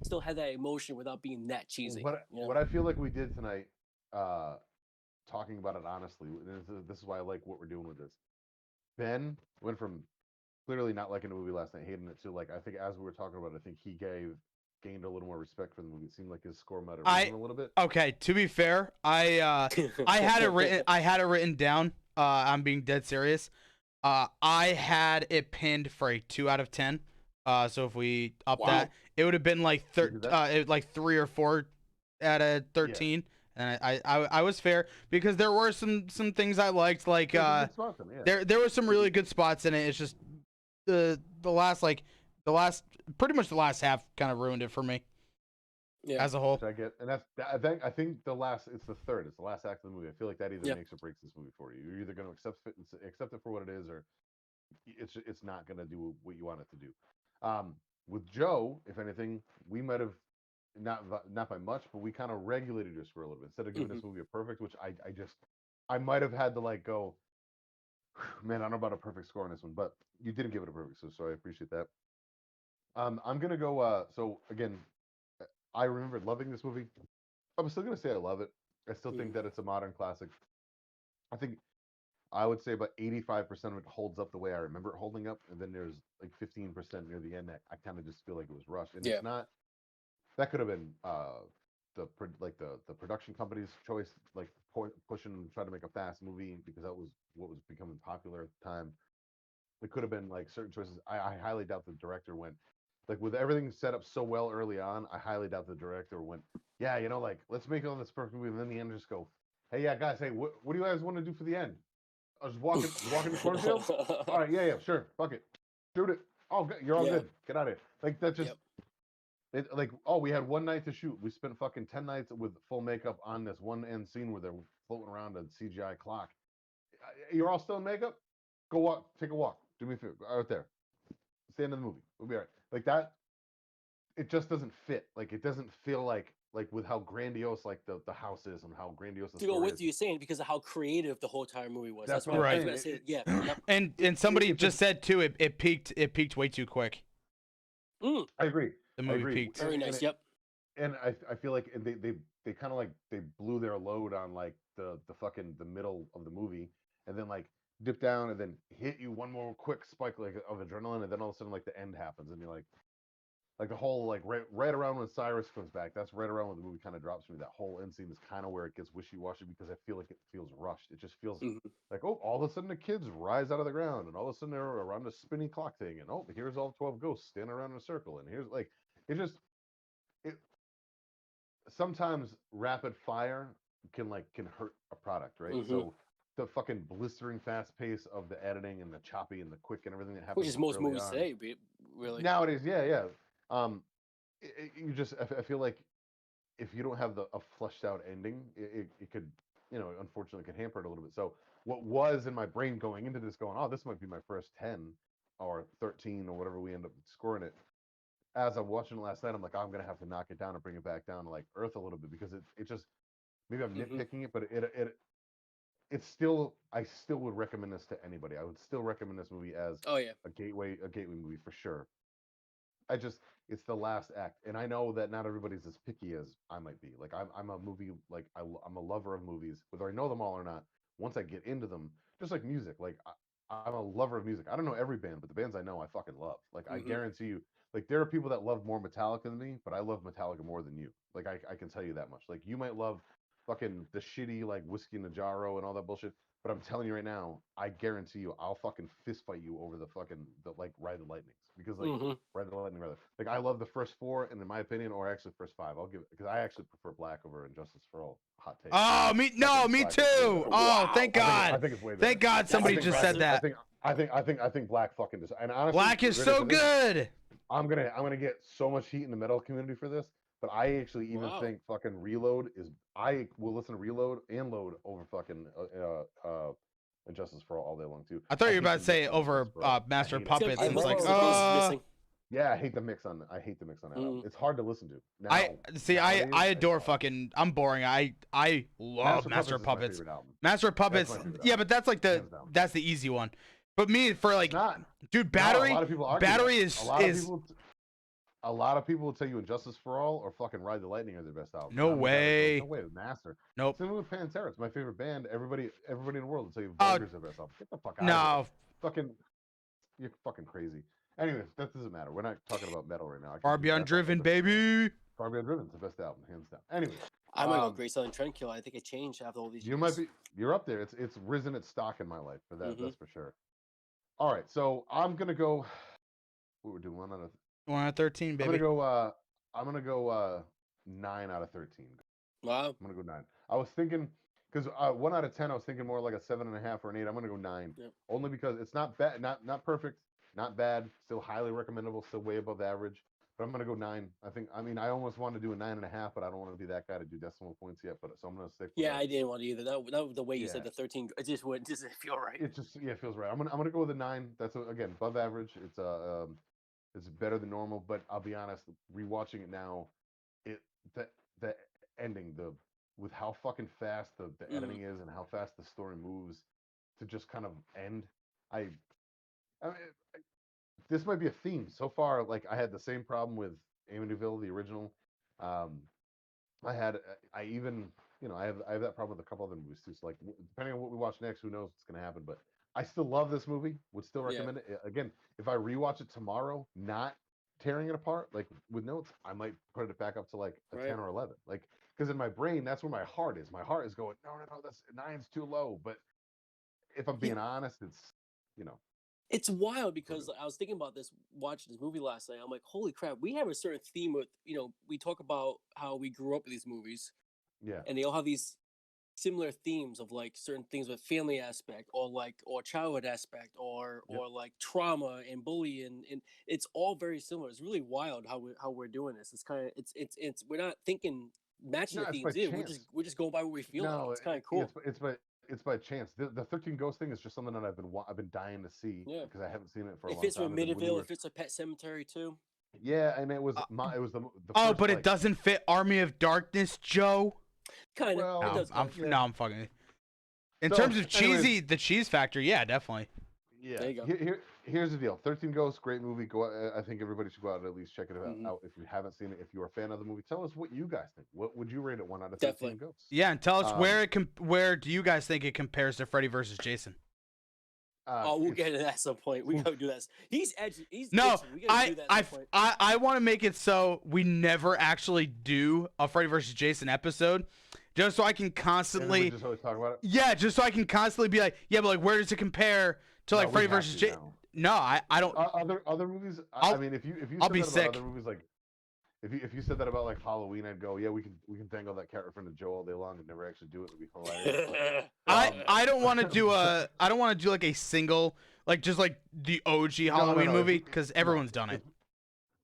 still had that emotion without being that cheesy. What I feel like we did tonight, talking about it honestly, this is why I like what we're doing with this. Ben went from clearly not liking the movie last night, hating it, to like, I think as we were talking about it, I think he gained a little more respect for the movie. It seemed like his score might have risen a little bit. Okay, to be fair, I had it written down. I'm being dead serious. I had it pinned for a 2 out of 10. So if we up that, it would have been like 3 or 4 out of 13. And I was fair because there were some things I liked, like there were some really good spots in it. It's just the last pretty much the last half kind of ruined it for me. Yeah, as a whole. Which I get, and I think it's the last act of the movie. I feel like that either makes or breaks this movie for you. You're either going to accept it for what it is, or it's not going to do what you want it to do. With Joe, if anything, we might have not by much, but we kind of regulated your score a little bit instead of giving this movie a perfect, which I might have had to like go, man, I don't know about a perfect score on this one, but you didn't give it a perfect, so I appreciate that. I'm gonna go. So again, I remember loving this movie. I'm still gonna say I love it. I still think that it's a modern classic. I think I would say about 85% of it holds up the way I remember it holding up, and then there's like 15% near the end that I kind of just feel like it was rushed. And it's not. That could have been the production company's choice, like pushing trying to make a fast movie because that was what was becoming popular at the time. It could have been like certain choices. I highly doubt the director went, like with everything set up so well early on. I highly doubt the director went, yeah, like let's make all this perfect movie, and then the end just go, hey, yeah, guys, hey, what do you guys want to do for the end? I was walking the cornfield. All right, yeah, sure, fuck it, shoot it. Oh, you're all good. Get out of here. Like that's just. We had one night to shoot. We spent fucking 10 nights with full makeup on this one end scene where they're floating around a CGI clock. You're all still in makeup? Go walk, take a walk. Do me a favor, out there. It's the end of the movie. We'll be all right. Like that, it just doesn't fit. Like it doesn't feel like with how grandiose like the house is and how grandiose the to go with you saying because of how creative the whole entire movie was. That's what right. I was gonna say. Yeah. And somebody just said too, it peaked way too quick. I agree. The movie peaked. Very nice. And I feel like they kind of like they blew their load on like the fucking the middle of the movie, and then like dip down and then hit you one more quick spike like of adrenaline, and then all of a sudden like the end happens, and you're like, like the whole like right around when Cyrus comes back, that's right around when the movie kind of drops for me. That whole end scene is kind of where it gets wishy-washy because I feel like it feels rushed. It just feels like, oh, all of a sudden the kids rise out of the ground, and all of a sudden they're around a spinning clock thing, and oh, here's all 12 ghosts standing around in a circle, and here's like it just it. Sometimes rapid fire can hurt a product, right? So the fucking blistering fast pace of the editing and the choppy and the quick and everything that happens, which is most movies today, really. Nowadays, yeah. You just I feel like if you don't have a fleshed out ending, it could, unfortunately could hamper it a little bit. So what was in my brain going into this, going, oh, this might be my first 10 or 13 or whatever we end up scoring it. As I'm watching it last night, I'm like, I'm gonna have to knock it down and bring it back down to like earth a little bit because it just, maybe I'm nitpicking it, but it's still, I still would recommend this to anybody. I would still recommend this movie as a gateway movie for sure. It's the last act, and I know that not everybody's as picky as I might be. Like I'm a movie, like I'm a lover of movies, whether I know them all or not. Once I get into them, just like music, like I'm a lover of music. I don't know every band, but the bands I know, I fucking love. Like I guarantee you, like there are people that love more Metallica than me, but I love Metallica more than you. Like I can tell you that much. Like you might love fucking the shitty like Whiskey in the Jarro and all that bullshit. But I'm telling you right now, I guarantee you, I'll fucking fist fight you over the like Ride the Lightnings, because like Ride the Lightning rather. Like I love the first 4, and in my opinion, or actually first 5, I'll give it, because I actually prefer Black over Injustice for All. Hot take. Oh, me too. Oh, thank God. I think it's way better. Thank God somebody just said that. I think Black fucking does. And honestly, Black is so good. I'm gonna get so much heat in the metal community for this. But I actually even think fucking Reload is. I will listen to Reload and Load over fucking Injustice for All day long too. I thought you were about to say over Master of Puppets. It's like, yeah, I hate the mix on that. Album. It's hard to listen to. Now, I adore fucking. I'm boring. I love Master of Puppets. Master of Puppets. Yeah, but that's like that's the easy one. But me for like, dude, Battery. Battery is. A lot of people will tell you Injustice for All or fucking Ride the Lightning are their best albums. No way. No way with Master. Nope. Same with Pantera. It's my favorite band. Everybody in the world will tell you Vulgar's their best album. Get the fuck out of here. Fucking, you're fucking crazy. Anyways, that doesn't matter. We're not talking about metal right now. Far Beyond Driven, baby. Far Beyond Driven is the best album, hands down. Anyways. I might go Great Southern Trendkiller. I think it changed after all these years. You're up there. It's risen its stock in my life for that. That's for sure. All right, so I'm gonna go. What we're doing 1 out of 1 out of 13, baby. I'm gonna go 9 out of 13. Wow. I'm gonna go 9. I was thinking, because 1 out of 10, I was thinking more like a 7.5 or an 8. I'm gonna go 9, only because it's not bad, not perfect, not bad, still highly recommendable, still way above average. But I'm gonna go 9. I almost wanted to do a 9.5, but I don't want to be that guy to do decimal points yet. But so I'm gonna stick. I didn't want to either. That the way you said the 13. It just doesn't feel right. It just it feels right. I'm gonna go with a 9. That's again above average. It's better than normal, but I'll be honest, rewatching it now, the ending, with how fucking fast the editing is and how fast the story moves to just kind of end. I mean, this might be a theme so far. Like I had the same problem with Amityville, the original. I have that problem with a couple other movies too. So like, depending on what we watch next, who knows what's gonna happen, but I still love this movie. Would still recommend it. Again, if I rewatch it tomorrow, not tearing it apart, like with notes, I might put it back up to like a 10 or 11. Like, because in my brain, that's where my heart is. My heart is going, no, that's 9's too low. But if I'm being honest, it's wild because I was thinking about this watching this movie last night. I'm like, holy crap, we have a certain theme with, we talk about how we grew up with these movies. Yeah. And they all have these similar themes of like certain things with family aspect or childhood aspect or like trauma and bullying, and it's all very similar. It's really wild how we're doing this. It's kind of it's we're not thinking matching the themes in. We're just going by what we feel. Like. It's kind of cool. It's by chance. The 13 Ghosts thing is just something that I've been dying to see because I haven't seen it for a long time. If it's from Amityville, if it's a Pet Cemetery too. Yeah, and it was the oh, but it doesn't fit Army of Darkness, Joe. Kind of. Well, I'm fucking. In terms of cheesy, the cheese factor, yeah, definitely. Yeah. There you go. Here's the deal. 13 Ghosts, great movie. Go. I think everybody should go out and at least check it out if you haven't seen it. If you're a fan of the movie, tell us what you guys think. What would you rate it 1 out of 13 Ghosts? Yeah, and tell us where do you guys think it compares to Freddy versus Jason? we'll get into that at some point. We gotta do that. He's edgy. He's No, itchy. We gotta do that at some point. I want to make it so we never actually do a Freddy vs. Jason episode, just so I can And we constantly, just always talk about it. yeah, just so I can constantly be like, yeah, but like, where does it compare to like No, we Freddy have vs. to Jason? now. No, I don't. Other movies. I I'll- mean, if you I'll said be that about sick. other movies, like if you said that about like Halloween, I'd go, yeah, we can dangle that carrot in front of Joe all day long and never actually do it. It'd be hilarious. I don't want to do I don't want to do like a single, like just like the OG Halloween no, movie if- because everyone's done it.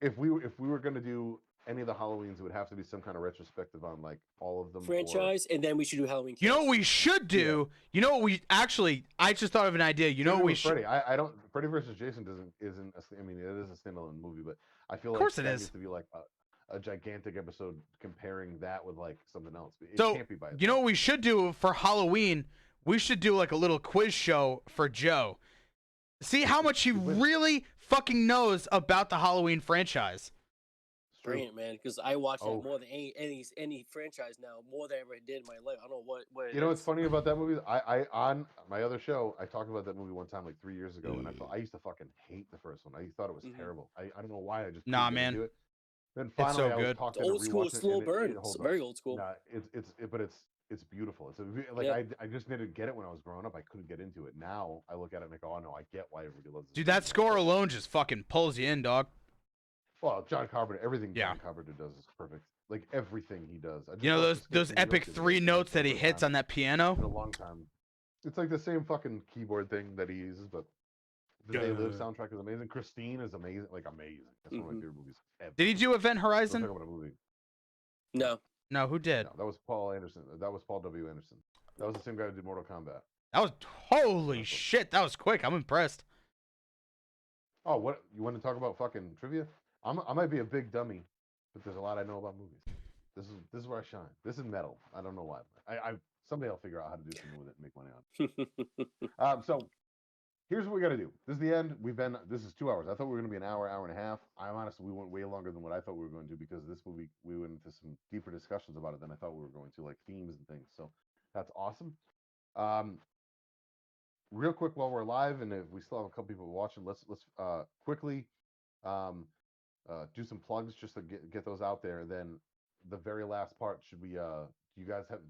If we were gonna do any of the Halloweens, it would have to be some kind of retrospective on like all of them. or- Franchise, and then we should do Halloween. You know what Kills. we should do? You know what we actually? I just thought of an idea. You know Maybe what we with should? Freddy. I don't. Freddy versus Jason isn't. I mean, it is a standalone movie, but I feel like course it that is. needs to be like a gigantic episode comparing that with like something else. It So can't be by you know what we should do for Halloween? We should do like a little quiz show for Joe. See how much he really fucking knows about the Halloween franchise. It's true. Brilliant, man. Because I watch Oh. that more than any franchise now, more than I ever did in my life. I don't know what. You know what's funny about that movie? I on my other show, I talked about that movie one time like 3 years ago, and I used to fucking hate the first one. I thought it was Mhm. terrible. I don't know why. I just Nah, couldn't get man. into it. Then It's so finally, I was good. talked The into old school rewatching it, slow and it burn. holds It's up. very old school. Nah, but it's beautiful. It's like Yeah. I just didn't get it when I was growing up. I couldn't get into it. Now I look at it and I go, oh no, I get why everybody loves this. Dude, movie that now. score alone just fucking pulls you in, dog. Well, John Carpenter, everything Yeah. John Carpenter does is perfect. Like everything he does. I just You know watched those the skit from New epic York the other three day, and notes it's that the he first hits time on that in a piano. long time. It's like the same fucking keyboard thing that he uses, but the They Live soundtrack is amazing. Christine is amazing, like amazing. That's one of my Mhm. favorite movies ever. Did he do Event Don't talk Horizon? about a movie. No. No, who did? No, that was Paul Anderson. That was Paul W. Anderson. That was the same guy who did Mortal Kombat. That was holy shit. That was quick. I'm impressed. Oh, what you want to talk about fucking trivia? I might be a big dummy, but there's a lot I know about movies. This is where I shine. This is metal. I don't know why. I someday I'll figure out how to do something with it and make money on it. So here's what we got to do. This is the end. This is 2 hours. I thought we were going to be an hour and a half. We went way longer than what I thought we were going to because this movie, we went into some deeper discussions about it than I thought we were going to, like themes and things. So that's awesome. Real quick while we're live, and if we still have a couple people watching, let's quickly do some plugs just to get those out there. And then the very last part, should we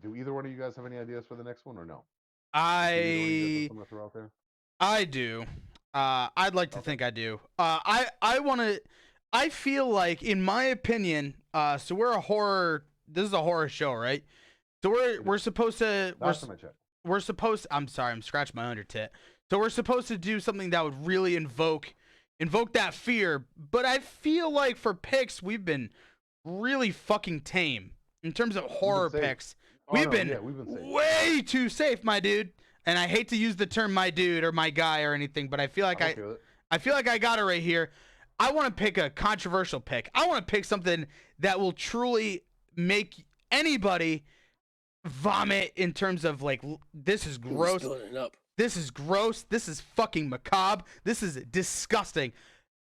do either one of you guys have any ideas for the next one or no? I Something to throw out there? I do. I'd like to think I do. I want to. I feel like, in my opinion, so we're a horror. This is a horror show, right? So we're supposed to. Last time I checked. We're supposed. I'm sorry. I'm scratching my under tit. So we're supposed to do something that would really invoke that fear. But I feel like for picks, we've been really fucking tame in terms of horror safe. picks. Oh, We've no, been yeah, we've been safe. way too safe, my dude. And I hate to use the term "my dude" or "my guy" or anything, but I feel like I'm okay with it. I feel like I got it right here. I want to pick a controversial pick. I want to pick something that will truly make anybody vomit in terms of like, this is gross. Spilling it up. This is gross. This is fucking macabre. This is disgusting.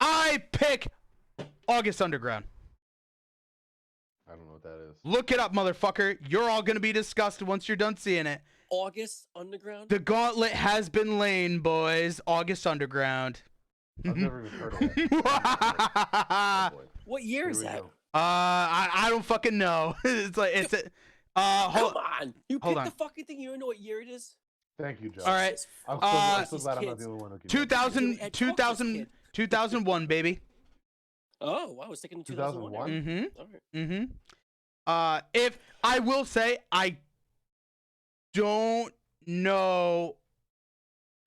I pick August Underground. I don't know what that is. Look it up, motherfucker. You're all going to be disgusted once you're done seeing it. August Underground. The gauntlet has been laid, boys. August Underground. I've never even heard of it. Oh, boy. What year Here is we that? go. I don't fucking know. It's like it's a Come on, you hold picked on. the fucking thing. You don't know what year it is. Thank you, Josh. all right. Jesus I'm so these glad I'm not kids. the only one who can. 2000, Talk to 2000, this kid. 2001, baby. Oh, wow, I was thinking in 2001. 2001? Mm-hmm. All right. Mm-hmm. If I will say, I don't know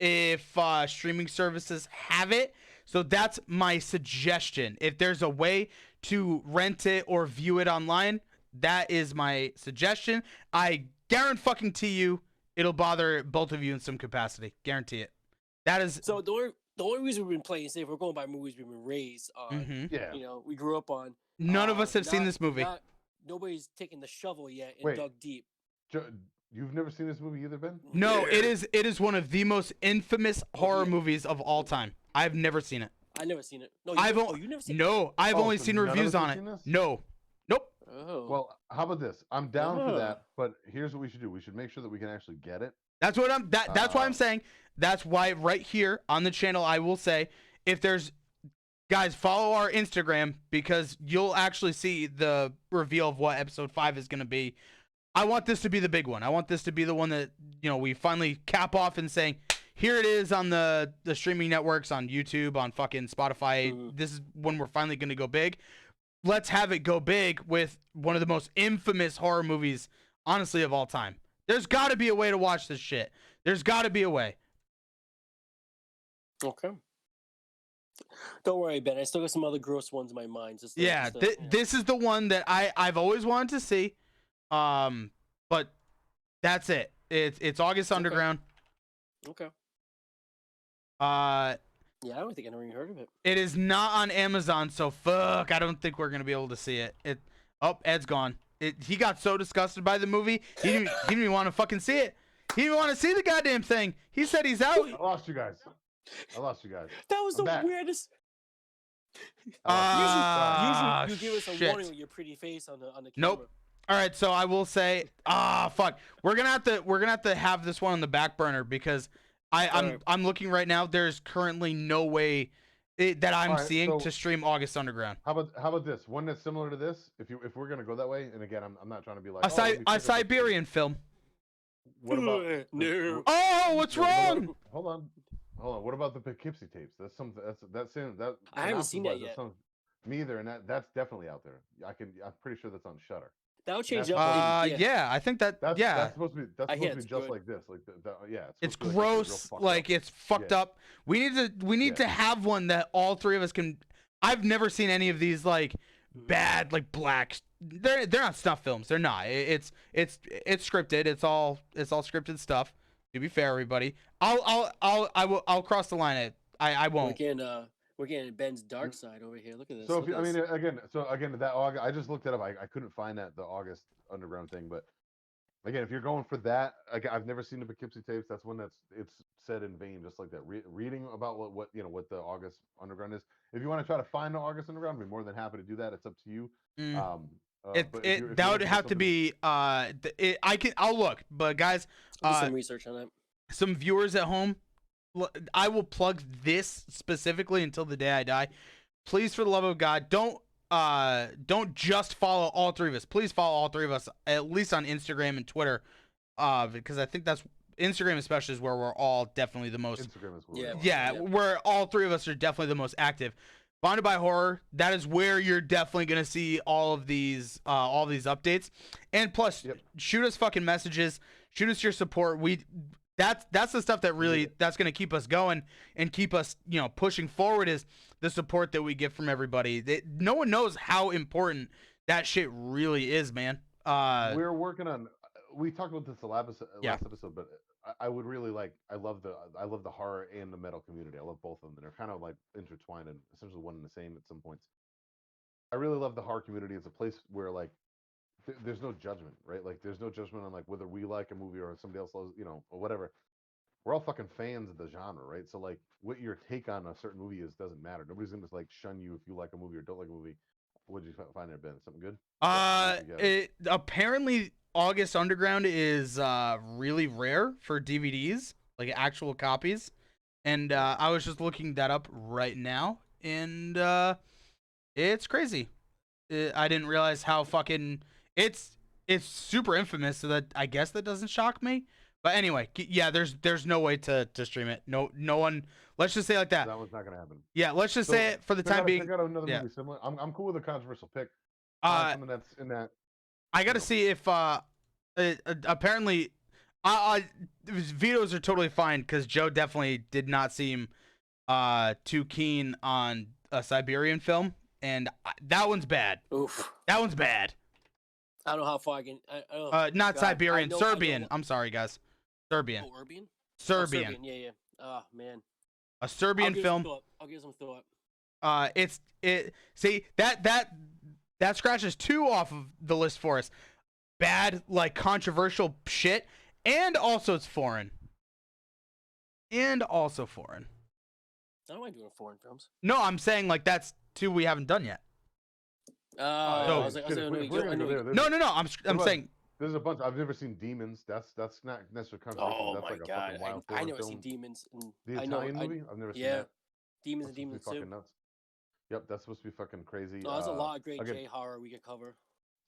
if streaming services have it, so that's my suggestion. If there's a way to rent it or view it online, that is my suggestion. I guarantee you, it'll bother both of you in some capacity. Guarantee it. That is. So the only reason we've been playing, say, if we're going by movies we've been raised on, Mhm. Yeah. you know, we grew up on. None of us have seen this movie. Nobody's taken the shovel yet and Wait. dug deep. You've never seen this movie either, Ben? No, it is one of the most infamous horror movies of all time. I've never seen it. I've never seen it. No, you never seen it. No, I've Oh, only so seen none of reviews us on have it. seen this? No. Nope. Oh. Well, how about this? I'm down for Oh. that, but here's what we should do. We should make sure that we can actually get it That's what that's why I'm saying. That's why right here on the channel I will say, if there's guys, follow our Instagram because you'll actually see the reveal of what episode 5 is going to be. I want this to be the big one. I want this to be the one that, we finally cap off and saying, here it is on the streaming networks, on YouTube, on fucking Spotify. Mhm. This is when we're finally going to go big. Let's have it go big with one of the most infamous horror movies, honestly, of all time. There's got to be a way to watch this shit. There's got to be a way. Okay. Don't worry, Ben. I still got some other gross ones in my mind. Yeah, this is the one that I've always wanted to see. But that's it. It's August Underground. Okay. Yeah, I don't think I never even heard of it. It is not on Amazon, so fuck. I don't think we're gonna be able to see it. Ed's gone. He got so disgusted by the movie, he didn't even want to fucking see it. He didn't want to see the goddamn thing. He said he's out. I lost you guys. That was I'm the back. weirdest. Usually you give us a shit. warning with your pretty face on the camera. Nope. All right, so I will say, fuck. We're gonna have to have this one on the back burner because I'm looking right now. There's currently no way that I'm seeing to stream August Underground. How about this one that's similar to this? If we're gonna go that way, and again, I'm not trying to be like A Siberian film. What about No. Oh, what's wrong? Hold on. What about the Poughkeepsie tapes? That's something. That. I haven't seen that yet. Me either, and that's definitely out there. I'm pretty sure that's on Shudder. That'll change That's- up. Yeah, I think that. That's Yeah, that's supposed to be. That's I supposed hear to be it's just good. like this. Like yeah. it's supposed to be, like, real gross. fucked Like up. it's fucked Yeah. up. We need to have one that all three of us can. I've never seen any of these like bad like black. They're not snuff films. They're not. It's scripted. It's all scripted stuff. To be fair, everybody. I'll cross the line. I won't. We're getting Ben's dark side over here. Look at this. So Look at this. again that August, I just looked it up. I couldn't find the August Underground thing, but again, if you're going for that, I've never seen the Poughkeepsie tapes. That's one it's said in vain, just like that. Reading about what the August Underground is. If you want to try to find the August Underground, I'd be more than happy to do that. It's up to you. But if that you're would looking for have to something- be I'll look, but guys, Do some research on that. some viewers at home, I will plug this specifically until the day I die. Please, for the love of God, don't just follow all three of us. Please follow all three of us, at least on Instagram and Twitter, because I think that's Instagram especially is where we're all definitely the most. Instagram is Yeah, where all three of us are definitely the most active. Bonded by Horror, that is where you're definitely gonna see all these updates. And plus, shoot us fucking messages, shoot us your support. That's the stuff that really that's gonna keep us going and keep us pushing forward, is the support that we get from everybody. No one knows how important that shit really is, man. We're working on. We talked about this last episode, but I would really like. I love the horror and the metal community. I love both of them. They're kind of like intertwined and essentially one and the same at some points. I really love the horror community. It's a place where like there's no judgment, right? Like there's no judgment on like whether we like a movie or somebody else loves, or whatever. We're all fucking fans of the genre, right? So like what your take on a certain movie is doesn't matter. Nobody's gonna just like shun you if you like a movie or don't like a movie. What did you find there, Ben? Something good? Apparently August Underground is really rare for DVDs, like actual copies. And I was just looking that up right now, and it's crazy. I didn't realize how fucking it's super infamous, so that I guess that doesn't shock me. But anyway, yeah, there's no way to stream it. No one. Let's just say it like that. That one's not gonna happen. Yeah, let's just say it for the time being. Pick out another movie similar. I'm cool with a controversial pick. Something that's in that. I gotta see if apparently, vetoes are totally fine because Joe definitely did not seem too keen on a Siberian film, and that one's bad. Oof. That one's bad. I don't know how far I can. Not God, Siberian, I know- Serbian. I'm sorry, guys. Serbian. Oh, Serbian. Serbian. Yeah. Oh man. A Serbian film. I'll give some thought. See that scratches 2 off of the list for us. Bad, like controversial shit, and also it's foreign. And also foreign. I don't mind doing foreign films. No, I'm saying like that's 2 we haven't done yet. I was like, No. I'm saying There's a bunch. I've never seen Demons. That's not necessarily controversial. Oh That's my like a god, fucking wild I thriller never seen film. Demons, and The I know Italian movie. I've never seen yeah, that. Demons That's and supposed to be Demons fucking too. nuts. Yep, that's supposed to be fucking crazy. No, there's a lot of great Again, J horror we could cover.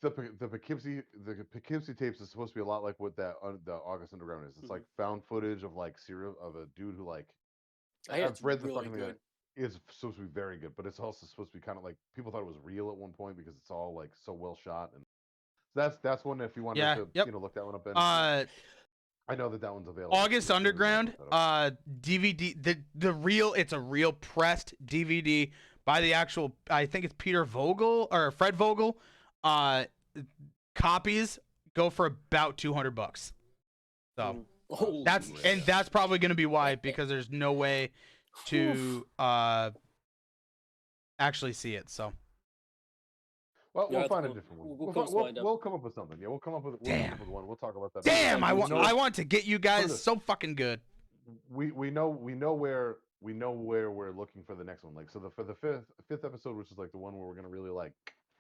the Poughkeepsie tapes is supposed to be a lot like what the August Underground is. It's like found footage of like serial of a dude who like. I hear I've it's read the really fucking good. thing. It's supposed to be very good, but it's also supposed to be kind of like people thought it was real at one point because it's all like so well shot, and that's one if you wanted Yeah, to yep. look that one up. Ben. I know that one's available. August too, if you really Underground, wanna look that up. DVD, the real, it's a real pressed DVD by the actual, I think it's Peter Vogel or Fred Vogel. Copies go for about $200. So Holy that's probably going to be why, because there's no way to actually see it. So Well, Yeah, we'll that's find a cool. different one. We'll We'll come up with something. Yeah, we'll come up with one. We'll talk about that. damn, I know- want to get you guys so fucking good. we know where we're looking for the next one. Like for the fifth episode, which is like the one where we're gonna really like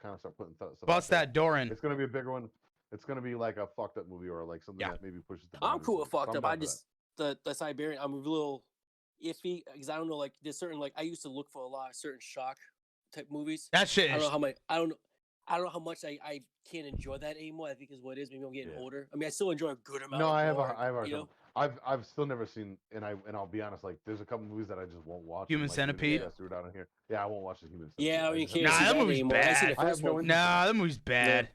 kind of start putting stuff. Bust that door in. It's gonna be a bigger one. It's gonna be like a fucked up movie or like something that maybe pushes the. I'm cool with boundaries. fucked So up. I'm I down for just the Siberian. I'm a little iffy because I don't know. Like there's certain like I used to look for a lot of certain shock type movies. That shit I don't is know how much. I don't know how much I can't enjoy that anymore. I think is what it is. Maybe I'm getting older. I mean, I still enjoy a good amount. No, of I have gore, you know? I've still never seen, and I'll be honest, like there's a couple movies that I just won't watch. Human like, Centipede. Threw it out in here. Yeah, I won't watch the Human Centipede. Yeah, I mean, you can't Nah, see that that movie's anymore. I see the bad. I have first no one. interest in Nah, that movie's bad.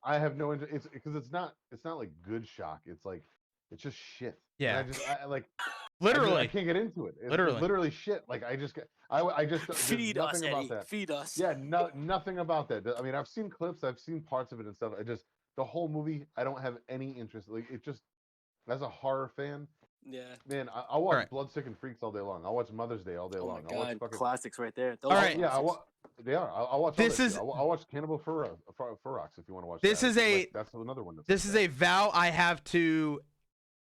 I have no interest. It's because it's not like good shock. It's like it's just shit. Yeah. And I like Literally. I can't get into it. It's Literally. literally shit. Like I just there's Feed us, nothing about Eddie. that. Feed us. Yeah, nothing about that. I mean, I've seen clips, I've seen parts of it and stuff. The whole movie, I don't have any interest. Like it just, as a horror fan, Yeah. man, I'll watch Right. Bloodsick and Freaks all day long. I'll watch Mother's Day all day Oh long. my I'll watch god, fucking classics right there. Those All are right. yeah, classics. they are. I'll watch. This all that is- shit. I'll watch Cannibal Ferox if you want to watch. This that. is a- that's another one. This is a vow I have to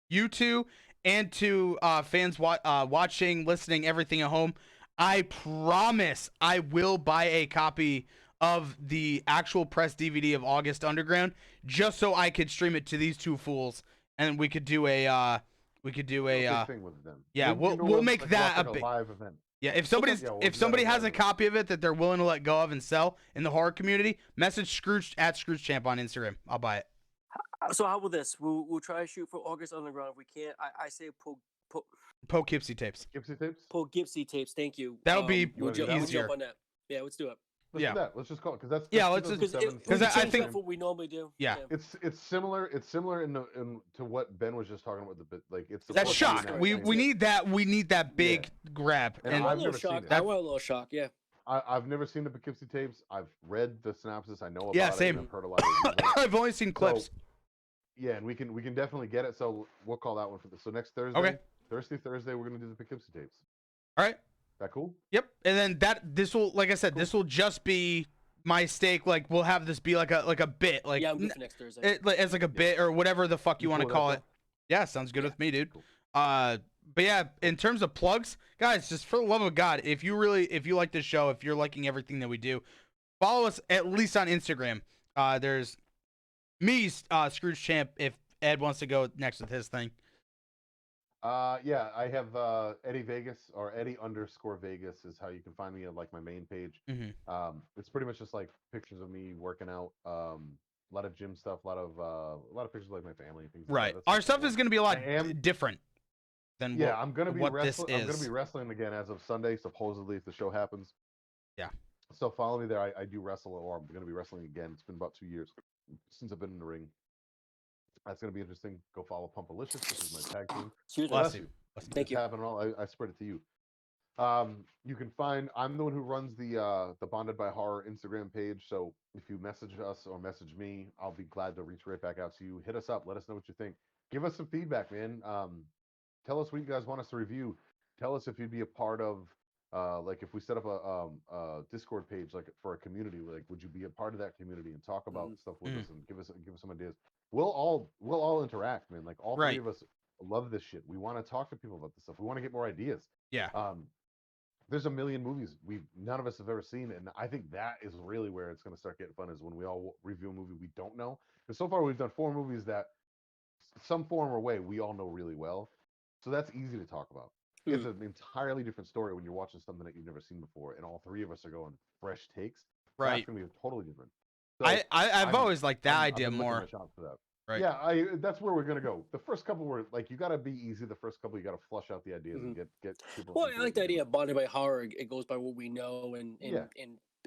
you two and to fans watching, listening, everything at home. I promise I will buy a copy of the actual press DVD of August Underground just so I could stream it to these two fools and we could do a big thing with them. yeah, we'll make that a big live event. Yeah, if We'll somebody's do if that somebody as has well. a copy of it that they're willing to let go of and sell in the horror community, message Scrooge at ScroogeChamp on Instagram. I'll buy it. So how about this? We'll try to shoot for August Underground. If we can't, I say Poughkeepsie tapes. Gypsy tapes. Gypsy tapes. Thank you. That'll be we'll jump easier. on that. Yeah, let's do it. Let's do that. Let's just call it because that's Yeah, let's 2007, because I think what we normally do. Yeah. it's similar. It's similar in to what Ben was just talking about. The bit like it's that's supposed to be shock. that We thing. need that. We need that big grab. And I want I've a never little seen shock. it. I want a little shock. Yeah. I've never seen the Poughkeepsie tapes. I've read the synopsis. I know about Yeah, it. same. And I've heard a lot of reviews on it. I've only seen clips. So, yeah, and we can definitely get it. So we'll call that one for this. So next Thursday, Okay. Thursday, we're gonna do the Poughkeepsie tapes. All right. That cool? Yep. And then this will, like I said, this will just be my stake. Like we'll have this be like a bit. Like Yeah, I'm good for next Thursday. as like a bit or whatever the fuck you want to cool with call that, it. Yeah, sounds good with me, dude. Cool. But yeah, in terms of plugs, guys, just for the love of God, if you like this show, if you're liking everything that we do, follow us at least on Instagram. There's me, Scrooge Champ, if Ed wants to go next with his thing. Yeah, I have Eddie Vegas or Eddie_Vegas is how you can find me at like my main page. Mm-hmm. It's pretty much just like pictures of me working out, a lot of gym stuff, a lot of pictures of like my family and things. Right. Like that. Our That's stuff cool. is going to be a lot I am- different than Yeah, I'm gonna be what wrestling. this I'm gonna is. be wrestling again as of Sunday, supposedly if the show happens. Yeah. So follow me there. I do wrestle, or I'm gonna be wrestling again. It's been about 2 years since I've been in the ring. That's gonna be interesting. Go follow Pumpalicious, which is my tag team. Excuse me. Bless you. Thank you. Having all, I spread it to you. You can find. I'm the one who runs the Bonded by Horror Instagram page. So if you message us or message me, I'll be glad to reach right back out to you. Hit us up. Let us know what you think. Give us some feedback, man. Tell us what you guys want us to review. Tell us if you'd be a part of, like if we set up a Discord page, like for a community, like would you be a part of that community and talk about stuff with us and give us some ideas? We'll all interact, man. Like all Right. three of us love this shit. We want to talk to people about this stuff. We want to get more ideas. Yeah. there's a million movies none of us have ever seen, and I think that is really where it's going to start getting fun, is when we all review a movie we don't know. Because so far we've done 4 movies that some form or way we all know really well, so that's easy to talk about. It's an entirely different story when you're watching something that you've never seen before, and all 3 of us are going fresh takes. That's Right. going to be totally different. So I've always liked that I've idea been licking more. my chops for that. Right. Yeah, that's where we're gonna go. The first couple were like, you gotta be easy. The first couple, you gotta flush out the ideas and get people. Well, into I like what the you're idea doing. of bonded by horror. It goes by what we know, and Yeah.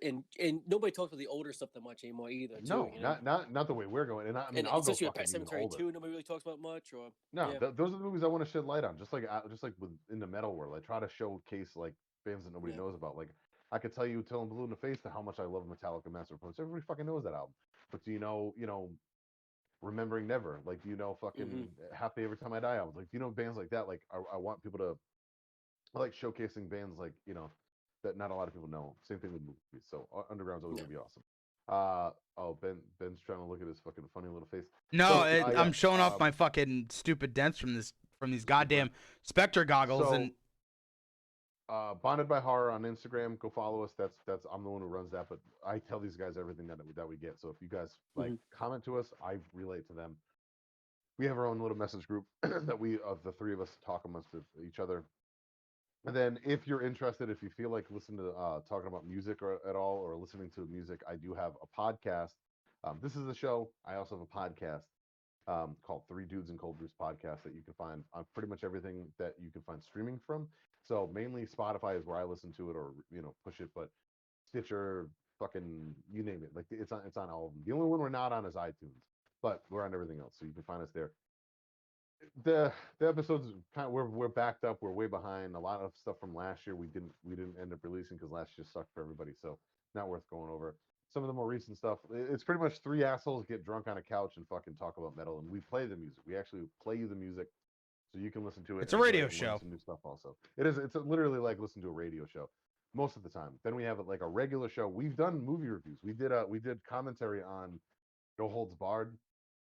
and nobody talks about the older stuff that much anymore either. Too, No, you know? not the way we're going. And I mean, And I'll go especially with fucking Pet even Cemetery older. 2, nobody really talks about much. Or No, yeah. those are the movies I want to shed light on. Just like in the metal world, I try to showcase like bands that nobody knows about. Like I could tell you, till I'm blue in the face, to how much I love Metallica, Master of Puppets. Everybody fucking knows that album. But do you know, Remembering Never? Like, do you know fucking Happy Every Time I Die albums? Like, do you know bands like that? Like, I want people to, I like showcasing bands like, that not a lot of people know. Same thing with movies. So Underground's always gonna be awesome. Ben's trying to look at his fucking funny little face. No, So, I'm showing off my fucking stupid dents from these goddamn Spectre goggles. And Bonded by Horror on Instagram. Go follow us. That's I'm the one who runs that, but I tell these guys everything that we get. So if you guys like comment to us, I relate to them. We have our own little message group that we of the 3 of us talk amongst each other. And then if you're interested, if you feel like listening to talking about music at all, or listening to music, I do have a podcast. This is a show. I also have a podcast called 3 Dudes and Cold Brews Podcast that you can find on pretty much everything that you can find streaming from. So mainly Spotify is where I listen to it, or push it, but Stitcher, fucking you name it. Like it's on all of them. The only one we're not on is iTunes, but we're on everything else, so you can find us there. The episodes kind of we're backed up. We're way behind. A lot of stuff from last year we didn't end up releasing because last year sucked for everybody. So not worth going over. Some of the more recent stuff, it's pretty much 3 assholes get drunk on a couch and fucking talk about metal, and we play the music. We actually play you the music so you can listen to it. It's a radio show. Some new stuff also. It's literally like listening to a radio show most of the time. Then we have it like a regular show. We've done movie reviews. We did commentary on No Holds Barred,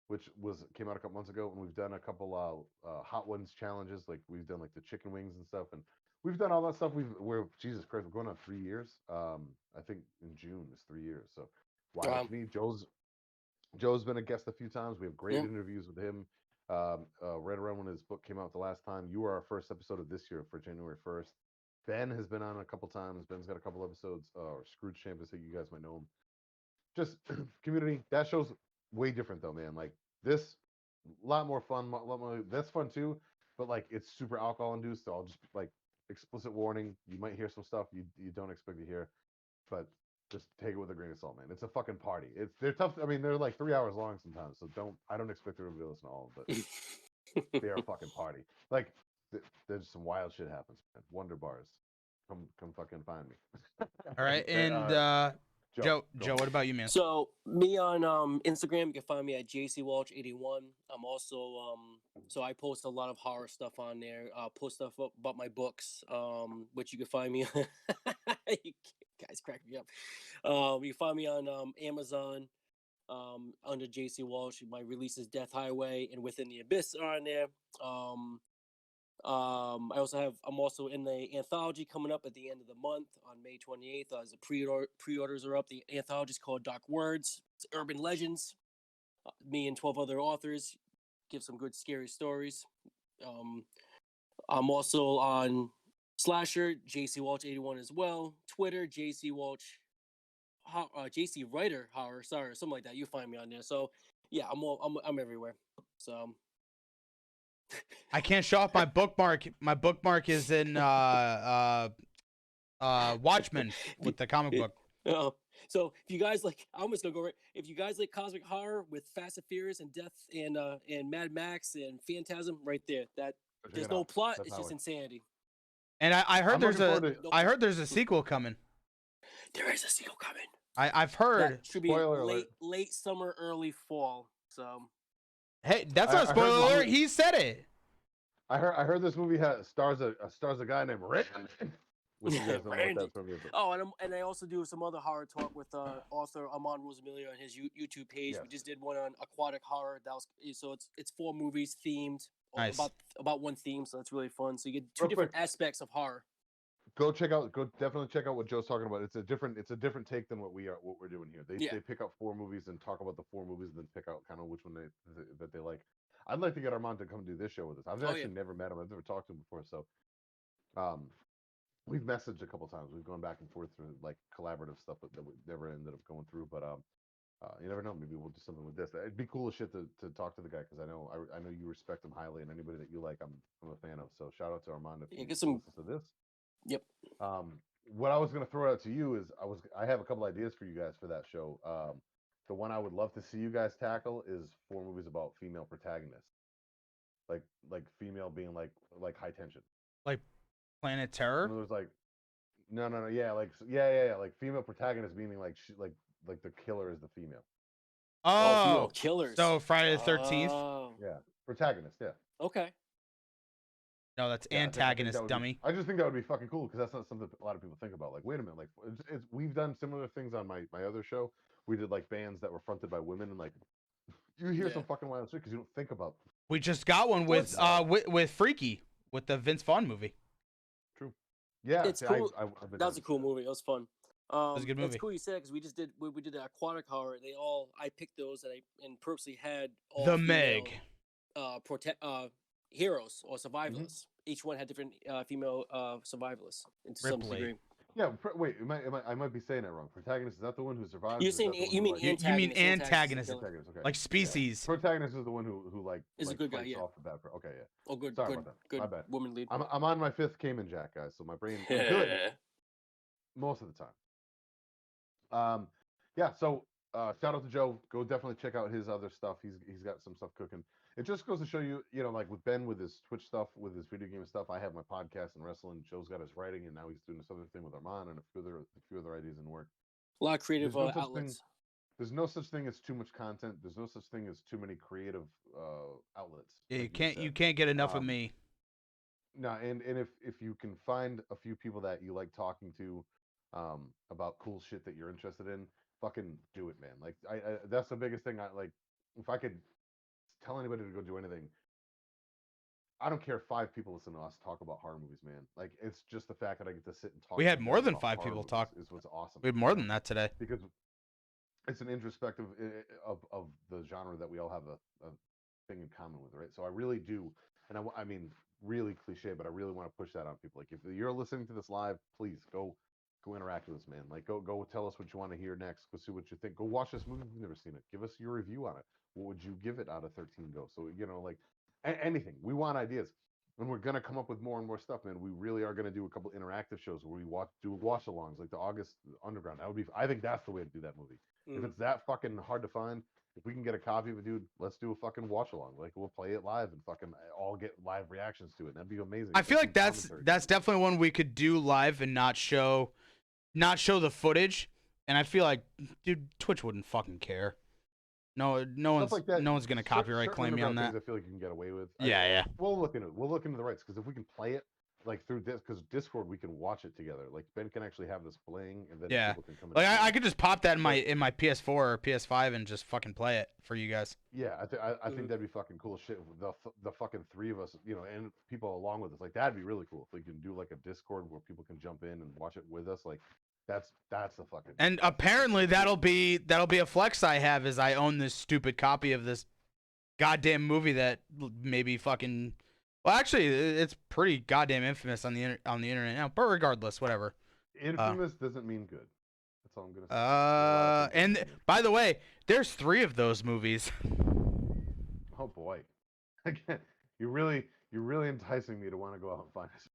which came out a couple months ago, and we've done a couple Hot Ones challenges. Like we've done like the chicken wings and stuff, and we've done all that stuff. We're Jesus Christ, we're going on 3 years. I think in June is 3 years. So watch me. Joe's been a guest a few times. We have great interviews with him. Right around when his book came out the last time. You were our first episode of this year for January 1st. Ben has been on a couple times. Ben's got a couple episodes. Scrooge Champions, you guys might know him. Just community. That show's way different though, man. Like this, a lot more fun. That's fun too, but like it's super alcohol induced. So I'll just like explicit warning. You might hear some stuff you don't expect to hear, but just take it with a grain of salt, man. It's a fucking party. They're tough. I mean, they're like 3 hours long sometimes. So I don't expect everybody to listen to all of them, but they're a fucking party. Like there's some wild shit happens, man. Wonder bars. Come fucking find me. All right, and Joe, what about you, man? So me on Instagram, you can find me at JCWalsh81. I'm also so I post a lot of horror stuff on there. Post stuff about my books, which you can find me. You guys crack me up. You can find me on Amazon under JC Walsh. My releases Death Highway and Within the Abyss are on there. I'm also in the anthology coming up at the end of the month on May 28th. As the pre-orders are up, the anthology is called Dark Words. It's urban legends. Me and 12 other authors give some good scary stories. I'm also on Slasher, JC Walsh 81 as well. Twitter, JC Walsh, JC Writer Horror, sorry, something like that. You find me on there. So yeah, I'm everywhere. So I can't show off my bookmark. My bookmark is in Watchmen with the comic book. So if you guys like, I'm just gonna go right. If you guys like cosmic horror with Fast and Furious and Death and Mad Max and Phantasm, right there. That there's no plot. It's just insanity. And I heard there's a sequel coming. There is a sequel coming. I've heard. That should be late summer, early fall. So. Hey, that's not a spoiler alert. He said it. I heard this movie stars a guy named Randy. Which you guys don't know what that's from. Oh, and I also do some other horror talk with author Amon Rosamilia on his YouTube page. Yes. We just did one on aquatic horror. It's 4 movies themed. Nice. About one theme, so that's really fun. So you get 2 different aspects of horror. Go definitely check out what Joe's talking about. It's a different take than what we're doing here. They pick out 4 movies and talk about the 4 movies, and then pick out kind of which one that they like. I'd like to get Armand to come do this show with us. I've actually never met him. I've never talked to him before, so we've messaged a couple times. We've gone back and forth through like collaborative stuff that we never ended up going through. But you never know. Maybe we'll do something with this. It'd be cool as shit to talk to the guy, because I know you respect him highly, and anybody that you like, I'm a fan of. So shout out to Armand if you get some listen to this. Yep. What I was gonna throw out to you is I have a couple ideas for you guys for that show. The one I would love to see you guys tackle is 4 movies about female protagonists, like female being like high tension, like Planet Terror. It was like no, like female protagonist meaning like the killer is the female. Oh, killers. So Friday the 13th. Yeah, protagonist. Yeah. Okay. No, that's antagonist, dummy. I just think that would be fucking cool, because that's not something a lot of people think about. Like, wait a minute, like we've done similar things on my other show. We did like bands that were fronted by women, and like you hear some fucking wild shit because you don't think about. We just got one with Freaky, with the Vince Vaughn movie. True. Yeah, it's cool. That was a cool movie. It was fun. It was a good movie. It's cool you said, because we did the aquatic horror. I picked those and purposely had all the female, Meg heroes or survivalists. Each one had different female survivalists to some degree. Yeah, wait, I might be saying it wrong. Protagonist is not the one who survives. You're saying you mean antagonist? You mean antagonist, okay. Like Species. Yeah. Protagonist is the one who is a good guy. Yeah. Off the bat. Okay, yeah. Oh, good. Sorry good. about that. Good. My bad. Woman lead. I'm on my 5th Cayman Jack, guys, so my brain is good most of the time. Yeah. So shout out to Joe. Go definitely check out his other stuff. He's got some stuff cooking. It just goes to show you, like with Ben with his Twitch stuff, with his video game stuff. I have my podcast and wrestling. Joe's got his writing, and now he's doing this other thing with Armand and a few other ideas in the work. A lot of creative outlets. There's no such thing as too much content. There's no such thing as too many creative outlets. Yeah, you can't get enough of me. No, and if you can find a few people that you like talking to about cool shit that you're interested in, fucking do it, man. Like I that's the biggest thing. If I could tell anybody to go do anything, I don't care if 5 people listen to us talk about horror movies, man. Like, it's just the fact that I get to sit and talk. We had more than 5 people talk. Is what's awesome. We had more than that today, because it's an introspective of the genre that we all have a thing in common with, right? So I really do, and I mean, really cliche, but I really want to push that on people. Like, if you're listening to this live, please go interact with us, man. Like, go tell us what you want to hear next. Go see what you think. Go watch this movie if you've never seen it. Give us your review on it. What would you give it out of 13 Go? So, like anything. We want ideas. And we're gonna come up with more and more stuff, man. We really are gonna do a couple interactive shows where we do watch-alongs, like the August Underground. I think that's the way to do that movie. If it's that fucking hard to find, if we can get a copy of it, dude, let's do a fucking watch-along. Like, we'll play it live and fucking all get live reactions to it. That'd be amazing. I feel like that's definitely one we could do live and not show the footage. And I feel like, dude, Twitch wouldn't fucking care. No one's gonna copyright claim me on that. I feel like you can get away with. Yeah. We'll look into the rights, because if we can play it like through this, because Discord we can watch it together. Like, Ben can actually have this playing, and then people can come in. Like, I could just pop that in my PS4 or PS5 and just fucking play it for you guys. Yeah, I think that'd be fucking cool shit. The fucking 3 of us, and people along with us. Like, that'd be really cool if we can do like a Discord where people can jump in and watch it with us. Like, that's the fucking. And apparently that'll be a flex I have, is I own this stupid copy of this goddamn movie that maybe fucking. Well, actually, it's pretty goddamn infamous on the internet now. But regardless, whatever. Infamous doesn't mean good. That's all I'm gonna say. And by the way, there's 3 of those movies. Oh boy, again, you're really enticing me to want to go out and find this.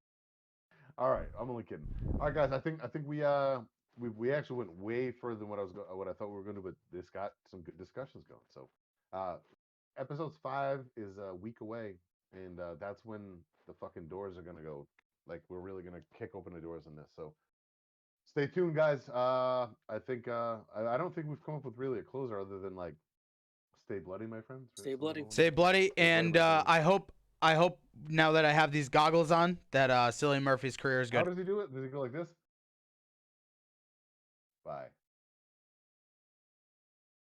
All right, I'm only kidding. All right, guys, I think we actually went way further than what I thought we were going to, but this got some good discussions going. So, episode 5 is a week away, and that's when the fucking doors are gonna go. Like, we're really gonna kick open the doors on this. So, stay tuned, guys. I think I don't think we've come up with really a closer other than like, stay bloody, my friends. Right? Stay bloody. Stay bloody, and I hope now that I have these goggles on that Cillian Murphy's career is good. How does he do it? Does he go like this? Bye.